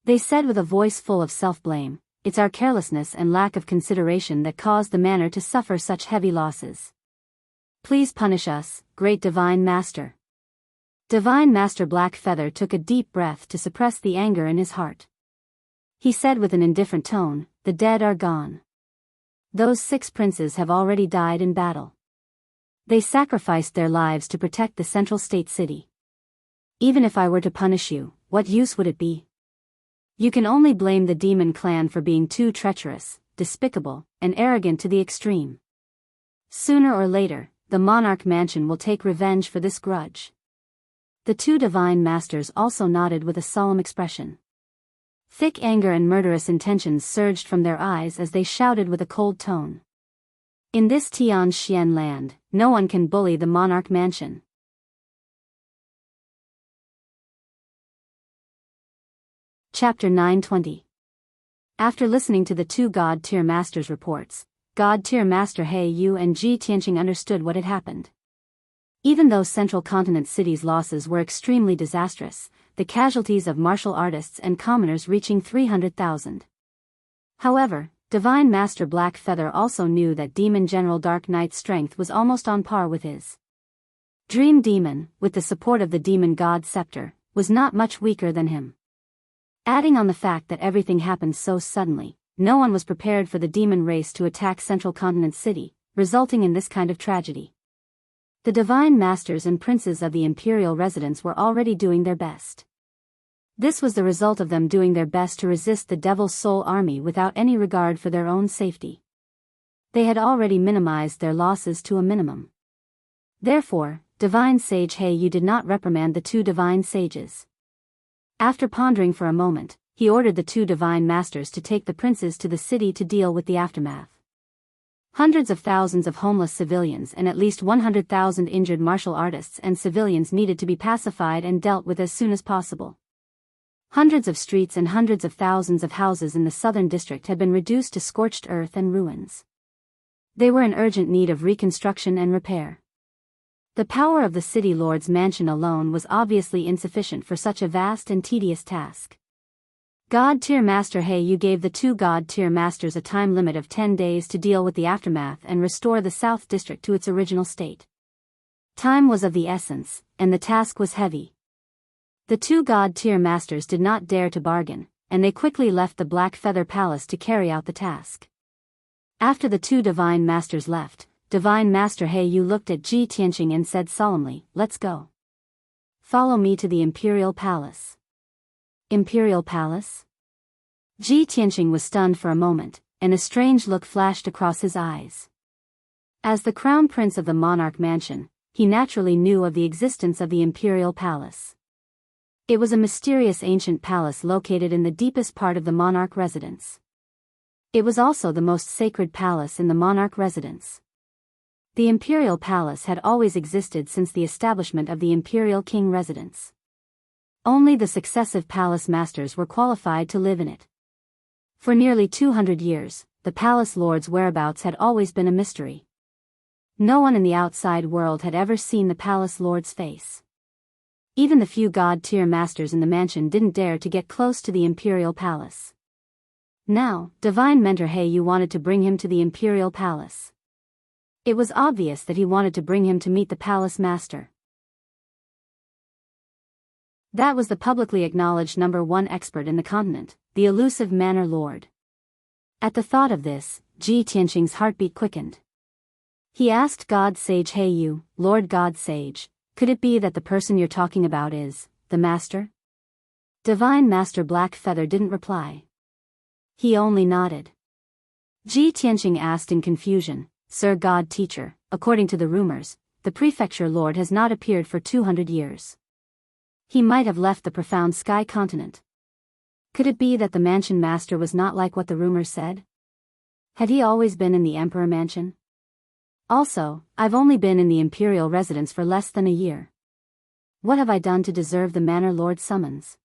They said with a voice full of self-blame, "It's our carelessness and lack of consideration that caused the manor to suffer such heavy losses. Please punish us, great Divine Master." Divine Master Blackfeather took a deep breath to suppress the anger in his heart. He said with an indifferent tone, "The dead are gone. Those 6 princes have already died in battle. They sacrificed their lives to protect the central state city. Even if I were to punish you, what use would it be? You can only blame the demon clan for being too treacherous, despicable, and arrogant to the extreme. Sooner or later, the monarch mansion will take revenge for this grudge." The 2 Divine Masters also nodded with a solemn expression. Thick anger and murderous intentions surged from their eyes as they shouted with a cold tone. "In this Tianxian land, no one can bully the monarch mansion." Chapter 920. After listening to the 2 God-tier Masters' reports, God-tier Master He Yu and Ji Tianqing understood what had happened. Even though Central Continent City's losses were extremely disastrous, the casualties of martial artists and commoners reaching 300,000. However, Divine Master Blackfeather also knew that Demon General Dark Knight's strength was almost on par with his. Dream Demon, with the support of the Demon God Scepter, was not much weaker than him. Adding on the fact that everything happened so suddenly, no one was prepared for the demon race to attack Central Continent City, resulting in this kind of tragedy. The Divine Masters and Princes of the Imperial Residence were already doing their best. This was the result of them doing their best to resist the Devil's Soul Army without any regard for their own safety. They had already minimized their losses to a minimum. Therefore, Divine Sage He Yu did not reprimand the 2 Divine Sages. After pondering for a moment, he ordered the 2 Divine Masters to take the princes to the city to deal with the aftermath. Hundreds of thousands of homeless civilians and at least 100,000 injured martial artists and civilians needed to be pacified and dealt with as soon as possible. Hundreds of streets and hundreds of thousands of houses in the southern district had been reduced to scorched earth and ruins. They were in urgent need of reconstruction and repair. The power of the city lord's mansion alone was obviously insufficient for such a vast and tedious task. God-tier Master He Yu gave the 2 God-tier Masters a time limit of 10 days to deal with the aftermath and restore the South District to its original state. Time was of the essence, and the task was heavy. The 2 God-tier Masters did not dare to bargain, and they quickly left the Black Feather Palace to carry out the task. After the 2 Divine Masters left, Divine Master He Yu looked at Ji Tianqing and said solemnly, "Let's go. Follow me to the Imperial Palace." Imperial Palace? Ji Tianqing was stunned for a moment, and a strange look flashed across his eyes. As the Crown Prince of the Monarch Mansion, he naturally knew of the existence of the Imperial Palace. It was a mysterious ancient palace located in the deepest part of the monarch residence. It was also the most sacred palace in the monarch residence. The imperial palace had always existed since the establishment of the imperial king residence. Only the successive palace masters were qualified to live in it. For nearly 200 years, the palace lord's whereabouts had always been a mystery. No one in the outside world had ever seen the palace lord's face. Even the few god-tier masters in the mansion didn't dare to get close to the imperial palace. Now, Divine Mentor Heiyu wanted to bring him to the imperial palace. It was obvious that he wanted to bring him to meet the palace master. That was the publicly acknowledged #1 expert in the continent, the elusive Manor Lord. At the thought of this, Ji Tianqing's heartbeat quickened. He asked God Sage Heiyu, Lord God Sage, could it be that the person you're talking about is the master? Divine Master Blackfeather didn't reply. He only nodded. Ji Tianqing asked in confusion, Sir God Teacher, according to the rumors, the prefecture lord has not appeared for 200 years. He might have left the profound sky continent. Could it be that the mansion master was not like what the rumors said? Had he always been in the Emperor Mansion? Also, I've only been in the imperial residence for less than a year. What have I done to deserve the Manor Lord's summons?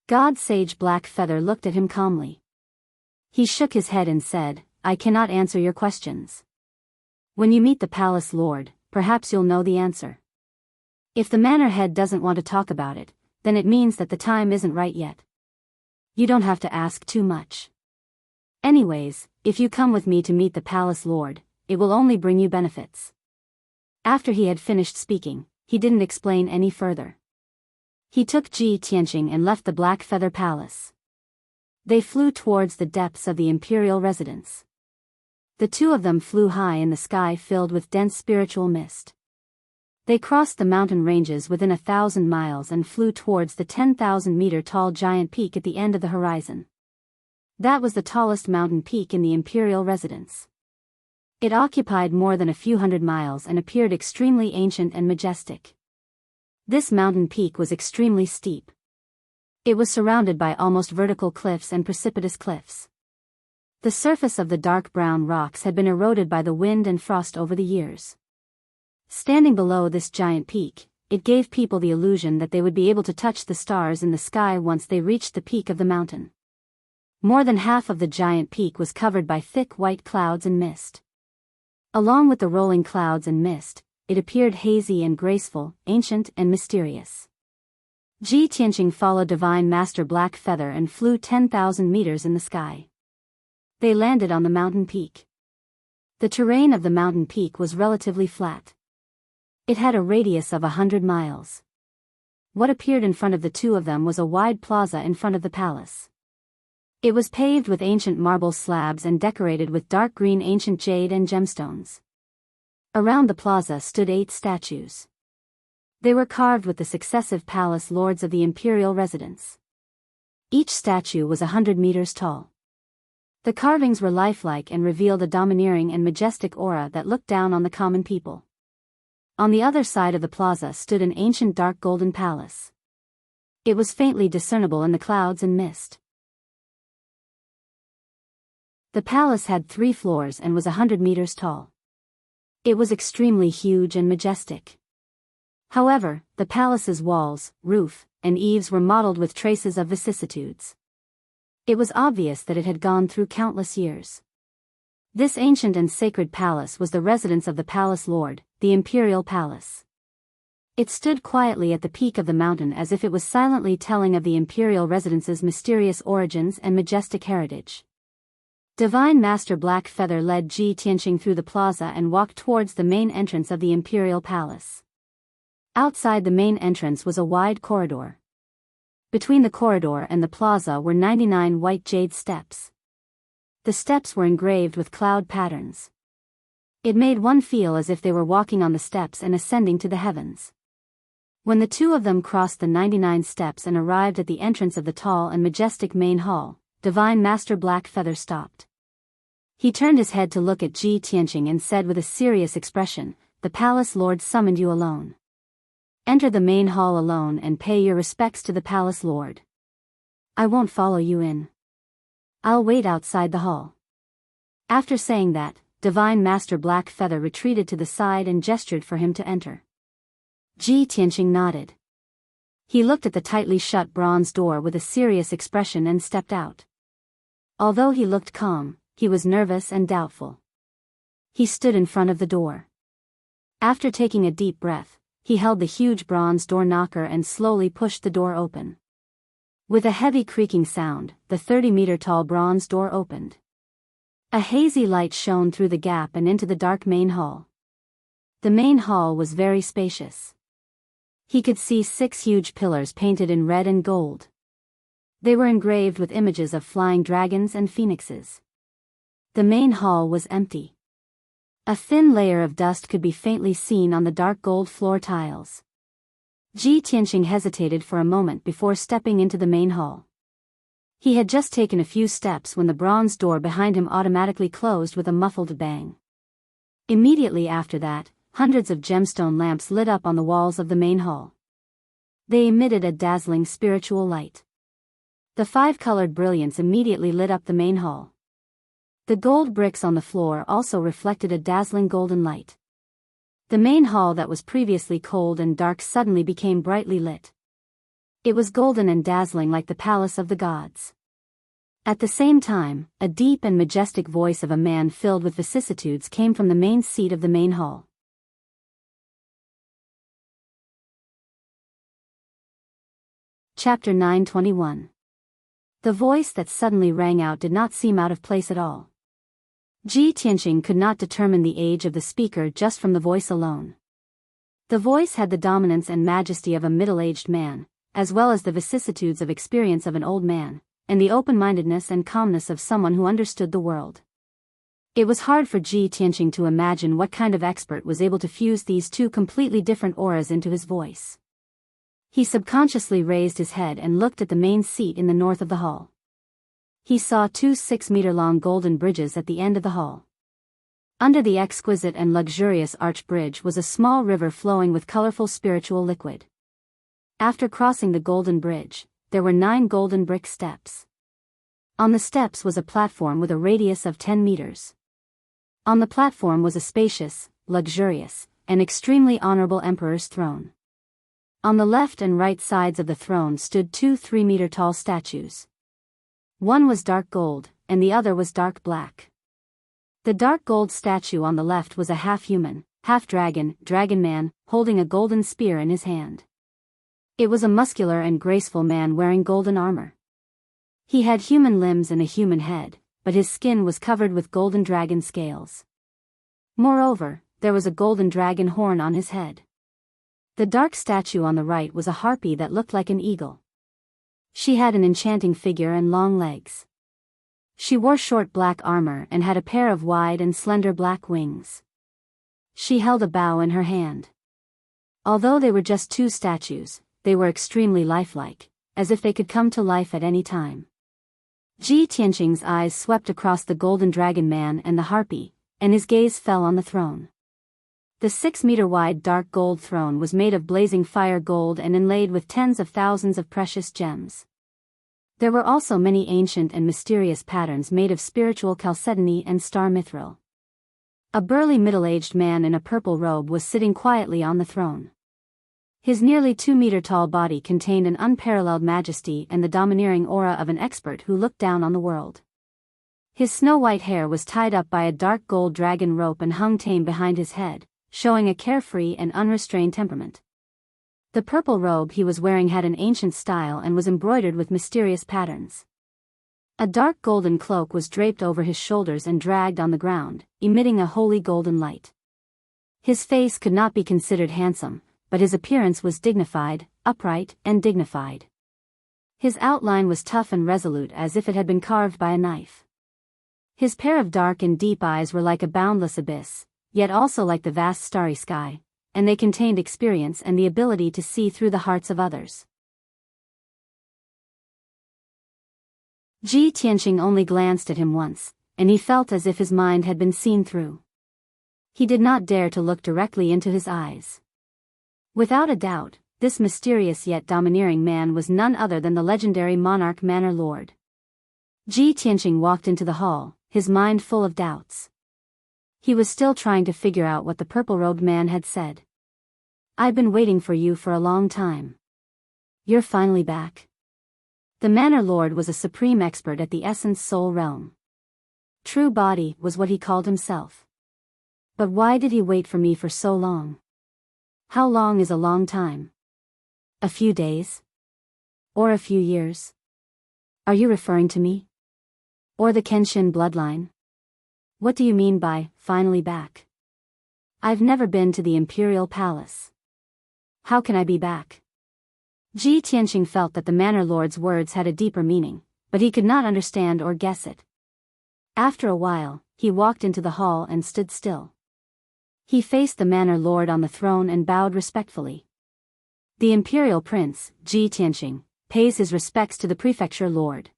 God Sage Blackfeather looked at him calmly. He shook his head and said, I cannot answer your questions. When you meet the palace lord, perhaps you'll know the answer. If the manor head doesn't want to talk about it, then it means that the time isn't right yet. You don't have to ask too much. Anyways, if you come with me to meet the palace lord, it will only bring you benefits. After he had finished speaking, he didn't explain any further. He took Ji Tianqing and left the Black Feather Palace. They flew towards the depths of the imperial residence. The two of them flew high in the sky filled with dense spiritual mist. They crossed the mountain ranges within 1,000 miles and flew towards the 10,000-meter-tall giant peak at the end of the horizon. That was the tallest mountain peak in the imperial residence. It occupied more than a few hundred miles and appeared extremely ancient and majestic. This mountain peak was extremely steep. It was surrounded by almost vertical cliffs and precipitous cliffs. The surface of the dark brown rocks had been eroded by the wind and frost over the years. Standing below this giant peak, it gave people the illusion that they would be able to touch the stars in the sky once they reached the peak of the mountain. More than half of the giant peak was covered by thick white clouds and mist. Along with the rolling clouds and mist, it appeared hazy and graceful, ancient and mysterious. Ji Tianqing followed Divine Master Blackfeather and flew 10,000 meters in the sky. They landed on the mountain peak. The terrain of the mountain peak was relatively flat. It had a radius of 100 miles. What appeared in front of the two of them was a wide plaza in front of the palace. It was paved with ancient marble slabs and decorated with dark green ancient jade and gemstones. Around the plaza stood 8 statues. They were carved with the successive palace lords of the imperial residence. Each statue was 100 meters tall. The carvings were lifelike and revealed a domineering and majestic aura that looked down on the common people. On the other side of the plaza stood an ancient dark golden palace. It was faintly discernible in the clouds and mist. The palace had 3 floors and was 100 meters tall. It was extremely huge and majestic. However, the palace's walls, roof, and eaves were mottled with traces of vicissitudes. It was obvious that it had gone through countless years. This ancient and sacred palace was the residence of the palace lord, the imperial palace. It stood quietly at the peak of the mountain as if it was silently telling of the imperial residence's mysterious origins and majestic heritage. Divine Master Blackfeather led Ji Tianqing through the plaza and walked towards the main entrance of the imperial palace. Outside the main entrance was a wide corridor. Between the corridor and the plaza were 99 white jade steps. The steps were engraved with cloud patterns. It made one feel as if they were walking on the steps and ascending to the heavens. When the two of them crossed the 99 steps and arrived at the entrance of the tall and majestic main hall, Divine Master Blackfeather stopped. He turned his head to look at Ji Tianqing and said with a serious expression, "The palace lord summoned you alone. Enter the main hall alone and pay your respects to the palace lord. I won't follow you in. I'll wait outside the hall." After saying that, Divine Master Black Feather retreated to the side and gestured for him to enter. Ji Tianqing nodded. He looked at the tightly shut bronze door with a serious expression and stepped out. Although he looked calm, he was nervous and doubtful. He stood in front of the door. After taking a deep breath, he held the huge bronze door knocker and slowly pushed the door open. With a heavy creaking sound, the 30-meter-tall bronze door opened. A hazy light shone through the gap and into the dark main hall. The main hall was very spacious. He could see 6 huge pillars painted in red and gold. They were engraved with images of flying dragons and phoenixes. The main hall was empty. A thin layer of dust could be faintly seen on the dark gold floor tiles. Ji Tianqing hesitated for a moment before stepping into the main hall. He had just taken a few steps when the bronze door behind him automatically closed with a muffled bang. Immediately after that, hundreds of gemstone lamps lit up on the walls of the main hall. They emitted a dazzling spiritual light. The 5-colored brilliance immediately lit up the main hall. The gold bricks on the floor also reflected a dazzling golden light. The main hall that was previously cold and dark suddenly became brightly lit. It was golden and dazzling like the palace of the gods. At the same time, a deep and majestic voice of a man filled with vicissitudes came from the main seat of the main hall. Chapter 921. The voice that suddenly rang out did not seem out of place at all. Ji Tianqing could not determine the age of the speaker just from the voice alone. The voice had the dominance and majesty of a middle-aged man, as well as the vicissitudes of experience of an old man, and the open-mindedness and calmness of someone who understood the world. It was hard for Ji Tianqing to imagine what kind of expert was able to fuse these two completely different auras into his voice. He subconsciously raised his head and looked at the main seat in the north of the hall. He saw 2 6-meter-long golden bridges at the end of the hall. Under the exquisite and luxurious arch bridge was a small river flowing with colorful spiritual liquid. After crossing the golden bridge, there were 9 golden brick steps. On the steps was a platform with a radius of 10 meters. On the platform was a spacious, luxurious, and extremely honorable emperor's throne. On the left and right sides of the throne stood 2 3-meter-tall statues. One was dark gold, and the other was dark black. The dark gold statue on the left was a half-human, half-dragon, dragon man, holding a golden spear in his hand. It was a muscular and graceful man wearing golden armor. He had human limbs and a human head, but his skin was covered with golden dragon scales. Moreover, there was a golden dragon horn on his head. The dark statue on the right was a harpy that looked like an eagle. She had an enchanting figure and long legs. She wore short black armor and had a pair of wide and slender black wings. She held a bow in her hand. Although they were just 2 statues, they were extremely lifelike, as if they could come to life at any time. Ji Tianqing's eyes swept across the golden dragon man and the harpy, and his gaze fell on the throne. The 6-meter-wide dark gold throne was made of blazing fire gold and inlaid with tens of thousands of precious gems. There were also many ancient and mysterious patterns made of spiritual chalcedony and star mithril. A burly middle-aged man in a purple robe was sitting quietly on the throne. His nearly 2-meter-tall body contained an unparalleled majesty and the domineering aura of an expert who looked down on the world. His snow-white hair was tied up by a dark gold dragon rope and hung tame behind his head, showing a carefree and unrestrained temperament. The purple robe he was wearing had an ancient style and was embroidered with mysterious patterns. A dark golden cloak was draped over his shoulders and dragged on the ground, emitting a holy golden light. His face could not be considered handsome, but his appearance was dignified, upright, and dignified. His outline was tough and resolute as if it had been carved by a knife. His pair of dark and deep eyes were like a boundless abyss, yet also like the vast starry sky, and they contained experience and the ability to see through the hearts of others. Ji Tianqing only glanced at him once, and he felt as if his mind had been seen through. He did not dare to look directly into his eyes. Without a doubt, this mysterious yet domineering man was none other than the legendary monarch Manor Lord. Ji Tianqing walked into the hall, his mind full of doubts. He was still trying to figure out what the purple-robed man had said. "I've been waiting for you for a long time. You're finally back." The Manor Lord was a supreme expert at the Essence Soul realm. True Body was what he called himself. But why did he wait for me for so long? How long is a long time? A few days? Or a few years? Are you referring to me? Or the Kenshin bloodline? What do you mean by, finally back? I've never been to the Imperial Palace. How can I be back? Ji Tianqing felt that the Manor Lord's words had a deeper meaning, but he could not understand or guess it. After a while, he walked into the hall and stood still. He faced the Manor Lord on the throne and bowed respectfully. The Imperial Prince, Ji Tianqing, pays his respects to the Prefecture Lord.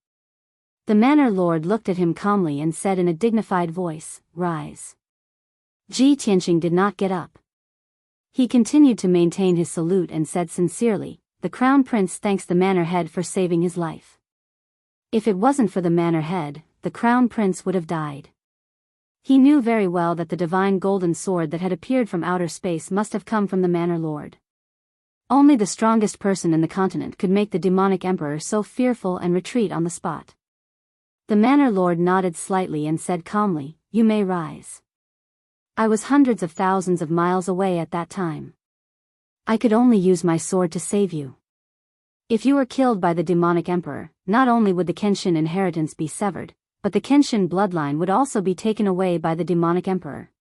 The Manor Lord looked at him calmly and said in a dignified voice, "Rise." Ji Tianqing did not get up. He continued to maintain his salute and said sincerely, "The Crown Prince thanks the Manor Head for saving his life. If it wasn't for the Manor Head, the Crown Prince would have died." He knew very well that the divine golden sword that had appeared from outer space must have come from the Manor Lord. Only the strongest person in the continent could make the demonic emperor so fearful and retreat on the spot. The Manor Lord nodded slightly and said calmly, "You may rise. I was hundreds of thousands of miles away at that time. I could only use my sword to save you. If you were killed by the demonic emperor, not only would the Kenshin inheritance be severed, but the Kenshin bloodline would also be taken away by the demonic emperor.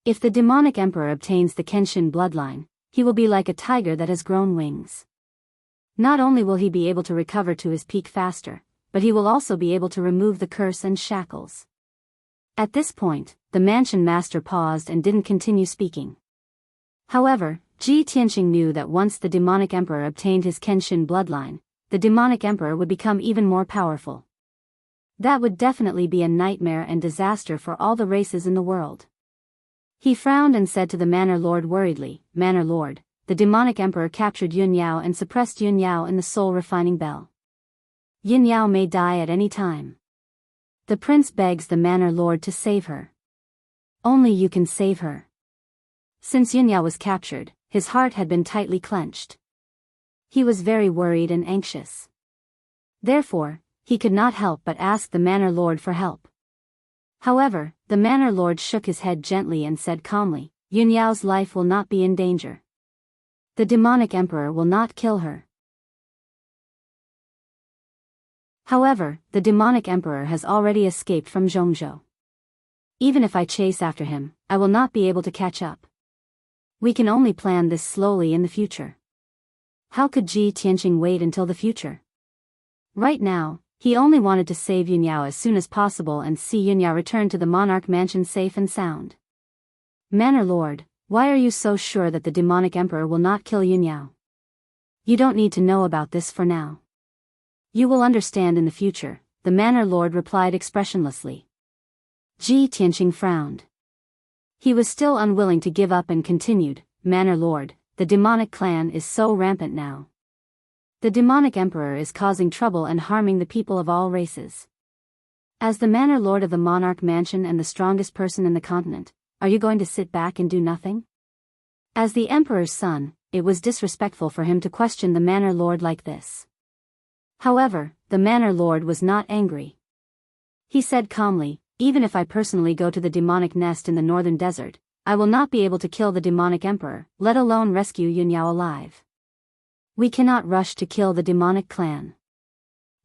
If the demonic emperor obtains the Kenshin bloodline, he will be like a tiger that has grown wings. Not only will he be able to recover to his peak faster, but he will also be able to remove the curse and shackles." At this point, the mansion master paused and didn't continue speaking. However, Ji Tianqing knew that once the demonic emperor obtained his Kenshin bloodline, the demonic emperor would become even more powerful. That would definitely be a nightmare and disaster for all the races in the world. He frowned and said to the Manor Lord worriedly, "Manor Lord, the demonic emperor captured Yun Yao and suppressed Yun Yao in the soul refining bell. Yun Yao may die at any time. The prince begs the Manor Lord to save her. Only you can save her." Since Yun Yao was captured, his heart had been tightly clenched. He was very worried and anxious. Therefore, he could not help but ask the Manor Lord for help. However, the Manor Lord shook his head gently and said calmly, "Yun Yao's life will not be in danger. The demonic emperor will not kill her. However, the demonic emperor has already escaped from Zhongzhou. Even if I chase after him, I will not be able to catch up. We can only plan this slowly in the future." How could Ji Tianqing wait until the future? Right now, he only wanted to save Yun Yao as soon as possible and see Yun Yao return to the monarch mansion safe and sound. "Manor Lord, why are you so sure that the demonic emperor will not kill Yun Yao? You don't need to know about this for now. You will understand in the future," the Manor Lord replied expressionlessly. Ji Tianqing frowned. He was still unwilling to give up and continued, "Manor Lord, the demonic clan is so rampant now. The demonic emperor is causing trouble and harming the people of all races. As the Manor Lord of the monarch mansion and the strongest person in the continent, are you going to sit back and do nothing?" As the emperor's son, it was disrespectful for him to question the Manor Lord like this. However, the Manor Lord was not angry. He said calmly, "Even if I personally go to the demonic nest in the northern desert, I will not be able to kill the demonic emperor, let alone rescue Yun Yao alive. We cannot rush to kill the demonic clan.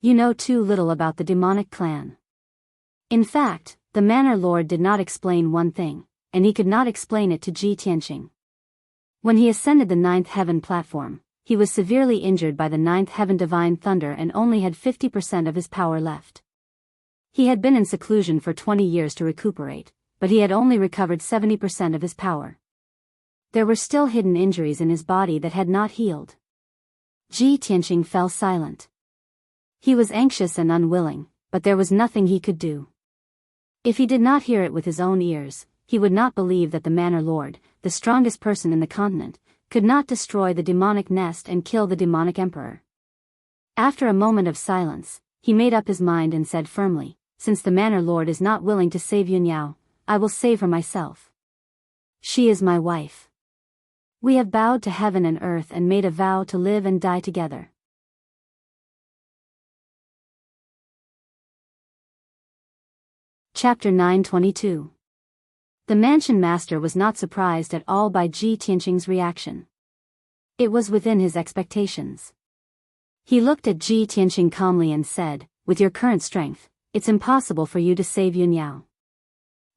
You know too little about the demonic clan." In fact, the Manor Lord did not explain one thing, and he could not explain it to Ji Tianqing. When he ascended the ninth heaven platform, he was severely injured by the ninth heaven divine thunder and only had 50% of his power left. He had been in seclusion for 20 years to recuperate, but he had only recovered 70% of his power. There were still hidden injuries in his body that had not healed. Ji Tianqing fell silent. He was anxious and unwilling, but there was nothing he could do. If he did not hear it with his own ears, he would not believe that the Manor Lord, the strongest person in the continent, could not destroy the demonic nest and kill the demonic emperor. After a moment of silence, he made up his mind and said firmly, "Since the Manor Lord is not willing to save Yun Yao, I will save her myself. She is my wife. We have bowed to heaven and earth and made a vow to live and die together. Chapter 922. The mansion master was not surprised at all by Ji Tianqing's reaction. It was within his expectations. He looked at Ji Tianqing calmly and said, "With your current strength, it's impossible for you to save Yun Yao.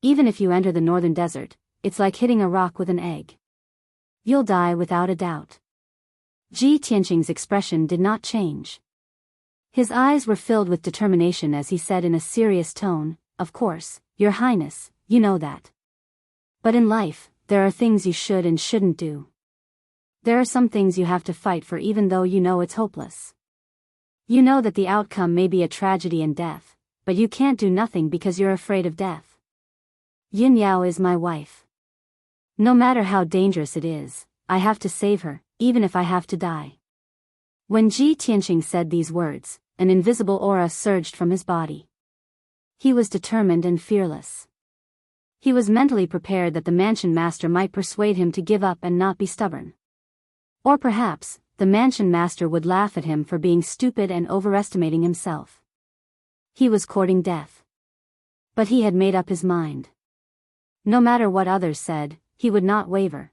Even if you enter the northern desert, it's like hitting a rock with an egg. You'll die without a doubt." Ji Tianqing's expression did not change. His eyes were filled with determination as he said in a serious tone, "Of course, Your Highness, you know that. But in life, there are things you should and shouldn't do. There are some things you have to fight for even though you know it's hopeless. You know that the outcome may be a tragedy and death, but you can't do nothing because you're afraid of death. Yun Yao is my wife. No matter how dangerous it is, I have to save her, even if I have to die." When Ji Tianqing said these words, an invisible aura surged from his body. He was determined and fearless. He was mentally prepared that the mansion master might persuade him to give up and not be stubborn. Or perhaps, the mansion master would laugh at him for being stupid and overestimating himself. He was courting death. But he had made up his mind. No matter what others said, he would not waver.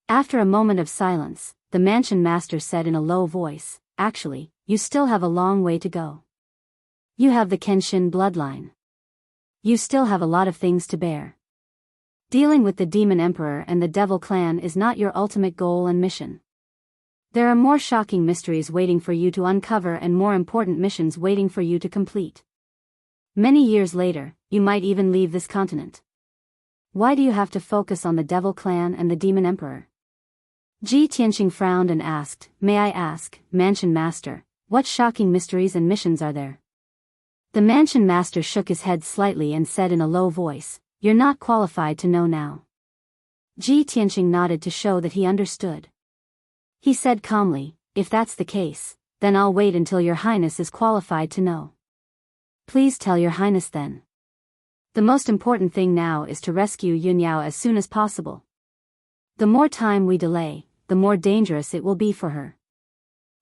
After a moment of silence, the mansion master said in a low voice, "Actually, you still have a long way to go. You have the Kenshin bloodline. You still have a lot of things to bear. Dealing with the Demon Emperor and the Devil Clan is not your ultimate goal and mission. There are more shocking mysteries waiting for you to uncover and more important missions waiting for you to complete. Many years later, you might even leave this continent. Why do you have to focus on the Devil Clan and the Demon Emperor?" Ji Tianqing frowned and asked, "May I ask, Mansion Master, what shocking mysteries and missions are there?" The Mansion Master shook his head slightly and said in a low voice, "You're not qualified to know now." Ji Tianqing nodded to show that he understood. He said calmly, "If that's the case, then I'll wait until Your Highness is qualified to know." "Please tell Your Highness then. The most important thing now is to rescue Yun Yao as soon as possible. The more time we delay, the more dangerous it will be for her."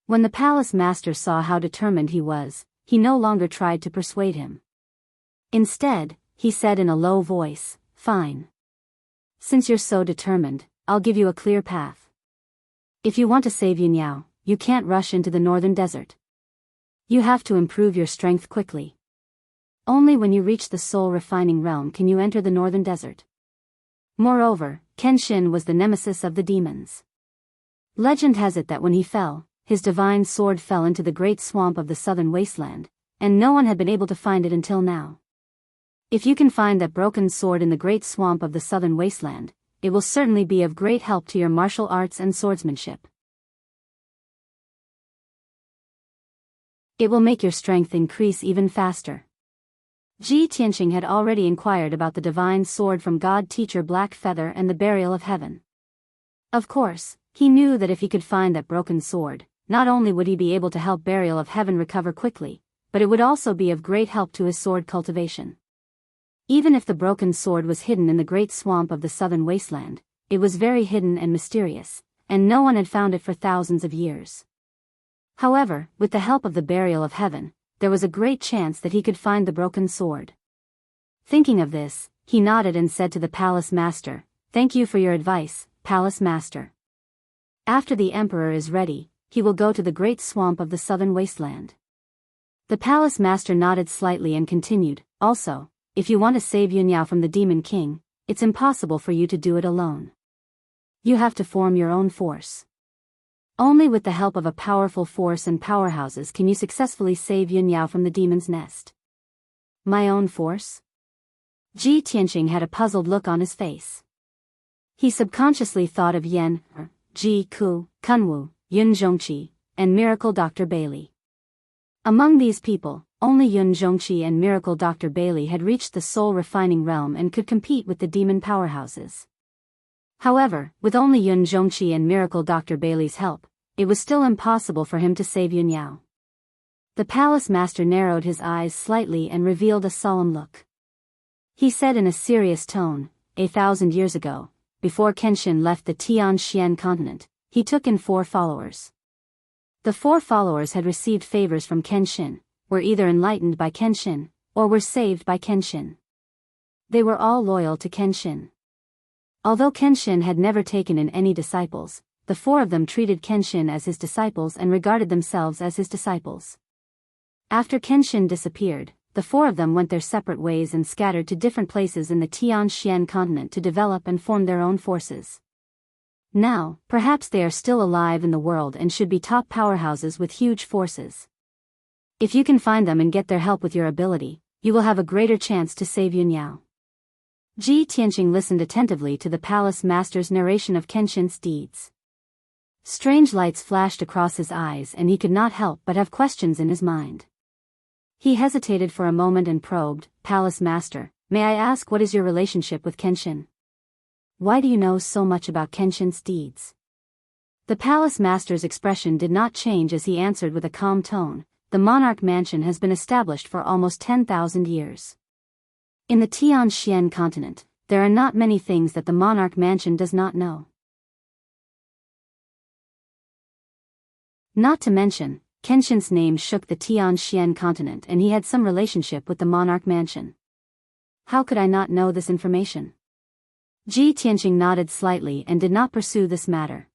When the palace master saw how determined he was, he no longer tried to persuade him. Instead, he said in a low voice, "Fine. Since you're so determined, I'll give you a clear path. If you want to save Yun Yao, you can't rush into the northern desert. You have to improve your strength quickly. Only when you reach the soul refining realm can you enter the northern desert. Moreover, Kenshin was the nemesis of the demons. Legend has it that when he fell, his divine sword fell into the great swamp of the southern wasteland, and no one had been able to find it until now. If you can find that broken sword in the great swamp of the southern wasteland, it will certainly be of great help to your martial arts and swordsmanship. It will make your strength increase even faster." Ji Tianqing had already inquired about the divine sword from God-teacher Black Feather and the burial of heaven. Of course, he knew that if he could find that broken sword, not only would he be able to help Burial of Heaven recover quickly, but it would also be of great help to his sword cultivation. Even if the broken sword was hidden in the great swamp of the southern wasteland, it was very hidden and mysterious, and no one had found it for thousands of years. However, with the help of the Burial of Heaven, there was a great chance that he could find the broken sword. Thinking of this, he nodded and said to the palace master, "Thank you for your advice, Palace Master. After the Emperor is ready, he will go to the great swamp of the southern wasteland." The palace master nodded slightly and continued, "Also, if you want to save Yun Yao from the Demon King, it's impossible for you to do it alone. You have to form your own force. Only with the help of a powerful force and powerhouses can you successfully save Yun Yao from the demon's nest." "My own force?" Ji Tianqing had a puzzled look on his face. He subconsciously thought of Yan, Ji Ku, Kunwu, Yun Zhongqi, and Miracle Dr. Bailey. Among these people, only Yun Zhongqi and Miracle Dr. Bailey had reached the soul refining realm and could compete with the demon powerhouses. However, with only Yun Zhongqi and Miracle Dr. Bailey's help, it was still impossible for him to save Yun Yao. The palace master narrowed his eyes slightly and revealed a solemn look. He said in a serious tone, 1,000 years ago, before Kenshin left the Tianxian continent, he took in 4 followers. The 4 followers had received favors from Kenshin, were either enlightened by Kenshin, or were saved by Kenshin. They were all loyal to Kenshin. Although Kenshin had never taken in any disciples, the 4 of them treated Kenshin as his disciples and regarded themselves as his disciples. After Kenshin disappeared, the 4 of them went their separate ways and scattered to different places in the Tianxian continent to develop and form their own forces. Now, perhaps they are still alive in the world and should be top powerhouses with huge forces. If you can find them and get their help with your ability, you will have a greater chance to save Yunyao. Ji Tianqing listened attentively to the palace master's narration of Kenshin's deeds. Strange lights flashed across his eyes and he could not help but have questions in his mind. He hesitated for a moment and probed, "Palace Master, may I ask what is your relationship with Kenshin? Why do you know so much about Kenshin's deeds?" The palace master's expression did not change as he answered with a calm tone, "The monarch mansion has been established for almost 10,000 years. In the Tianxian continent, there are not many things that the monarch mansion does not know. Not to mention, Kenshin's name shook the Tianxian continent and he had some relationship with the monarch mansion. How could I not know this information?" Ji Tianqing nodded slightly and did not pursue this matter.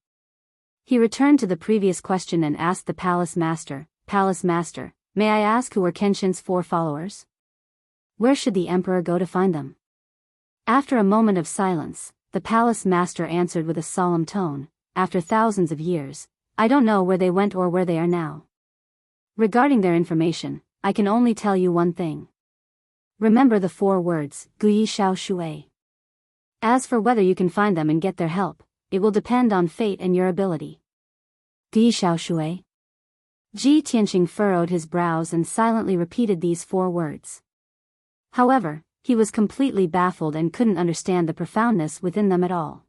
He returned to the previous question and asked the palace master, "Palace Master, may I ask who were Kenshin's 4 followers? Where should the emperor go to find them?" After a moment of silence, the palace master answered with a solemn tone, "After thousands of years, I don't know where they went or where they are now. Regarding their information, I can only tell you one thing. Remember the 4 words, Guyi Xiao Shui. As for whether you can find them and get their help, it will depend on fate and your ability." Guyi Xiao Shui? Ji Tianqing furrowed his brows and silently repeated these 4 words. However, he was completely baffled and couldn't understand the profoundness within them at all.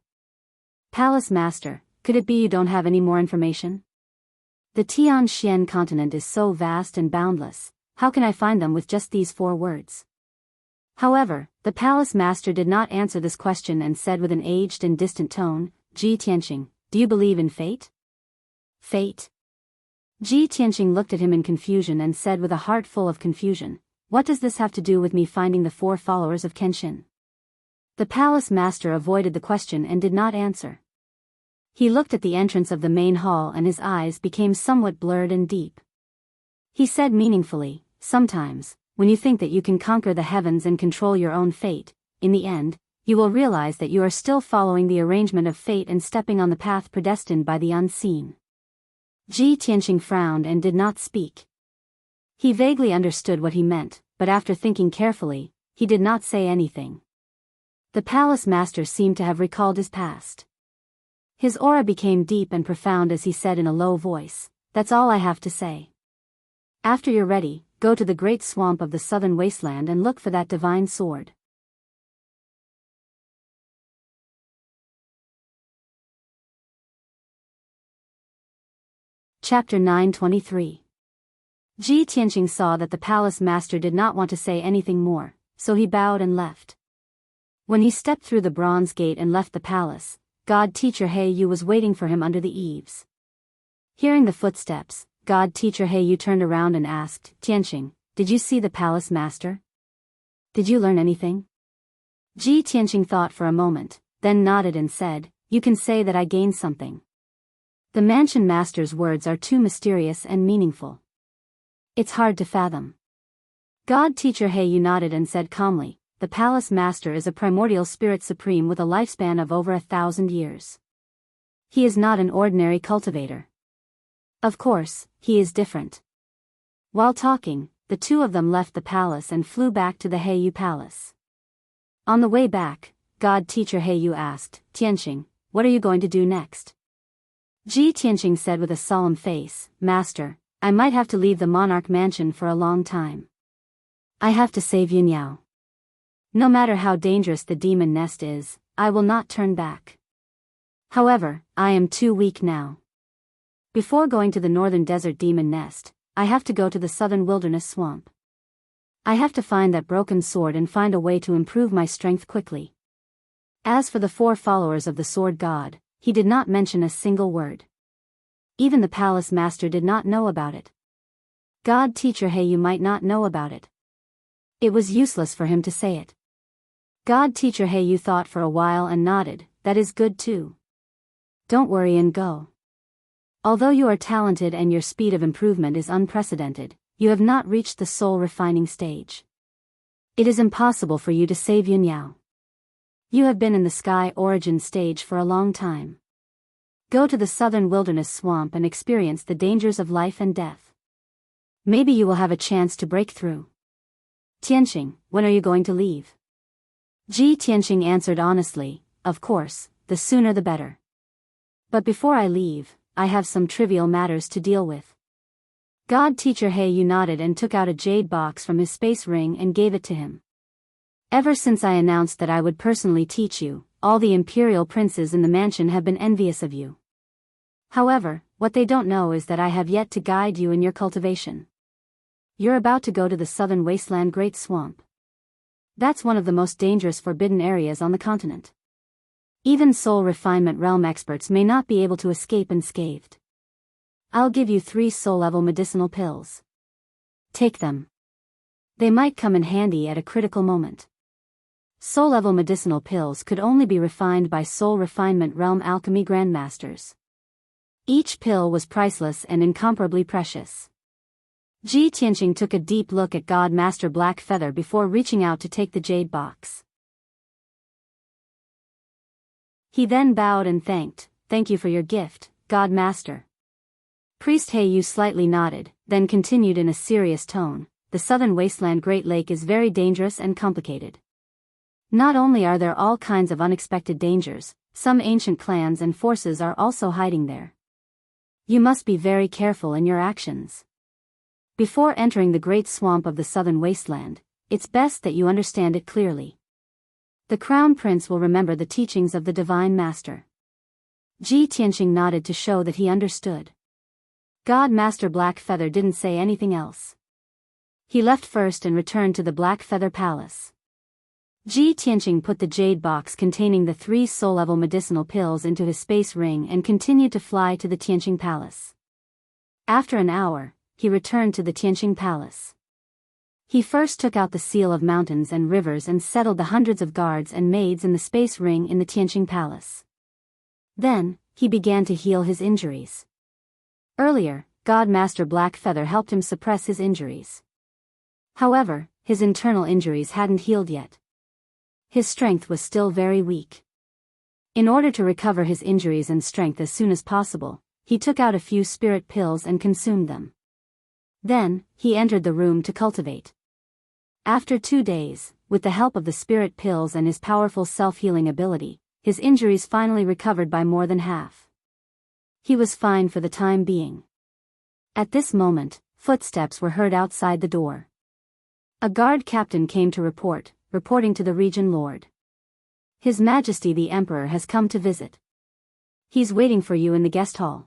"Palace Master, could it be you don't have any more information? The Tianxian continent is so vast and boundless, how can I find them with just these 4 words?" However, the palace master did not answer this question and said with an aged and distant tone, "Ji Tianqing, do you believe in fate?" "Fate?" Ji Tianqing looked at him in confusion and said with a heart full of confusion, "What does this have to do with me finding the 4 followers of Kenshin?" The palace master avoided the question and did not answer. He looked at the entrance of the main hall and his eyes became somewhat blurred and deep. He said meaningfully, "Sometimes, when you think that you can conquer the heavens and control your own fate, in the end, you will realize that you are still following the arrangement of fate and stepping on the path predestined by the unseen." Ji Tianqing frowned and did not speak. He vaguely understood what he meant, but after thinking carefully, he did not say anything. The palace master seemed to have recalled his past. His aura became deep and profound as he said in a low voice, "That's all I have to say. After you're ready, go to the great swamp of the southern wasteland and look for that divine sword." Chapter 923. Ji Tianqing saw that the palace master did not want to say anything more, so he bowed and left. When he stepped through the bronze gate and left the palace, God Teacher He Yu was waiting for him under the eaves. Hearing the footsteps, God Teacher He Yu turned around and asked, "Tianqing, did you see the palace master? Did you learn anything?" Ji Tianqing thought for a moment, then nodded and said, "You can say that I gained something." The mansion master's words are too mysterious and meaningful. It's hard to fathom. God Teacher He Yu nodded and said calmly, "The palace master is a primordial spirit supreme with a lifespan of over 1,000 years. He is not an ordinary cultivator. Of course, he is different." While talking, the 2 of them left the palace and flew back to the Heiyu Palace. On the way back, God Teacher Heiyu asked, "Tianqing, what are you going to do next?" Ji Tianqing said with a solemn face, "Master, I might have to leave the monarch mansion for a long time. I have to save Yunyao. No matter how dangerous the demon nest is, I will not turn back. However, I am too weak now. Before going to the northern desert demon nest, I have to go to the southern wilderness swamp. I have to find that broken sword and find a way to improve my strength quickly. As for the 4 followers of the sword god, he did not mention a single word. Even the palace master did not know about it. God teacher Heyu might not know about it. It was useless for him to say it. God teacher Heyu thought for a while and nodded, that is good too. Don't worry and go. Although you are talented and your speed of improvement is unprecedented, you have not reached the soul refining stage. It is impossible for you to save Yunyao. You have been in the sky origin stage for a long time. Go to the southern wilderness swamp and experience the dangers of life and death. Maybe you will have a chance to break through. Tianxing, when are you going to leave? Ji Tianxing answered honestly, of course, the sooner the better. But before I leave, I have some trivial matters to deal with. God teacher Heyu nodded and took out a jade box from his space ring and gave it to him. Ever since I announced that I would personally teach you, all the imperial princes in the mansion have been envious of you. However, what they don't know is that I have yet to guide you in your cultivation. You're about to go to the southern wasteland Great Swamp. That's one of the most dangerous forbidden areas on the continent. Even soul refinement realm experts may not be able to escape unscathed. I'll give you 3 soul-level medicinal pills. Take them. They might come in handy at a critical moment. Soul-level medicinal pills could only be refined by soul refinement realm alchemy grandmasters. Each pill was priceless and incomparably precious. Ji Tianxing took a deep look at God Master Black Feather before reaching out to take the jade box. He then bowed and thank you for your gift, God Master. Priest Heyu slightly nodded, then continued in a serious tone, the southern wasteland Great Lake is very dangerous and complicated. Not only are there all kinds of unexpected dangers, some ancient clans and forces are also hiding there. You must be very careful in your actions. Before entering the great swamp of the southern wasteland, it's best that you understand it clearly. The Crown Prince will remember the teachings of the Divine Master. Ji Tianxing nodded to show that he understood. God Master Black Feather didn't say anything else. He left first and returned to the Black Feather Palace. Ji Tianxing put the jade box containing the 3 soul-level medicinal pills into his space ring and continued to fly to the Tianxing Palace. After an hour, he returned to the Tianxing Palace. He first took out the seal of mountains and rivers and settled the hundreds of guards and maids in the space ring in the Tianxing Palace. Then, he began to heal his injuries. Earlier, God Master Black Feather helped him suppress his injuries. However, his internal injuries hadn't healed yet. His strength was still very weak. In order to recover his injuries and strength as soon as possible, he took out a few spirit pills and consumed them. Then, he entered the room to cultivate. After 2 days, with the help of the spirit pills and his powerful self-healing ability, his injuries finally recovered by more than half. He was fine for the time being. At this moment, footsteps were heard outside the door. A guard captain came to reporting to the region lord. His Majesty the Emperor has come to visit. He's waiting for you in the guest hall.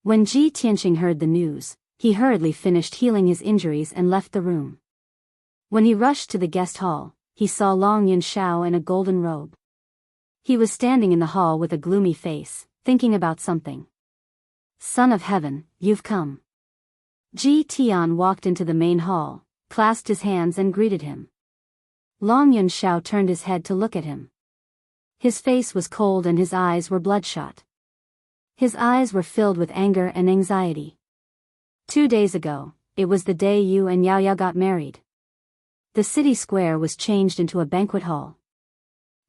When Ji Tianxing heard the news, he hurriedly finished healing his injuries and left the room. When he rushed to the guest hall, he saw Long Yunshao in a golden robe. He was standing in the hall with a gloomy face, thinking about something. Son of Heaven, you've come. Ji Tian walked into the main hall, clasped his hands and greeted him. Long Yunshao turned his head to look at him. His face was cold and his eyes were bloodshot. His eyes were filled with anger and anxiety. 2 days ago, it was the day you and Yao Yao got married. The city square was changed into a banquet hall.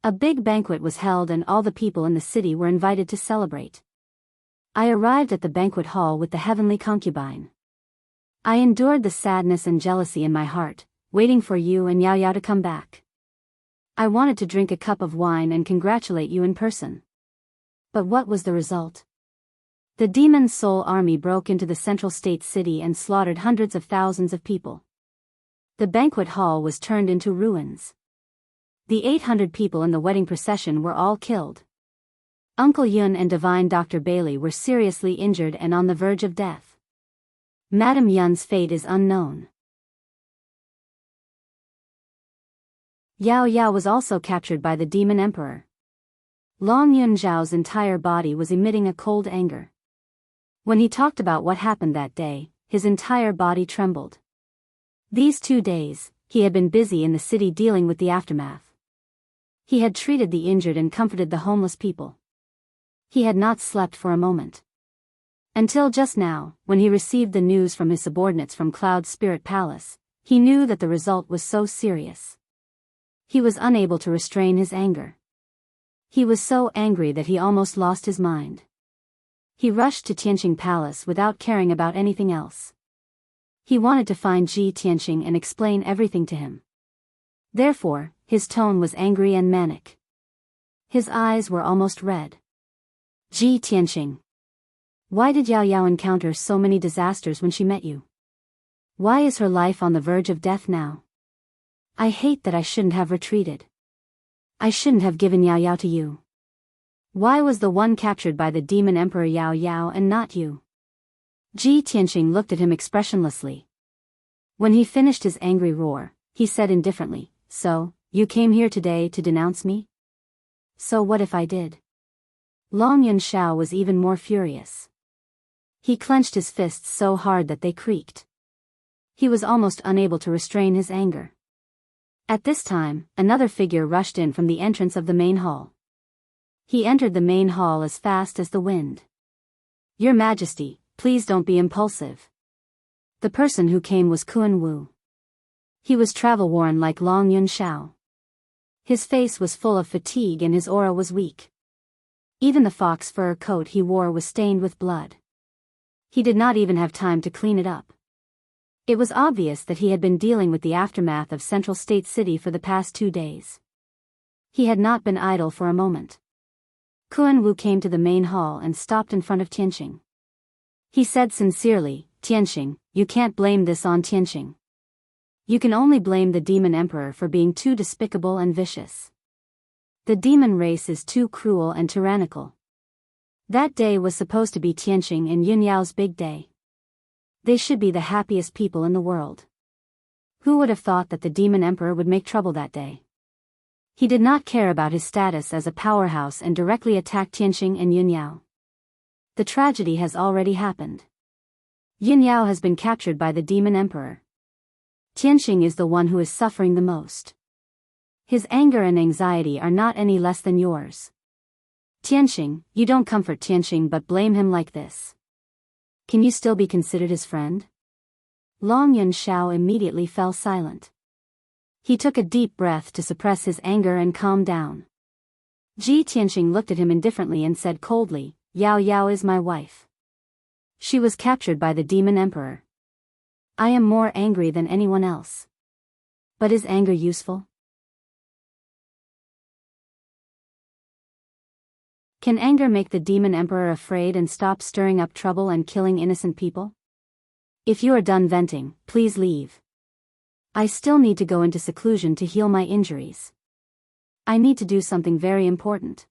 A big banquet was held and all the people in the city were invited to celebrate. I arrived at the banquet hall with the heavenly concubine. I endured the sadness and jealousy in my heart, waiting for you and Yao Yao to come back. I wanted to drink a cup of wine and congratulate you in person. But what was the result? The demon soul army broke into the central state city and slaughtered hundreds of thousands of people. The banquet hall was turned into ruins. The 800 people in the wedding procession were all killed. Uncle Yun and Divine Dr. Bailey were seriously injured and on the verge of death. Madam Yun's fate is unknown. Yao Yao was also captured by the demon emperor. Long Yunzhao's entire body was emitting a cold anger. When he talked about what happened that day, his entire body trembled. These 2 days, he had been busy in the city dealing with the aftermath. He had treated the injured and comforted the homeless people. He had not slept for a moment. Until just now, when he received the news from his subordinates from Cloud Spirit Palace, he knew that the result was so serious. He was unable to restrain his anger. He was so angry that he almost lost his mind. He rushed to Tianqing Palace without caring about anything else. He wanted to find Ji Tianqing and explain everything to him. Therefore, his tone was angry and manic. His eyes were almost red. Ji Tianqing. Why did Yao Yao encounter so many disasters when she met you? Why is her life on the verge of death now? I hate that I shouldn't have retreated. I shouldn't have given Yao Yao to you. Why was the one captured by the demon emperor Yao Yao and not you? Ji Tianqing looked at him expressionlessly. When he finished his angry roar, he said indifferently, "So, you came here today to denounce me? So what if I did?" Long Yunzhao was even more furious. He clenched his fists so hard that they creaked. He was almost unable to restrain his anger. At this time, another figure rushed in from the entrance of the main hall. He entered the main hall as fast as the wind. "Your Majesty, please don't be impulsive." The person who came was Kun Wu. He was travel-worn like Long Yunzhao. His face was full of fatigue and his aura was weak. Even the fox fur coat he wore was stained with blood. He did not even have time to clean it up. It was obvious that he had been dealing with the aftermath of Central State City for the past 2 days. He had not been idle for a moment. Kun Wu came to the main hall and stopped in front of Tianqing. He said sincerely, "Tianqing, you can't blame this on Tianqing. You can only blame the demon emperor for being too despicable and vicious. The demon race is too cruel and tyrannical." That day was supposed to be Tianqing and Yunyao's big day. They should be the happiest people in the world. Who would have thought that the demon emperor would make trouble that day? He did not care about his status as a powerhouse and directly attacked Tianqing and Yunyao. The tragedy has already happened. Yunyao has been captured by the demon emperor. Tianqing is the one who is suffering the most. His anger and anxiety are not any less than yours. Tianqing, you don't comfort Tianqing but blame him like this. Can you still be considered his friend? Long Yunzhao immediately fell silent. He took a deep breath to suppress his anger and calm down. Ji Tianqing looked at him indifferently and said coldly, "Yao Yao is my wife. She was captured by the demon emperor. I am more angry than anyone else. But is anger useful? Can anger make the demon emperor afraid and stop stirring up trouble and killing innocent people? If you are done venting, please leave. I still need to go into seclusion to heal my injuries. I need to do something very important."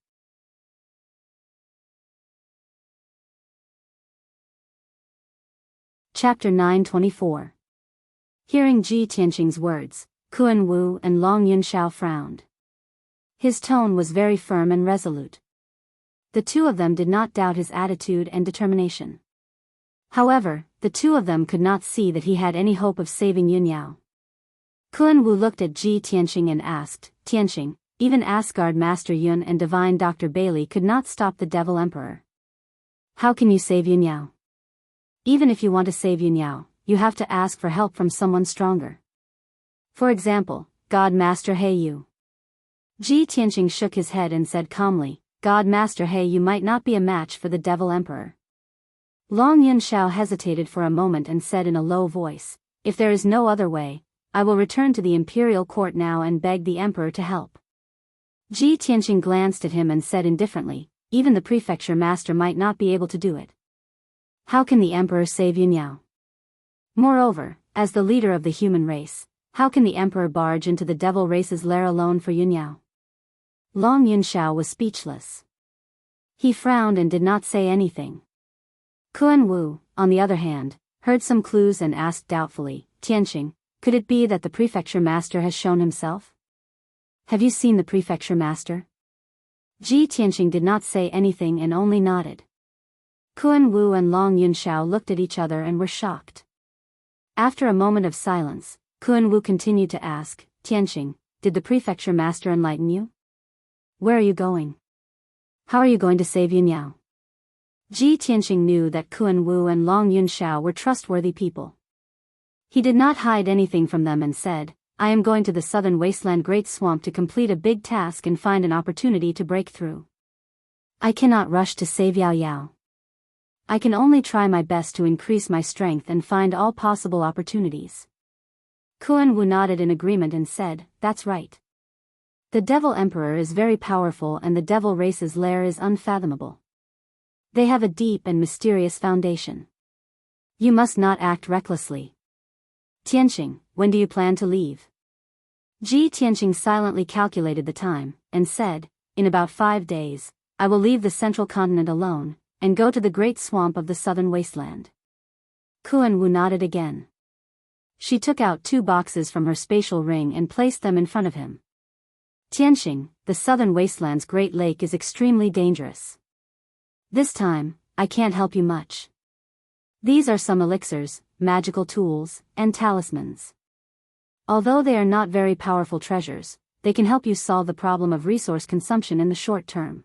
Chapter 924. Hearing Ji Tianqing's words, Kun Wu and Long Yunzhao frowned. His tone was very firm and resolute. The two of them did not doubt his attitude and determination. However, the two of them could not see that he had any hope of saving Yunyao. Kun Wu looked at Ji Tianqing and asked, "Tianqing, even Asgard Master Yun and Divine Dr. Bailey could not stop the Devil Emperor. How can you save Yunyao? Even if you want to save Yunyao, you have to ask for help from someone stronger. For example, God Master Heiyu." Ji Tianqing shook his head and said calmly, "God Master Heiyu might not be a match for the Devil Emperor." Long Yunzhao hesitated for a moment and said in a low voice, "If there is no other way, I will return to the imperial court now and beg the emperor to help." Ji Tianqing glanced at him and said indifferently, "Even the prefecture master might not be able to do it. How can the emperor save Yunyao? Moreover, as the leader of the human race, how can the emperor barge into the devil race's lair alone for Yunyao?" Long Yunzhao was speechless. He frowned and did not say anything. Kun Wu, on the other hand, heard some clues and asked doubtfully, "Tianqing, could it be that the prefecture master has shown himself?" Have you seen the prefecture master? Ji Tianqing did not say anything and only nodded. Kun Wu and Long Yunxiao looked at each other and were shocked. After a moment of silence, Kun Wu continued to ask, Tianqing, did the prefecture master enlighten you? Where are you going? How are you going to save Yunyao? Ji Tianqing knew that Kun Wu and Long Yunxiao were trustworthy people. He did not hide anything from them and said, I am going to the southern wasteland Great Swamp to complete a big task and find an opportunity to break through. I cannot rush to save Yao Yao. I can only try my best to increase my strength and find all possible opportunities. Kun Wu nodded in agreement and said, that's right. The Devil Emperor is very powerful and the Devil race's lair is unfathomable. They have a deep and mysterious foundation. You must not act recklessly. Tianqing, when do you plan to leave? Ji Tianqing silently calculated the time, and said, in about 5 days, I will leave the central continent alone, and go to the great swamp of the southern wasteland. Kun Wu nodded again. She took out 2 boxes from her spatial ring and placed them in front of him. Tianqing, the southern wasteland's great lake is extremely dangerous. This time, I can't help you much. These are some elixirs, magical tools, and talismans. Although they are not very powerful treasures, they can help you solve the problem of resource consumption in the short term.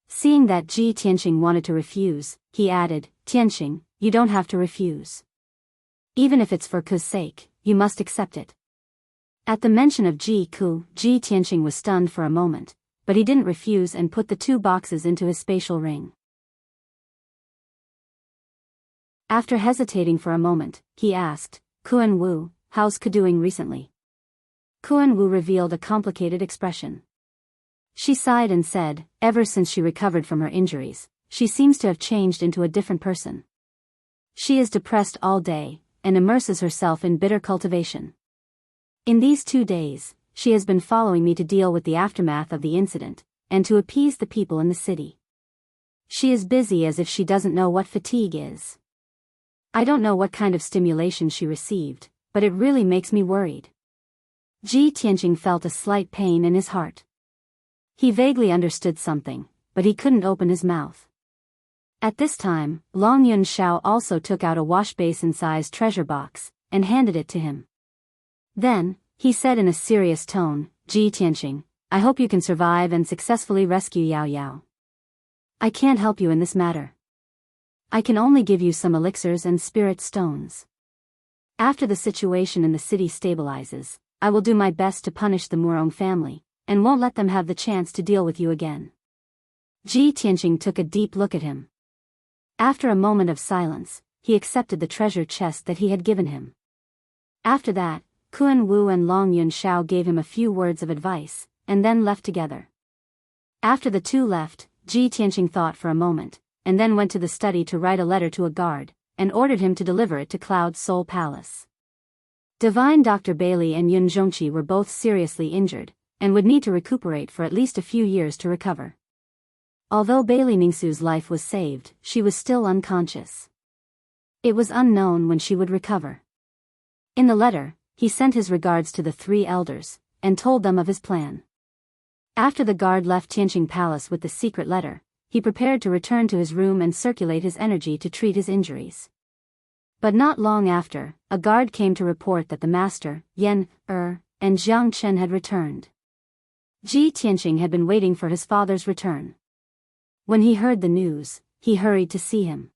Seeing that Ji Tianqing wanted to refuse, he added, Tianqing, you don't have to refuse. Even if it's for Ku's sake, you must accept it. At the mention of Ji Ku, Ji Tianqing was stunned for a moment, but he didn't refuse and put the 2 boxes into his spatial ring. After hesitating for a moment, he asked, Kun Wu, how's Ku doing recently? Kun Wu revealed a complicated expression. She sighed and said, ever since she recovered from her injuries, she seems to have changed into a different person. She is depressed all day, and immerses herself in bitter cultivation. In these 2 days, she has been following me to deal with the aftermath of the incident, and to appease the people in the city. She is busy as if she doesn't know what fatigue is. I don't know what kind of stimulation she received, but it really makes me worried. Ji Tianqing felt a slight pain in his heart. He vaguely understood something, but he couldn't open his mouth. At this time, Long Yunxiao also took out a wash-basin-sized treasure box, and handed it to him. Then, he said in a serious tone, Ji Tianqing, I hope you can survive and successfully rescue Yao Yao. I can't help you in this matter. I can only give you some elixirs and spirit stones. After the situation in the city stabilizes, I will do my best to punish the Murong family, and won't let them have the chance to deal with you again. Ji Tianqing took a deep look at him. After a moment of silence, he accepted the treasure chest that he had given him. After that, Kun Wu and Long Yunxiao gave him a few words of advice, and then left together. After the 2 left, Ji Tianqing thought for a moment, and then went to the study to write a letter to a guard, and ordered him to deliver it to Cloud Soul Palace. Divine Dr. Bailey and Yun Zhongqi were both seriously injured, and would need to recuperate for at least a few years to recover. Although Bailey Ningsu's life was saved, she was still unconscious. It was unknown when she would recover. In the letter, he sent his regards to the 3 elders, and told them of his plan. After the guard left Tianqing Palace with the secret letter, he prepared to return to his room and circulate his energy to treat his injuries. But not long after, a guard came to report that the master, Yan, and Jiang Chen had returned. Ji Tianqing had been waiting for his father's return. When he heard the news, he hurried to see him.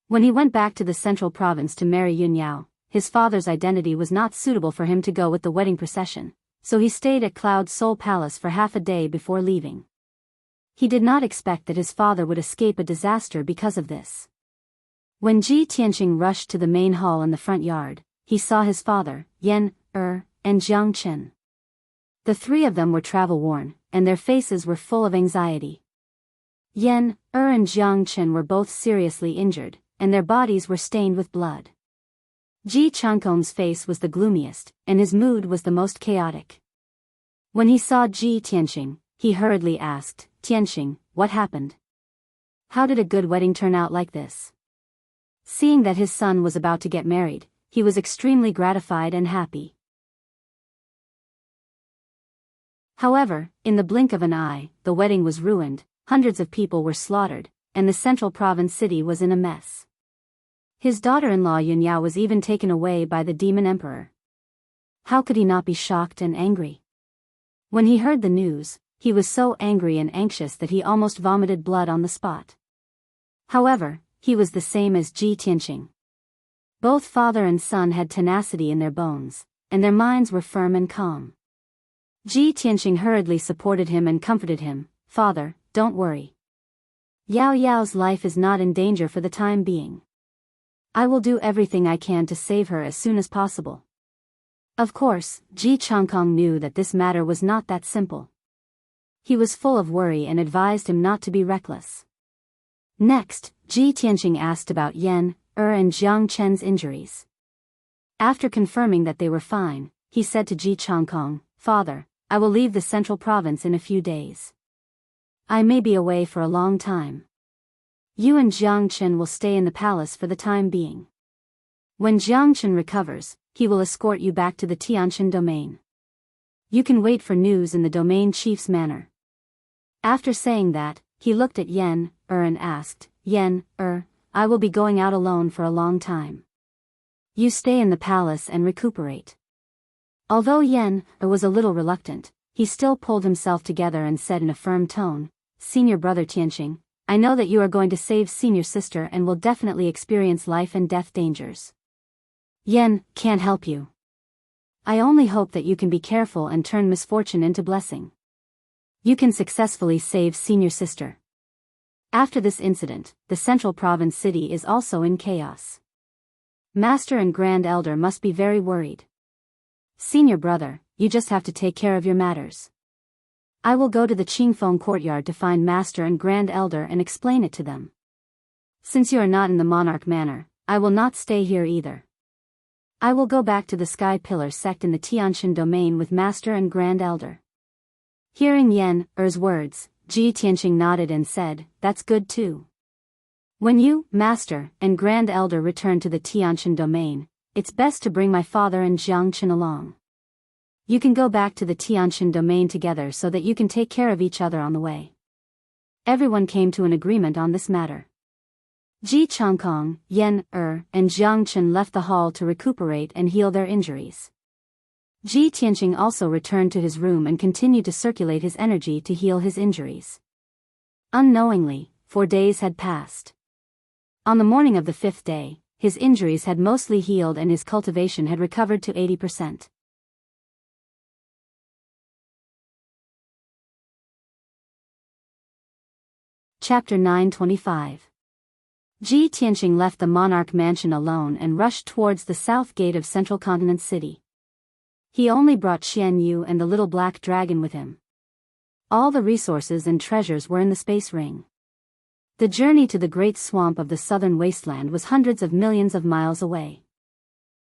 When he went back to the central province to marry Yunyao, his father's identity was not suitable for him to go with the wedding procession, so he stayed at Cloud Soul Palace for half a day before leaving. He did not expect that his father would escape a disaster because of this. When Ji Tianqing rushed to the main hall in the front yard, he saw his father, Yan, and Jiang Chen. The 3 of them were travel-worn, and their faces were full of anxiety. Yan, and Jiang Chen were both seriously injured, and their bodies were stained with blood. Ji Chankong's face was the gloomiest, and his mood was the most chaotic. When he saw Ji Tianqing, he hurriedly asked, Tianqing, what happened? How did a good wedding turn out like this? Seeing that his son was about to get married, he was extremely gratified and happy. However, in the blink of an eye, the wedding was ruined, hundreds of people were slaughtered, and the central province city was in a mess. His daughter-in-law Yunyao was even taken away by the demon emperor. How could he not be shocked and angry? When he heard the news, he was so angry and anxious that he almost vomited blood on the spot. However, he was the same as Ji Tianqing. Both father and son had tenacity in their bones, and their minds were firm and calm. Ji Tianqing hurriedly supported him and comforted him. "Father, don't worry. Yao Yao's life is not in danger for the time being. I will do everything I can to save her as soon as possible." Of course, Ji Changkong knew that this matter was not that simple. He was full of worry and advised him not to be reckless. Next, Ji Tianqing asked about Yan, and Jiang Chen's injuries. After confirming that they were fine, he said to Ji Changkong, "Father, I will leave the central province in a few days. I may be away for a long time. You and Jiang Chen will stay in the palace for the time being. When Jiang Chen recovers, he will escort you back to the Tianshan domain. You can wait for news in the domain chief's manor." After saying that, he looked at Yan, and asked, "Yan, I will be going out alone for a long time. You stay in the palace and recuperate." Although Yan was a little reluctant, he still pulled himself together and said in a firm tone, "Senior brother Tianqing, I know that you are going to save senior sister and will definitely experience life and death dangers. Yan can't help you. I only hope that you can be careful and turn misfortune into blessing. You can successfully save senior sister." After this incident, the central province city is also in chaos. Master and Grand Elder must be very worried. "Senior brother, you just have to take care of your matters. I will go to the Qingfeng courtyard to find Master and Grand Elder and explain it to them. Since you are not in the monarch manor, I will not stay here either. I will go back to the Sky Pillar sect in the Tianshan domain with Master and Grand Elder." Hearing Yan's words, Ji Tianqing nodded and said, "That's good too. When you, Master, and Grand Elder return to the Tianshan domain, it's best to bring my father and Jiang Chen along. You can go back to the Tianshan domain together so that you can take care of each other on the way." Everyone came to an agreement on this matter. Ji Changkong, Yan, and Jiang Chen left the hall to recuperate and heal their injuries. Ji Tianqing also returned to his room and continued to circulate his energy to heal his injuries. Unknowingly, 4 days had passed. On the morning of the 5th day, his injuries had mostly healed and his cultivation had recovered to 80%. Chapter 925. Ji Tianqing left the monarch mansion alone and rushed towards the south gate of Central Continent City. He only brought Xian Yu and the little black dragon with him. All the resources and treasures were in the space ring. The journey to the great swamp of the southern wasteland was hundreds of millions of miles away.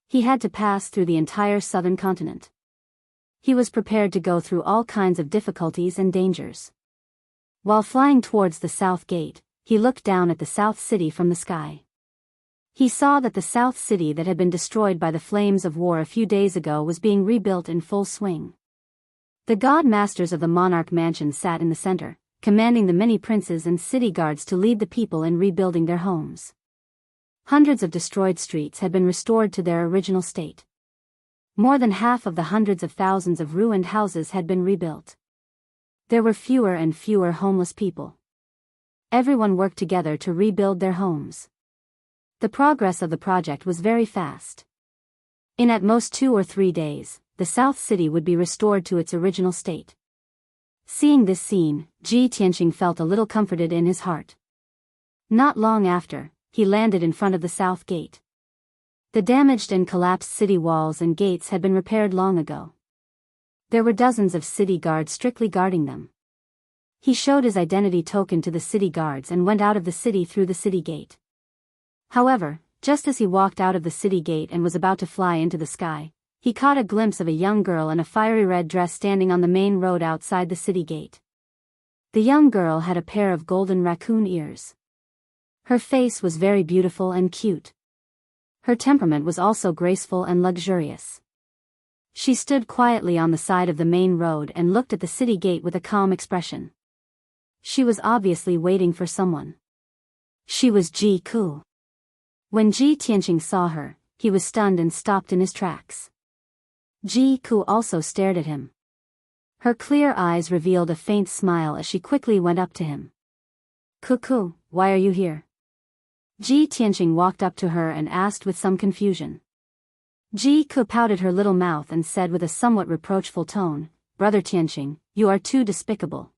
He had to pass through the entire southern continent. He was prepared to go through all kinds of difficulties and dangers. While flying towards the south gate, he looked down at the south city from the sky. He saw that the south city that had been destroyed by the flames of war a few days ago was being rebuilt in full swing. The god masters of the monarch mansion sat in the center, commanding the many princes and city guards to lead the people in rebuilding their homes. Hundreds of destroyed streets had been restored to their original state. More than half of the hundreds of thousands of ruined houses had been rebuilt. There were fewer and fewer homeless people. Everyone worked together to rebuild their homes. The progress of the project was very fast. In at most 2 or 3 days, the South City would be restored to its original state. Seeing this scene, Ji Tianqing felt a little comforted in his heart. Not long after, he landed in front of the South Gate. The damaged and collapsed city walls and gates had been repaired long ago. There were dozens of city guards strictly guarding them. He showed his identity token to the city guards and went out of the city through the city gate. However, just as he walked out of the city gate and was about to fly into the sky, he caught a glimpse of a young girl in a fiery red dress standing on the main road outside the city gate. The young girl had a pair of golden raccoon ears. Her face was very beautiful and cute. Her temperament was also graceful and luxurious. She stood quietly on the side of the main road and looked at the city gate with a calm expression. She was obviously waiting for someone. She was Ji Ku. When Ji Tianqing saw her, he was stunned and stopped in his tracks. Ji Ku also stared at him. Her clear eyes revealed a faint smile as she quickly went up to him. Ku, why are you here? Ji Tianqing walked up to her and asked with some confusion. Ji Ku pouted her little mouth and said with a somewhat reproachful tone, Brother Tianqing, you are too despicable.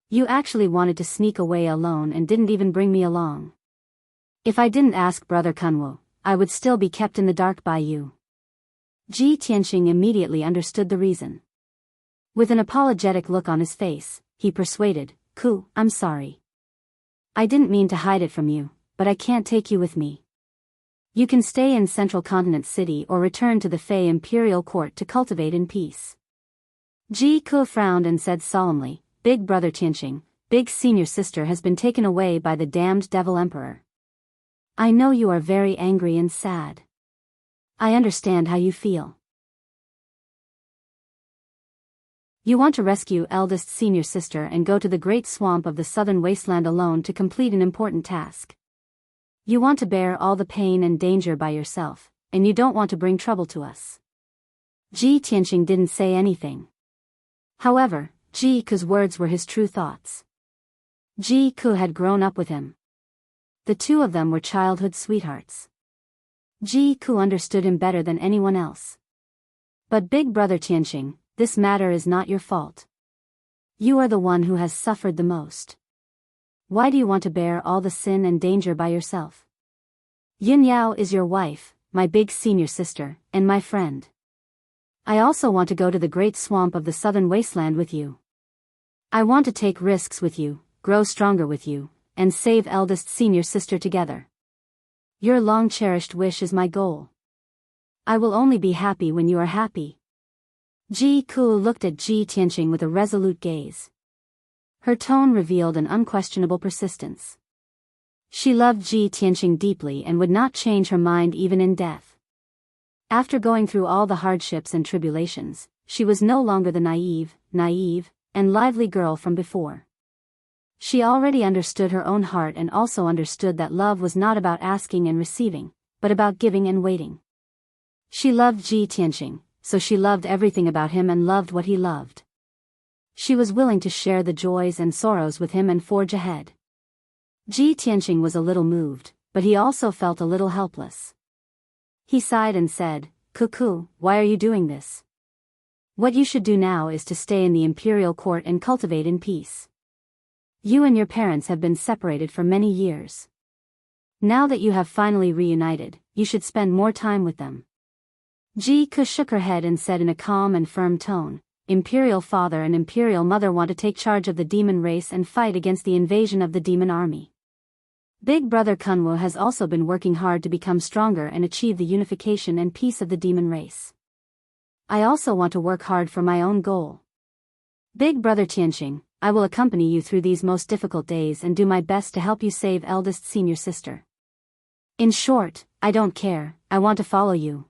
You actually wanted to sneak away alone and didn't even bring me along. If I didn't ask Brother Kunwu, I would still be kept in the dark by you. Ji Tianqing immediately understood the reason. With an apologetic look on his face, he persuaded, Ku, I'm sorry. I didn't mean to hide it from you, but I can't take you with me. You can stay in Central Continent City or return to the Fei Imperial Court to cultivate in peace. Ji Ku frowned and said solemnly, Big Brother Tianqing, Big Senior Sister has been taken away by the damned Devil Emperor. I know you are very angry and sad. I understand how you feel. You want to rescue eldest senior sister and go to the great swamp of the southern wasteland alone to complete an important task. You want to bear all the pain and danger by yourself, and you don't want to bring trouble to us. Ji Tianqing didn't say anything. However, Ji Ku's words were his true thoughts. Ji Ku had grown up with him. The two of them were childhood sweethearts. Ji Ku understood him better than anyone else. But Big Brother Tianqing, this matter is not your fault. You are the one who has suffered the most. Why do you want to bear all the sin and danger by yourself? Yin Yao is your wife, my big senior sister, and my friend. I also want to go to the great swamp of the southern wasteland with you. I want to take risks with you, grow stronger with you, and save eldest senior sister together. Your long-cherished wish is my goal. I will only be happy when you are happy. Ji Ku looked at Ji Tianqing with a resolute gaze. Her tone revealed an unquestionable persistence. She loved Ji Tianqing deeply and would not change her mind even in death. After going through all the hardships and tribulations, she was no longer the naive, and lively girl from before. She already understood her own heart and also understood that love was not about asking and receiving, but about giving and waiting. She loved Ji Tianqing, so she loved everything about him and loved what he loved. She was willing to share the joys and sorrows with him and forge ahead. Ji Tianqing was a little moved, but he also felt a little helpless. He sighed and said, Ku, why are you doing this? What you should do now is to stay in the imperial court and cultivate in peace. You and your parents have been separated for many years. Now that you have finally reunited, you should spend more time with them. Ji Ku shook her head and said in a calm and firm tone, Imperial Father and Imperial Mother want to take charge of the demon race and fight against the invasion of the demon army. Big Brother Kunwu has also been working hard to become stronger and achieve the unification and peace of the demon race. I also want to work hard for my own goal. Big Brother Tianqing, I will accompany you through these most difficult days and do my best to help you save eldest senior sister. In short, I don't care, I want to follow you.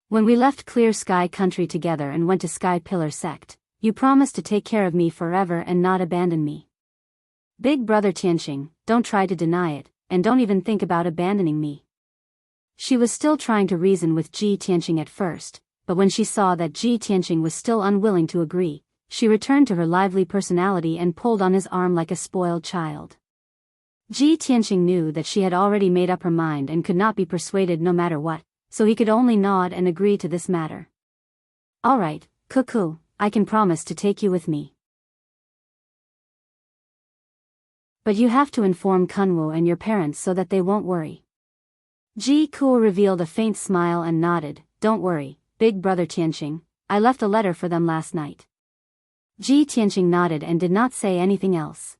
When we left Clear Sky Country together and went to Sky Pillar Sect, you promised to take care of me forever and not abandon me. Big Brother Tianqing, don't try to deny it, and don't even think about abandoning me. She was still trying to reason with Ji Tianqing at first, but when she saw that Ji Tianqing was still unwilling to agree, she returned to her lively personality and pulled on his arm like a spoiled child. Ji Tianqing knew that she had already made up her mind and could not be persuaded no matter what, so he could only nod and agree to this matter. All right, Ku, I can promise to take you with me. But you have to inform Kunwu and your parents so that they won't worry. Ji Ku revealed a faint smile and nodded, Don't worry, Big Brother Tianqing, I left a letter for them last night. Ji Tianqing nodded and did not say anything else.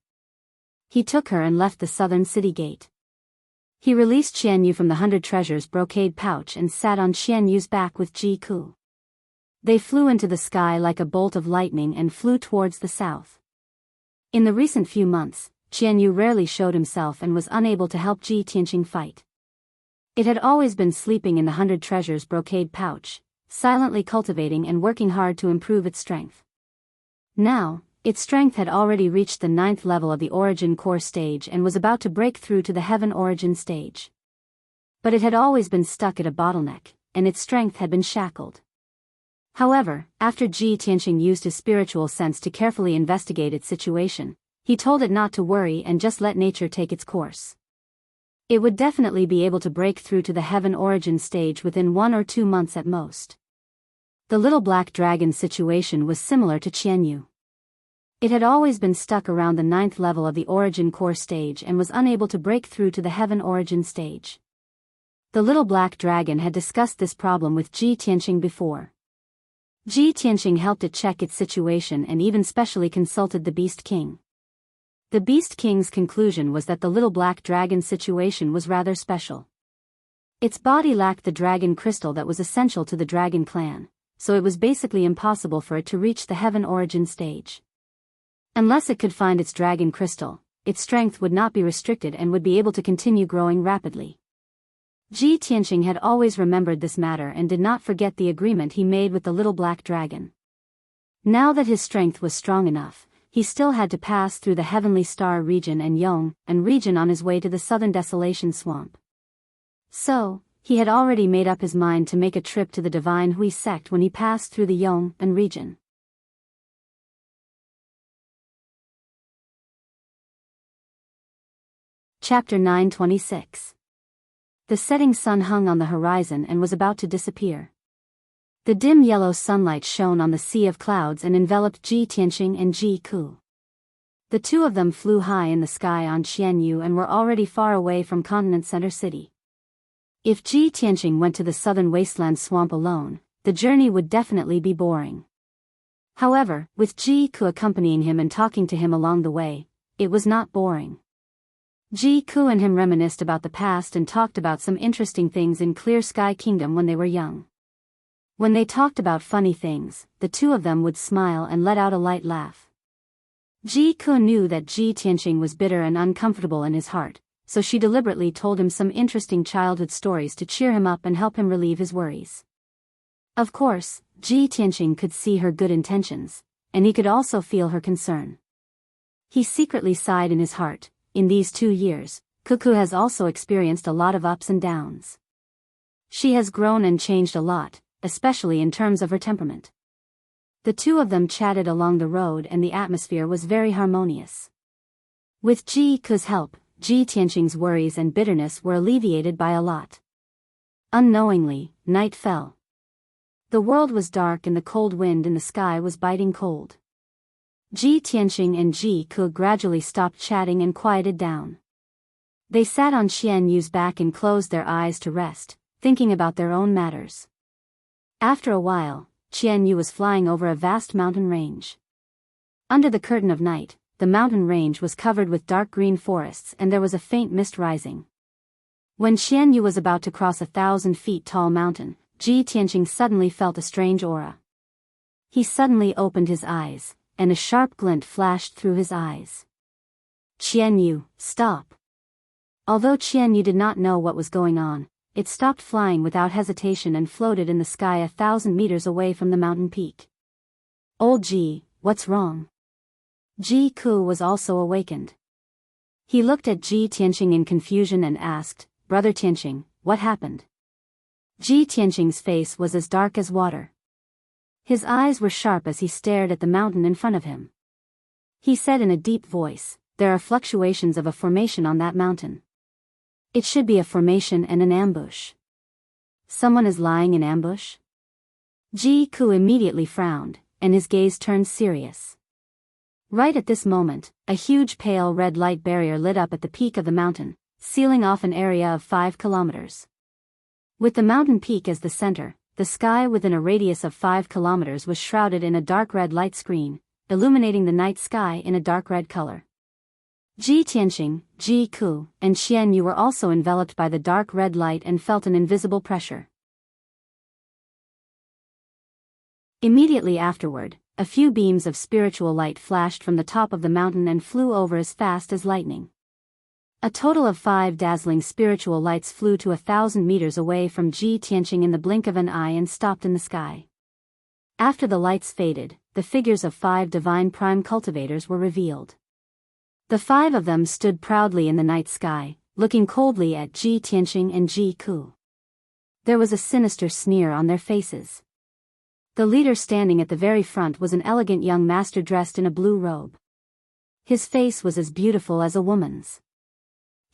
He took her and left the southern city gate. He released Qian Yu from the 100 treasures brocade pouch and sat on Qian Yu's back with Ji Ku. They flew into the sky like a bolt of lightning and flew towards the south. In the recent few months, Qian Yu rarely showed himself and was unable to help Ji Tianqing fight. It had always been sleeping in the 100 treasures brocade pouch, silently cultivating and working hard to improve its strength. Now, its strength had already reached the 9th level of the origin core stage and was about to break through to the heaven origin stage. But it had always been stuck at a bottleneck, and its strength had been shackled. However, after Ji Tianqing used his spiritual sense to carefully investigate its situation, he told it not to worry and just let nature take its course. It would definitely be able to break through to the heaven origin stage within 1 or 2 months at most. The little black dragon's situation was similar to Qianyu. It had always been stuck around the 9th level of the origin core stage and was unable to break through to the heaven origin stage. The little black dragon had discussed this problem with Ji Tianqing before. Ji Tianqing helped it check its situation and even specially consulted the Beast King. The Beast King's conclusion was that the little black dragon's situation was rather special. Its body lacked the dragon crystal that was essential to the dragon clan, so it was basically impossible for it to reach the heaven origin stage. Unless it could find its dragon crystal, its strength would not be restricted and would be able to continue growing rapidly. Ji Tianqing had always remembered this matter and did not forget the agreement he made with the little black dragon. Now that his strength was strong enough, he still had to pass through the Heavenly Star region and Yong and region on his way to the Southern Desolation Swamp. So, he had already made up his mind to make a trip to the Divine Hui sect when he passed through the Yong and region. Chapter 926. The setting sun hung on the horizon and was about to disappear. The dim yellow sunlight shone on the sea of clouds and enveloped Ji Tianqing and Ji Ku. The two of them flew high in the sky on Qianyu and were already far away from Continent Center City. If Ji Tianqing went to the southern wasteland swamp alone, the journey would definitely be boring. However, with Ji Ku accompanying him and talking to him along the way, it was not boring. Ji Ku and him reminisced about the past and talked about some interesting things in Clear Sky Kingdom when they were young. When they talked about funny things, the two of them would smile and let out a light laugh. Ji Ku knew that Ji Tianqing was bitter and uncomfortable in his heart, so she deliberately told him some interesting childhood stories to cheer him up and help him relieve his worries. Of course, Ji Tianqing could see her good intentions, and he could also feel her concern. He secretly sighed in his heart. In these 2 years, Cuckoo has also experienced a lot of ups and downs. She has grown and changed a lot, especially in terms of her temperament. The two of them chatted along the road and the atmosphere was very harmonious. With Ji Ku's help, Ji Tianqing's worries and bitterness were alleviated by a lot. Unknowingly, night fell. The world was dark and the cold wind in the sky was biting cold. Ji Tianqing and Ji Ku gradually stopped chatting and quieted down. They sat on Qianyu's back and closed their eyes to rest, thinking about their own matters. After a while, Qianyu was flying over a vast mountain range. Under the curtain of night, the mountain range was covered with dark green forests and there was a faint mist rising. When Qianyu was about to cross 1,000 feet tall mountain, Ji Tianqing suddenly felt a strange aura. He suddenly opened his eyes, and a sharp glint flashed through his eyes. Qianyu, stop! Although Qianyu did not know what was going on, it stopped flying without hesitation and floated in the sky 1,000 meters away from the mountain peak. Old Ji, what's wrong? Ji Ku was also awakened. He looked at Ji Tianqing in confusion and asked, Brother Tianqing, what happened? Ji Tianqing's face was as dark as water. His eyes were sharp as he stared at the mountain in front of him. He said in a deep voice, there are fluctuations of a formation on that mountain. It should be a formation and an ambush. Someone is lying in ambush? Ji Ku immediately frowned, and his gaze turned serious. Right at this moment, a huge pale red light barrier lit up at the peak of the mountain, sealing off an area of 5 kilometers. With the mountain peak as the center, the sky within a radius of 5 kilometers was shrouded in a dark red light screen, illuminating the night sky in a dark red color. Ji Tianqing, Ji Ku, and Qianyu were also enveloped by the dark red light and felt an invisible pressure. Immediately afterward, a few beams of spiritual light flashed from the top of the mountain and flew over as fast as lightning. A total of 5 dazzling spiritual lights flew to 1,000 meters away from Ji Tianqing in the blink of an eye and stopped in the sky. After the lights faded, the figures of 5 divine prime cultivators were revealed. The 5 of them stood proudly in the night sky, looking coldly at Ji Tianqing and Ji Ku. There was a sinister sneer on their faces. The leader standing at the very front was an elegant young master dressed in a blue robe. His face was as beautiful as a woman's.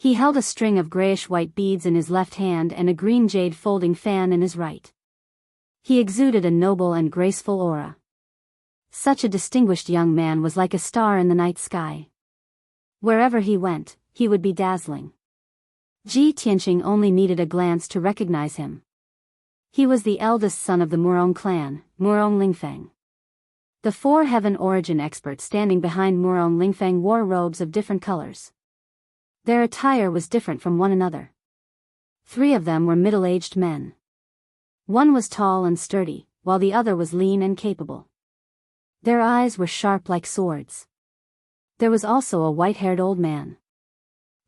He held a string of grayish-white beads in his left hand and a green jade folding fan in his right. He exuded a noble and graceful aura. Such a distinguished young man was like a star in the night sky. Wherever he went, he would be dazzling. Ji Tianqing only needed a glance to recognize him. He was the eldest son of the Murong clan, Murong Lingfeng. The 4 heaven origin experts standing behind Murong Lingfeng wore robes of different colors. Their attire was different from one another. 3 of them were middle-aged men. One was tall and sturdy, while the other was lean and capable. Their eyes were sharp like swords. There was also a white-haired old man.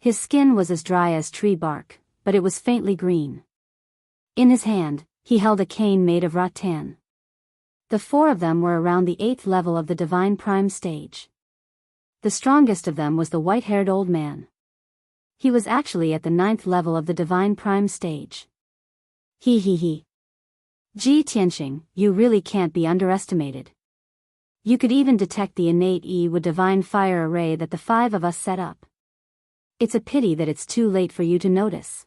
His skin was as dry as tree bark, but it was faintly green. In his hand, he held a cane made of rattan. The 4 of them were around the 8th level of the Divine Prime stage. The strongest of them was the white-haired old man. He was actually at the 9th level of the Divine Prime stage. He. Ji Tianqing, you really can't be underestimated. You could even detect the innate with divine fire array that the 5 of us set up. It's a pity that it's too late for you to notice.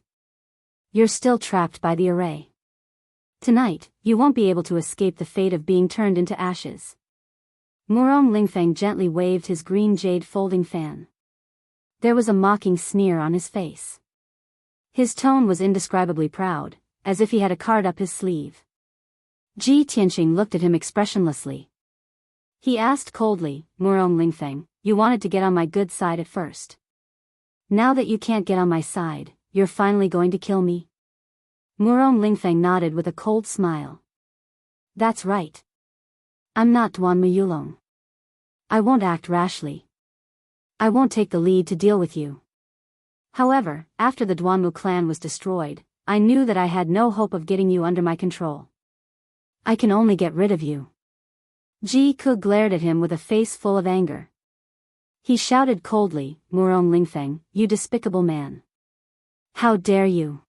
You're still trapped by the array. Tonight, you won't be able to escape the fate of being turned into ashes. Murong Lingfeng gently waved his green jade folding fan. There was a mocking sneer on his face. His tone was indescribably proud, as if he had a card up his sleeve. Ji Tianqing looked at him expressionlessly. He asked coldly, Murong Lingfeng, you wanted to get on my good side at first. Now that you can't get on my side, you're finally going to kill me? Murong Lingfeng nodded with a cold smile. That's right. I'm not Duanmu Yulong. I won't act rashly. I won't take the lead to deal with you. However, after the Duanmu clan was destroyed, I knew that I had no hope of getting you under my control. I can only get rid of you. Ji Ku glared at him with a face full of anger. He shouted coldly, Murong Lingfeng, you despicable man. How dare you?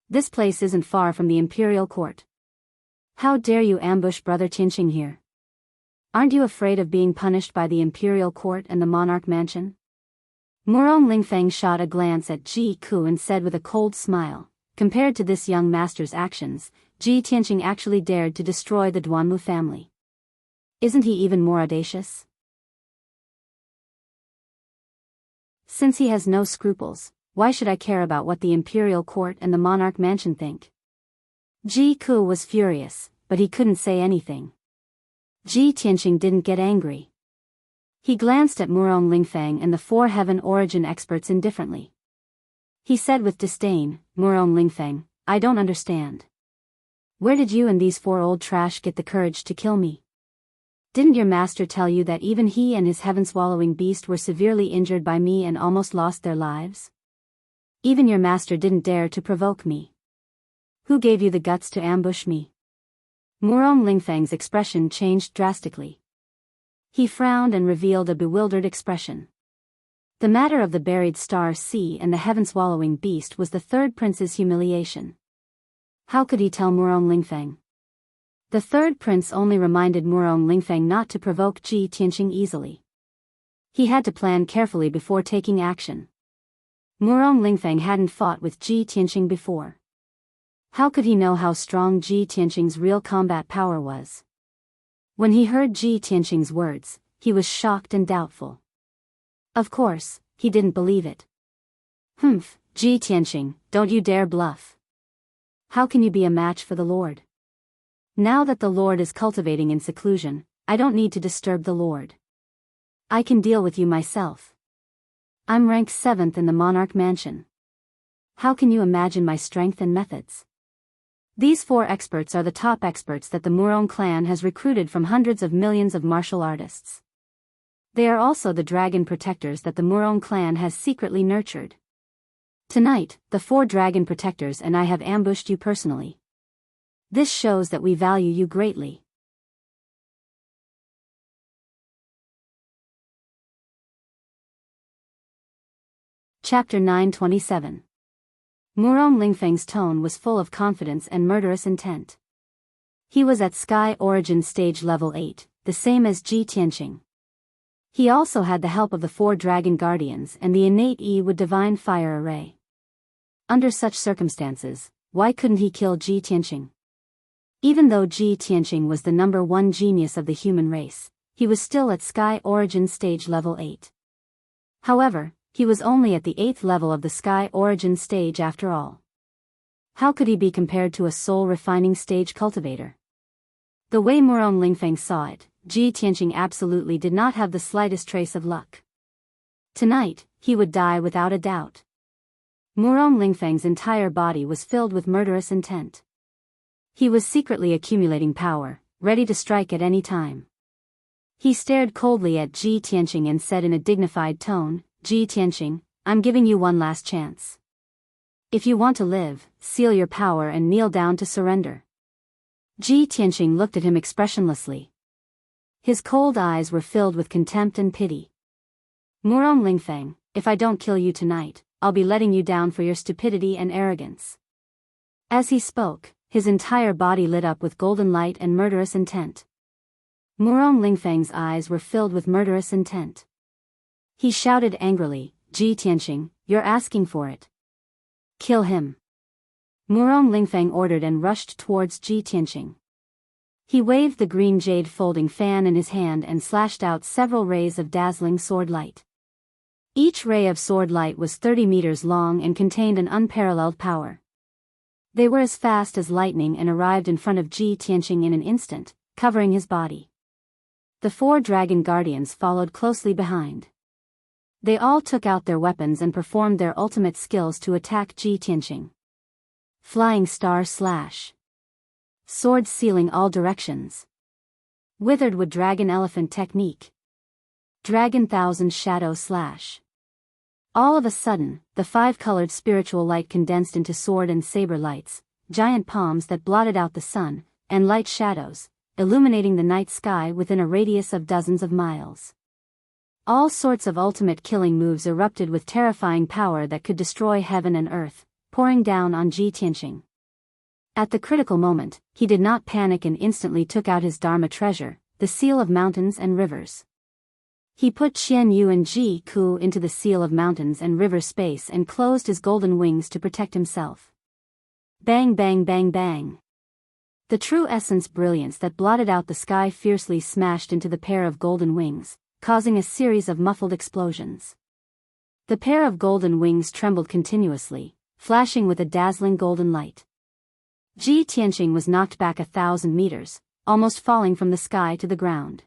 This place isn't far from the imperial court. How dare you ambush Brother Tianqing here? Aren't you afraid of being punished by the imperial court and the monarch mansion? Murong Lingfeng shot a glance at Ji Ku and said with a cold smile, compared to this young master's actions, Ji Tianqing actually dared to destroy the Duanmu family. Isn't he even more audacious? Since he has no scruples, why should I care about what the imperial court and the monarch mansion think? Ji Ku was furious, but he couldn't say anything. Ji Tianqing didn't get angry. He glanced at Murong Lingfeng and the 4 heaven origin experts indifferently. He said with disdain, Murong Lingfeng, I don't understand. Where did you and these 4 old trash get the courage to kill me? Didn't your master tell you that even he and his heaven-swallowing beast were severely injured by me and almost lost their lives? Even your master didn't dare to provoke me. Who gave you the guts to ambush me? Murong Lingfeng's expression changed drastically. He frowned and revealed a bewildered expression. The matter of the buried star sea and the heaven-swallowing beast was the 3rd prince's humiliation. How could he tell Murong Lingfeng? The 3rd prince only reminded Murong Lingfeng not to provoke Ji Tianqing easily. He had to plan carefully before taking action. Murong Lingfeng hadn't fought with Ji Tianqing before. How could he know how strong Ji Tianqing's real combat power was? When he heard Ji Tianqing's words, he was shocked and doubtful. Of course, he didn't believe it. Humph, Ji Tianqing, don't you dare bluff. How can you be a match for the Lord? Now that the Lord is cultivating in seclusion, I don't need to disturb the Lord. I can deal with you myself. I'm ranked 7th in the monarch mansion. How can you imagine my strength and methods? These 4 experts are the top experts that the Murong clan has recruited from hundreds of millions of martial artists. They are also the dragon protectors that the Murong clan has secretly nurtured. Tonight, the 4 dragon protectors and I have ambushed you personally. This shows that we value you greatly. Chapter 927. Murong Lingfeng's tone was full of confidence and murderous intent. He was at Sky Origin Stage Level 8, the same as Ji Tianqing. He also had the help of the 4 Dragon Guardians and the innate E with Divine Fire Array. Under such circumstances, why couldn't he kill Ji Tianqing? Even though Ji Tianqing was the number 1 genius of the human race, he was still at Sky Origin Stage Level 8. However, he was only at the 8th level of the Sky Origin stage after all. How could he be compared to a soul-refining stage cultivator? The way Murong Lingfeng saw it, Ji Tianqing absolutely did not have the slightest trace of luck. Tonight, he would die without a doubt. Murong Lingfeng's entire body was filled with murderous intent. He was secretly accumulating power, ready to strike at any time. He stared coldly at Ji Tianqing and said in a dignified tone, "Ji Tianqing, I'm giving you one last chance. If you want to live, seal your power and kneel down to surrender." Ji Tianqing looked at him expressionlessly. His cold eyes were filled with contempt and pity. "Murong Lingfeng, if I don't kill you tonight, I'll be letting you down for your stupidity and arrogance." As he spoke, his entire body lit up with golden light and murderous intent. Murong Lingfeng's eyes were filled with murderous intent. He shouted angrily, "Ji Tianqing, you're asking for it. Kill him." Murong Lingfeng ordered and rushed towards Ji Tianqing. He waved the green jade folding fan in his hand and slashed out several rays of dazzling sword light. Each ray of sword light was 30 meters long and contained an unparalleled power. They were as fast as lightning and arrived in front of Ji Tianqing in an instant, covering his body. The 4 dragon guardians followed closely behind. They all took out their weapons and performed their ultimate skills to attack Ji Tianqing. Flying Star Slash. Sword sealing all directions. Withered Wood Dragon Elephant Technique. Dragon Thousand Shadow Slash. All of a sudden, the 5-colored spiritual light condensed into sword and saber lights, giant palms that blotted out the sun, and light shadows, illuminating the night sky within a radius of dozens of miles. All sorts of ultimate killing moves erupted with terrifying power that could destroy heaven and earth, pouring down on Ji Tianqing. At the critical moment, he did not panic and instantly took out his Dharma treasure, the seal of mountains and rivers. He put Qian Yu and Ji Ku into the seal of mountains and river space and closed his golden wings to protect himself. Bang bang bang bang. The true essence brilliance that blotted out the sky fiercely smashed into the pair of golden wings, causing a series of muffled explosions. The pair of golden wings trembled continuously, flashing with a dazzling golden light. Ji Tianqing was knocked back 1,000 meters, almost falling from the sky to the ground.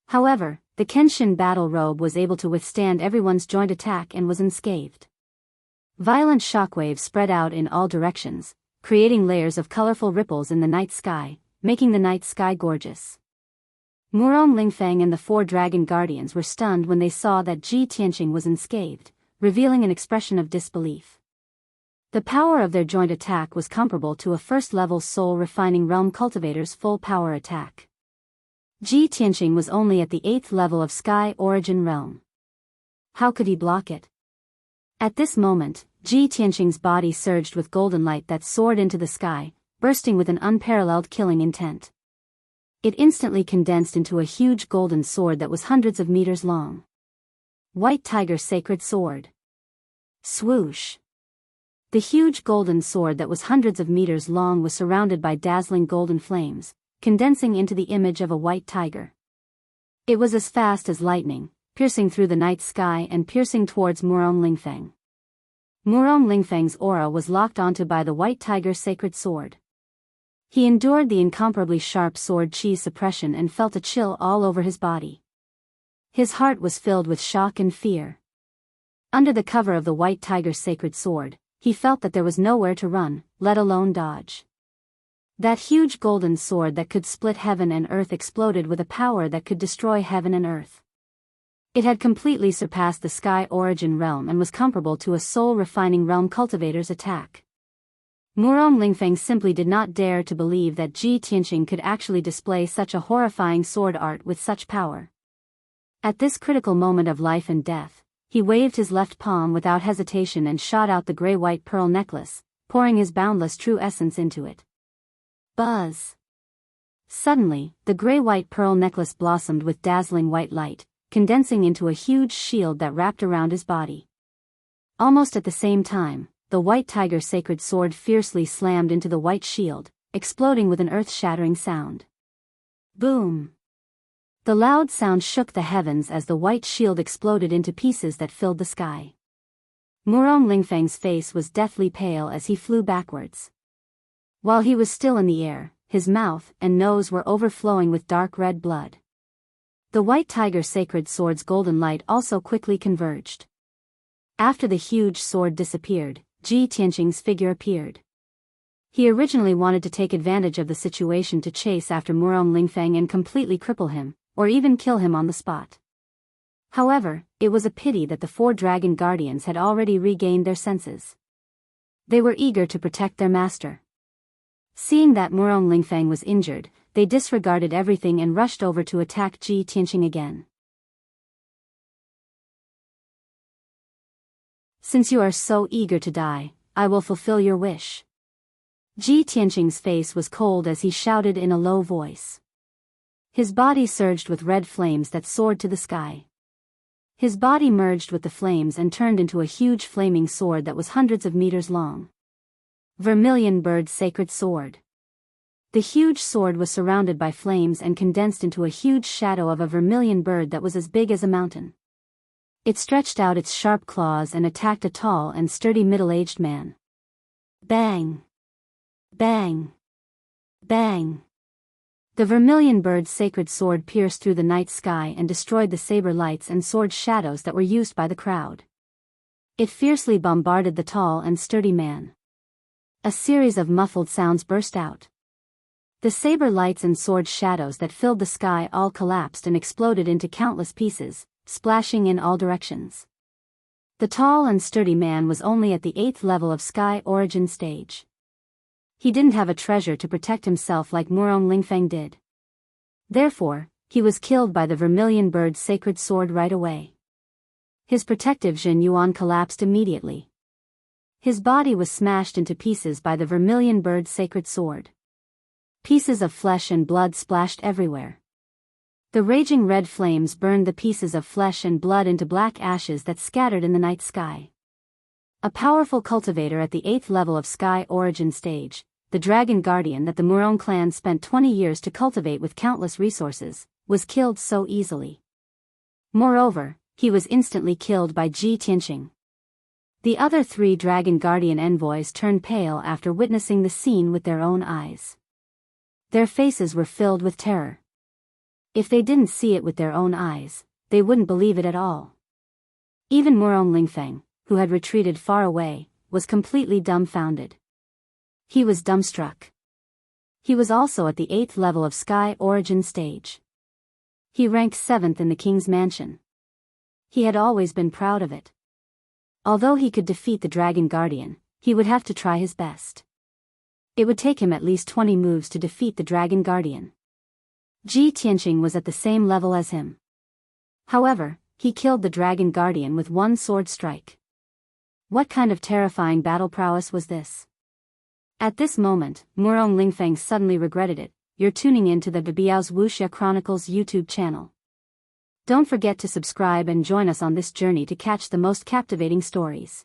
However, the Kenshin battle robe was able to withstand everyone's joint attack and was unscathed. Violent shockwaves spread out in all directions, creating layers of colorful ripples in the night sky, making the night sky gorgeous. Murong Lingfeng and the 4 dragon guardians were stunned when they saw that Ji Tianqing was unscathed, revealing an expression of disbelief. The power of their joint attack was comparable to a first-level soul-refining realm cultivator's full-power attack. Ji Tianqing was only at the 8th level of Sky Origin Realm. How could he block it? At this moment, Ji Tianqing's body surged with golden light that soared into the sky, bursting with an unparalleled killing intent. It instantly condensed into a huge golden sword that was hundreds of meters long. White Tiger Sacred Sword. Swoosh! The huge golden sword that was hundreds of meters long was surrounded by dazzling golden flames, condensing into the image of a white tiger. It was as fast as lightning, piercing through the night sky and piercing towards Murong Lingfeng. Murong Lingfeng's aura was locked onto by the White Tiger Sacred Sword. He endured the incomparably sharp sword chi suppression and felt a chill all over his body. His heart was filled with shock and fear. Under the cover of the White Tiger Sacred Sword, he felt that there was nowhere to run, let alone dodge. That huge golden sword that could split heaven and earth exploded with a power that could destroy heaven and earth. It had completely surpassed the Sky Origin realm and was comparable to a soul-refining realm cultivator's attack. Murong Lingfeng simply did not dare to believe that Ji Tianqing could actually display such a horrifying sword art with such power. At this critical moment of life and death, he waved his left palm without hesitation and shot out the gray-white pearl necklace, pouring his boundless true essence into it. Buzz! Suddenly, the gray-white pearl necklace blossomed with dazzling white light, condensing into a huge shield that wrapped around his body. Almost at the same time, the white tiger sacred sword fiercely slammed into the white shield, exploding with an earth-shattering sound. Boom! The loud sound shook the heavens as the white shield exploded into pieces that filled the sky. Murong Lingfeng's face was deathly pale as he flew backwards. While he was still in the air, his mouth and nose were overflowing with dark red blood. The white tiger sacred sword's golden light also quickly converged. After the huge sword disappeared, Ji Tianqing's figure appeared. He originally wanted to take advantage of the situation to chase after Murong Lingfeng and completely cripple him, or even kill him on the spot. However, it was a pity that the 4 dragon guardians had already regained their senses. They were eager to protect their master. Seeing that Murong Lingfeng was injured, they disregarded everything and rushed over to attack Ji Tianqing again. Since you are so eager to die, I will fulfill your wish. Ji Tianqing's face was cold as he shouted in a low voice. His body surged with red flames that soared to the sky. His body merged with the flames and turned into a huge flaming sword that was hundreds of meters long. Vermilion Bird Sacred Sword. The huge sword was surrounded by flames and condensed into a huge shadow of a vermilion bird that was as big as a mountain. It stretched out its sharp claws and attacked a tall and sturdy middle-aged man. Bang! Bang! Bang! The vermilion bird's sacred sword pierced through the night sky and destroyed the saber lights and sword shadows that were used by the crowd. It fiercely bombarded the tall and sturdy man. A series of muffled sounds burst out. The saber lights and sword shadows that filled the sky all collapsed and exploded into countless pieces, splashing in all directions. The tall and sturdy man was only at the 8th level of Sky Origin stage. He didn't have a treasure to protect himself like Murong Lingfeng did. Therefore, he was killed by the vermilion bird's sacred sword right away. His protective Jin Yuan collapsed immediately. His body was smashed into pieces by the vermilion bird's sacred sword. Pieces of flesh and blood splashed everywhere. The raging red flames burned the pieces of flesh and blood into black ashes that scattered in the night sky. A powerful cultivator at the 8th level of Sky Origin stage, the Dragon Guardian that the Murong clan spent 20 years to cultivate with countless resources, was killed so easily. Moreover, he was instantly killed by Ji Tianqing. The other 3 Dragon Guardian envoys turned pale after witnessing the scene with their own eyes. Their faces were filled with terror. If they didn't see it with their own eyes, they wouldn't believe it at all. Even Murong Lingfeng, who had retreated far away, was completely dumbfounded. He was dumbstruck. He was also at the 8th level of Sky Origin stage. He ranked 7th in the king's mansion. He had always been proud of it. Although he could defeat the Dragon Guardian, he would have to try his best. It would take him at least 20 moves to defeat the Dragon Guardian. Ji Tianqing was at the same level as him. However, he killed the Dragon Guardian with one sword strike. What kind of terrifying battle prowess was this? At this moment, Murong Lingfeng suddenly regretted it. You're tuning in to the Biyao's Wuxia Chronicles YouTube channel. Don't forget to subscribe and join us on this journey to catch the most captivating stories.